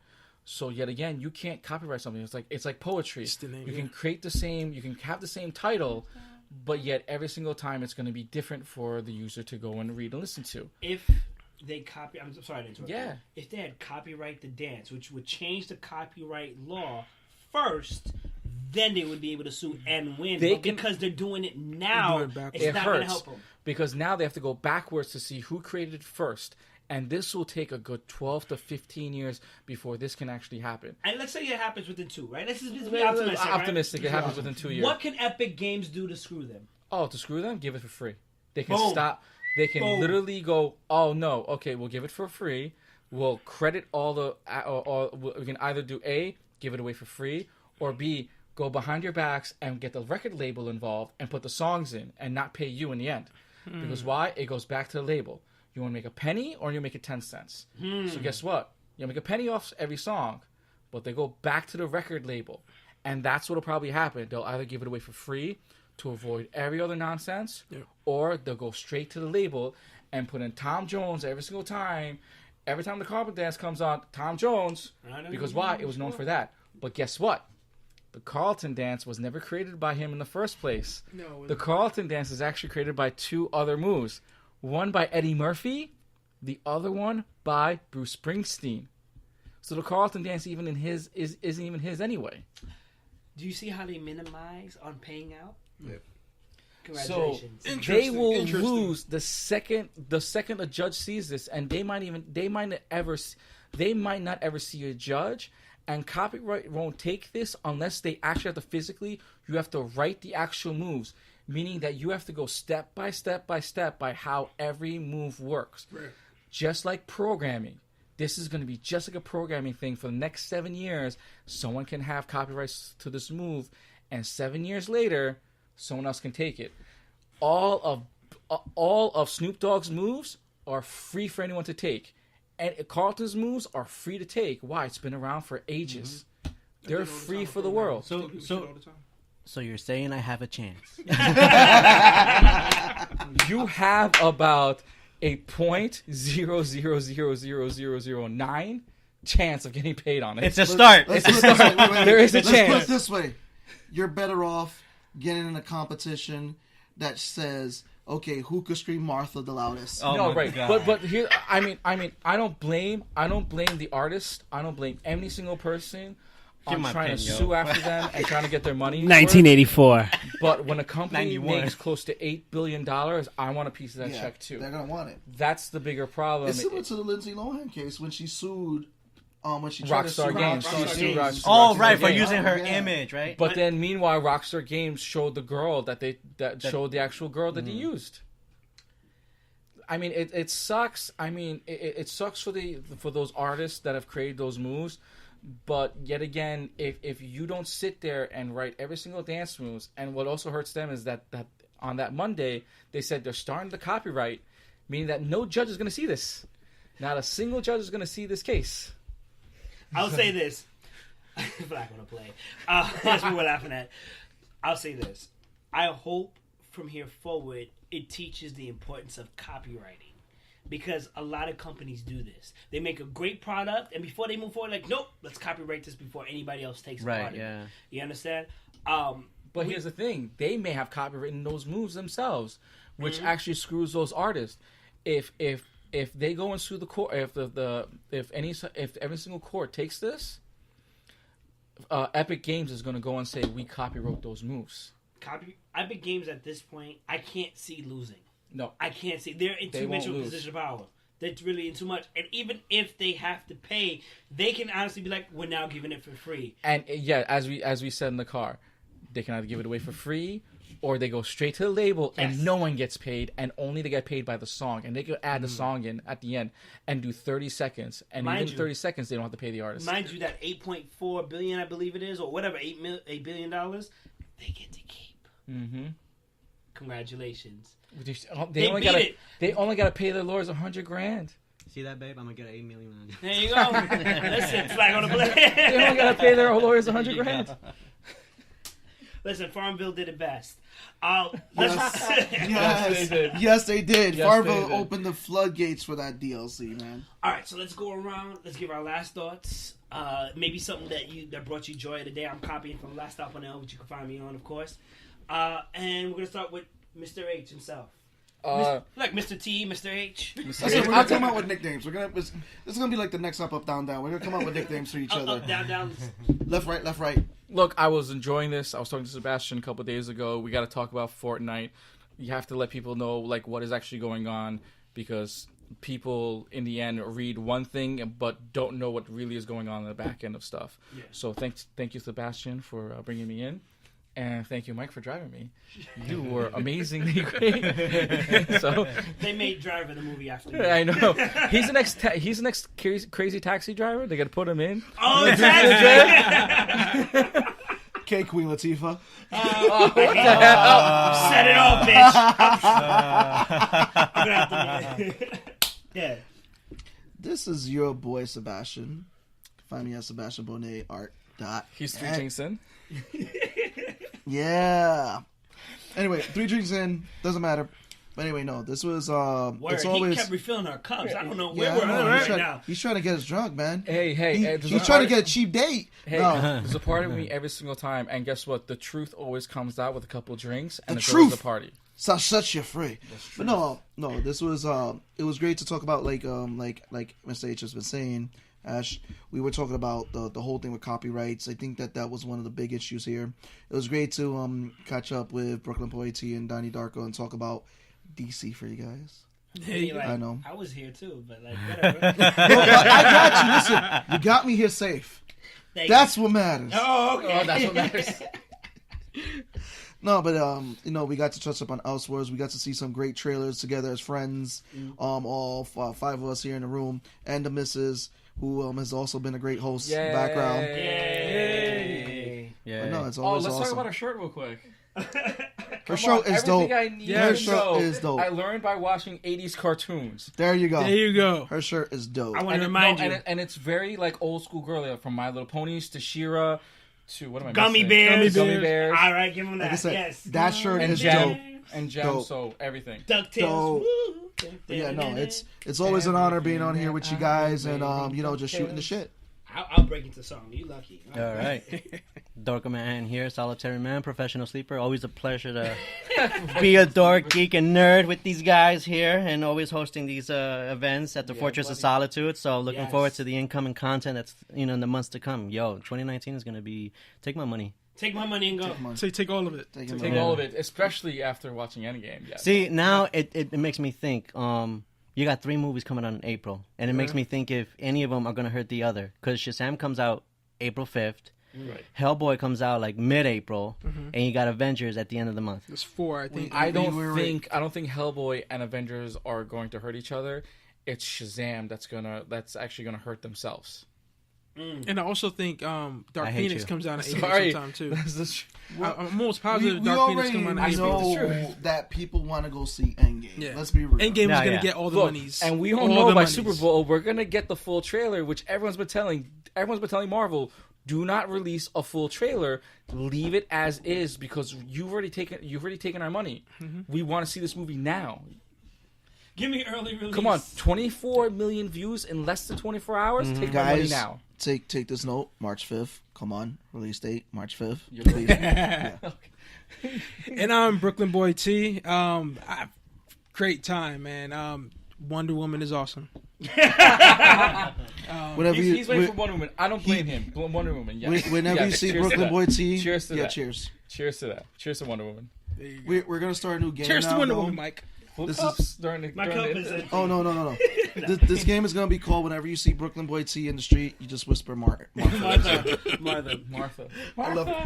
So yet again, you can't copyright something. It's like poetry. You can create you can have the same title, but yet every single time it's going to be different for the user to go and read and listen to. If they I'm sorry to interrupt. Yeah. If they had copyright the dance, which would change the copyright law first, then they would be able to sue and win. Because they're doing it now, it's not going to help them. Because now they have to go backwards to see who created it first. And this will take a good 12 to 15 years before this can actually happen. And let's say it happens within 2, right? Let's be optimistic. Right? It happens within 2 years. What can Epic Games do to screw them? Oh, to screw them? Give it for free. They can stop. They can literally go, oh, no, okay, we'll give it for free. We'll credit all the... or we can either do A, give it away for free, or B, go behind your backs and get the record label involved and put the songs in and not pay you in the end. Because why? It goes back to the label. You want to make a penny or you make it 10 cents? So guess what? You make a penny off every song, but they go back to the record label. And that's what will probably happen. They'll either give it away for free to avoid every other nonsense, or they'll go straight to the label and put in Tom Jones every single time. Every time the Carlton dance comes on, Tom Jones. Because why? It was known for that. But guess what? The Carlton dance was never created by him in the first place. No, the Carlton dance is actually created by 2 other moves. One by Eddie Murphy, the other one by Bruce Springsteen. So the Carlton dance isn't even his anyway. Do you see how they minimize on paying out? Yep. Congratulations. So they will lose the second a judge sees this, and they might not ever see a judge. And copyright won't take this unless they actually have to physically. You have to write the actual moves. Meaning that you have to go step by step by how every move works. Right. Just like programming. This is going to be just like a programming thing for the next 7 years. Someone can have copyrights to this move, and 7 years later, someone else can take it. All of Snoop Dogg's moves are free for anyone to take. And Carlton's moves are free to take. Why? It's been around for ages. They're free for the world. So you're saying I have a chance? You have about a 0.000009 chance of getting paid on it. It's a start. There is a chance. Let's put it this way: you're better off getting in a competition that says, "Okay, who could scream Martha the loudest?" Oh no, my right? God. But here, I mean, I don't blame the artist. I don't blame any single person. I'm trying to sue after them and trying to get their money. 1984. But when a company 91. makes close to $8 billion, I want a piece of that check too. They're gonna want it. That's the bigger problem. It's similar to the Lindsay Lohan case when she sued. When she tried Rockstar Games. For using her image, right? But then, meanwhile, Rockstar Games showed the girl that showed the actual girl that they used. I mean, it sucks. I mean, it sucks for those artists that have created those moves. But yet again, if you don't sit there and write every single dance moves, and what also hurts them is that on that Monday they said they're starting the copyright, meaning that no judge is going to see this. Not a single judge is going to see this case. I'll say this. I'm not going to play. That's what we're laughing at. I'll say this. I hope from here forward it teaches the importance of copywriting. Because a lot of companies do this. They make a great product, and before they move forward, like, nope, let's copyright this before anybody else takes a part of it. You understand? But here's the thing. They may have copywritten those moves themselves, which actually screws those artists. If they go and sue the court, if every single court takes this, Epic Games is going to go and say, we copyright those moves. Epic Games at this point, I can't see losing. No, I can't see. They're in too much of a position of power. That's really in too much. And even if they have to pay, they can honestly be like, we're now giving it for free. And yeah, as we said in the car, they can either give it away for free, or they go straight to the label and no one gets paid, and only they get paid by the song. And they could add the song in at the end and do 30 seconds. And even 30 seconds, they don't have to pay the artist. Mind you, that $8.4 billion, I believe it is, or whatever, $8 billion, they get to keep. Mm-hmm. Congratulations. They only gotta pay their lawyers $100,000. See that, babe? I'm gonna get $8 million. There you go. Listen, flag on the play. They only gotta pay their lawyers $100,000. Listen, Farmville did it best. Yes, they did. Yes, Farmville they did. opened the floodgates for that DLC, man. All right, so let's go around. Let's give our last thoughts. Maybe something that brought you joy today. I'm copying from Last Stop on L, which you can find me on, of course. And we're gonna start with Mr. H himself. Like Mr. T, Mr. H. We're gonna come out with nicknames. This is gonna be like the next up, down, down. We're gonna come out with nicknames for each other. Up, down, down. Left, right. Look, I was enjoying this. I was talking to Sebastian a couple of days ago. We got to talk about Fortnite. You have to let people know like what is actually going on, because people in the end read one thing but don't know what really is going on in the back end of stuff. Yeah. So thank you, Sebastian, for bringing me in. And thank you, Mike, for driving me. You were amazingly great. So they made Driver the movie after me. I know. He's the next crazy taxi driver. They got to put him in. Oh, taxi! Okay, Queen Latifah. Set it off, bitch. I'm gonna have to... Yeah. This is your boy Sebastian. Find me at Sebastian Bonet art. He's 3 drinks in. Yeah. Anyway, 3 drinks in, doesn't matter. But anyway, no, this was it's always... He kept refilling our cups. I don't know where we're at right now. He's trying to get us drunk, man. Hey, he's trying to get a cheap date. Hey, no. There's a part of me every single time, and guess what? The truth always comes out with a couple drinks, and it's always a party. So set you free. But no, this was it was great to talk about like Mr. H has been saying. Ash, we were talking about the whole thing with copyrights. I think that was one of the big issues here. It was great to catch up with Brooklyn Boy T and Donnie Darko and talk about DC for you guys. I know. I was here too, but like whatever. I got you. Listen, you got me here safe. That's what matters. Oh, okay. Oh, that's what matters. No, but we got to touch up on Elseworlds. We got to see some great trailers together as friends. All 5 of us here in the room, and the missus, who has also been a great host in the background. Yay! But no, it's always let's awesome. talk about her shirt real quick. Her shirt is dope. Her shirt is dope. I learned by watching 80s cartoons. There you go. There you go. Her shirt is dope. I want to remind you. And it's very like old school girly, from My Little Ponies to She-Ra to what am I Gummy missing? Bears. Gummy Bears. All right, give him that. Like I said, yes. that shirt is Gem. dope. And Gem, Dope. so everything. DuckTales. But yeah, no, it's always an honor being on here with you guys and just shooting the shit. I'll break into song. You lucky. All right. Dorko Man here, solitary man, professional sleeper. Always a pleasure to be a dork, geek, and nerd with these guys here, and always hosting these events at the Fortress of Solitude. So looking forward to the incoming content that's in the months to come. 2019 is gonna be take my money. Take my money and go. So take all of it. Take all of it, especially after watching Endgame. Yes. See, now it makes me think. You got 3 movies coming out in April, and it makes me think if any of them are gonna hurt the other. Because Shazam comes out April 5th. Right. Hellboy comes out like mid-April, and you got Avengers at the end of the month. There's 4, I think. I don't think Hellboy and Avengers are going to hurt each other. It's Shazam that's actually gonna hurt themselves. And I also think Dark Phoenix comes out in April sometime too. I'm almost positive Dark Phoenix comes out in April. We know that people want to go see Endgame. Yeah. Let's be real. Endgame is going to get all the monies. And we all know by Super Bowl we're going to get the full trailer, which everyone's been telling Marvel, do not release a full trailer. Leave it as is, because you've already taken our money. We want to see this movie now. Give me early release. Come on, 24 million views in less than 24 hours? Take my money now. Take this note. March 5th. Come on. Release date. March 5th. And I'm Brooklyn Boy T. Great time, man. Wonder Woman is awesome. He's waiting for Wonder Woman. I don't blame him. Wonder Woman, yes. Whenever you see Brooklyn Boy T, cheers to that. Cheers. Cheers to that. Cheers to Wonder Woman. We're going to start a new game Cheers now, to Wonder though. Woman, Mike. This is My cup is empty. Oh, no. This game is going to be called whenever you see Brooklyn Boy T in the street, you just whisper Martha. Martha.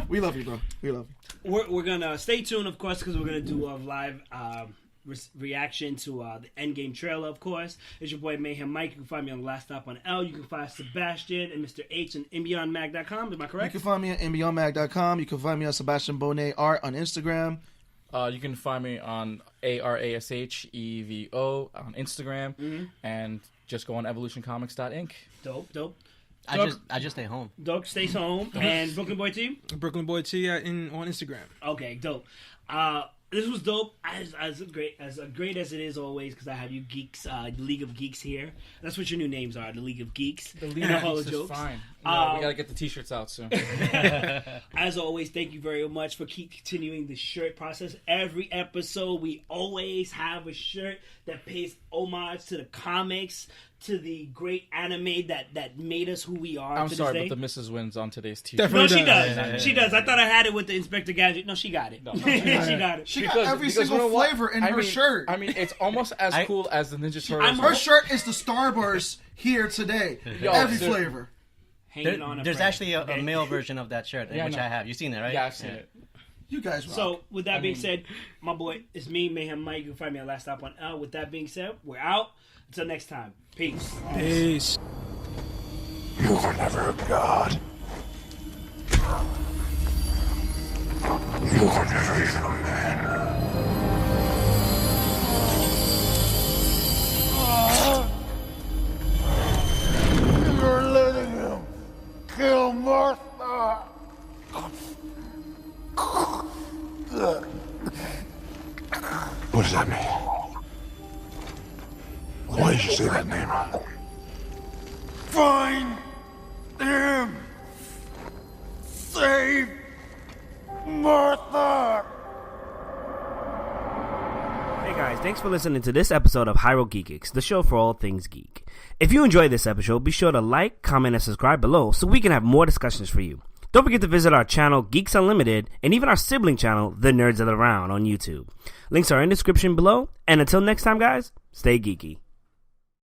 We love you, bro. We love you. We're going to stay tuned, of course, because we're going to do a live reaction to the Endgame trailer, of course. It's your boy Mayhem Mike. You can find me on Last Stop on L. You can find Sebastian and Mr. H on InBeyondMag.com. Am I correct? You can find me at InBeyondMag.com. You can find me on Sebastian Bonet Art on Instagram. You can find me on ARASHEVO on Instagram, and just go on evolutioncomics.inc. Dope. I just stay home. Dope stays home. And Brooklyn Boy Team? Brooklyn Boy T on Instagram. Okay, dope. This was dope, as great as it is always, because I have you geeks, the League of Geeks here. That's what your new names are, the League of Geeks. The League of Geeks is fine. No, we gotta get the t-shirts out soon. As always, thank you very much for continuing the shirt process. Every episode, we always have a shirt that pays homage to the comics, to the great anime that made us who we are. I'm to sorry, this day. but the Mrs. wins on today's t-shirt. No, she does. She does. I thought I had it with the Inspector Gadget. No, she got it. No, she got it. She got every single flavor in her shirt. I mean, it's almost as cool as the Ninja Turtles. Her shirt is the Starburst here today. Every flavor. There's actually a male version of that shirt, which I have. You've seen it, right? Yeah, I've seen it. You guys rock. So, with that being said, my boy, it's me, Mayhem Mike. You can find me at Last Stop on L. With that being said, we're out. Until next time. Peace. Peace. You were never a god. You were never even a man. You're letting him kill Martha. What does that mean? Why did you say that name? Find him! Save Martha! Hey guys, thanks for listening to this episode of HieroGeekics, the show for all things geek. If you enjoyed this episode, be sure to like, comment, and subscribe below so we can have more discussions for you. Don't forget to visit our channel, Geeks Unlimited, and even our sibling channel, The Nerds of the Round, on YouTube. Links are in the description below, and until next time, guys, stay geeky.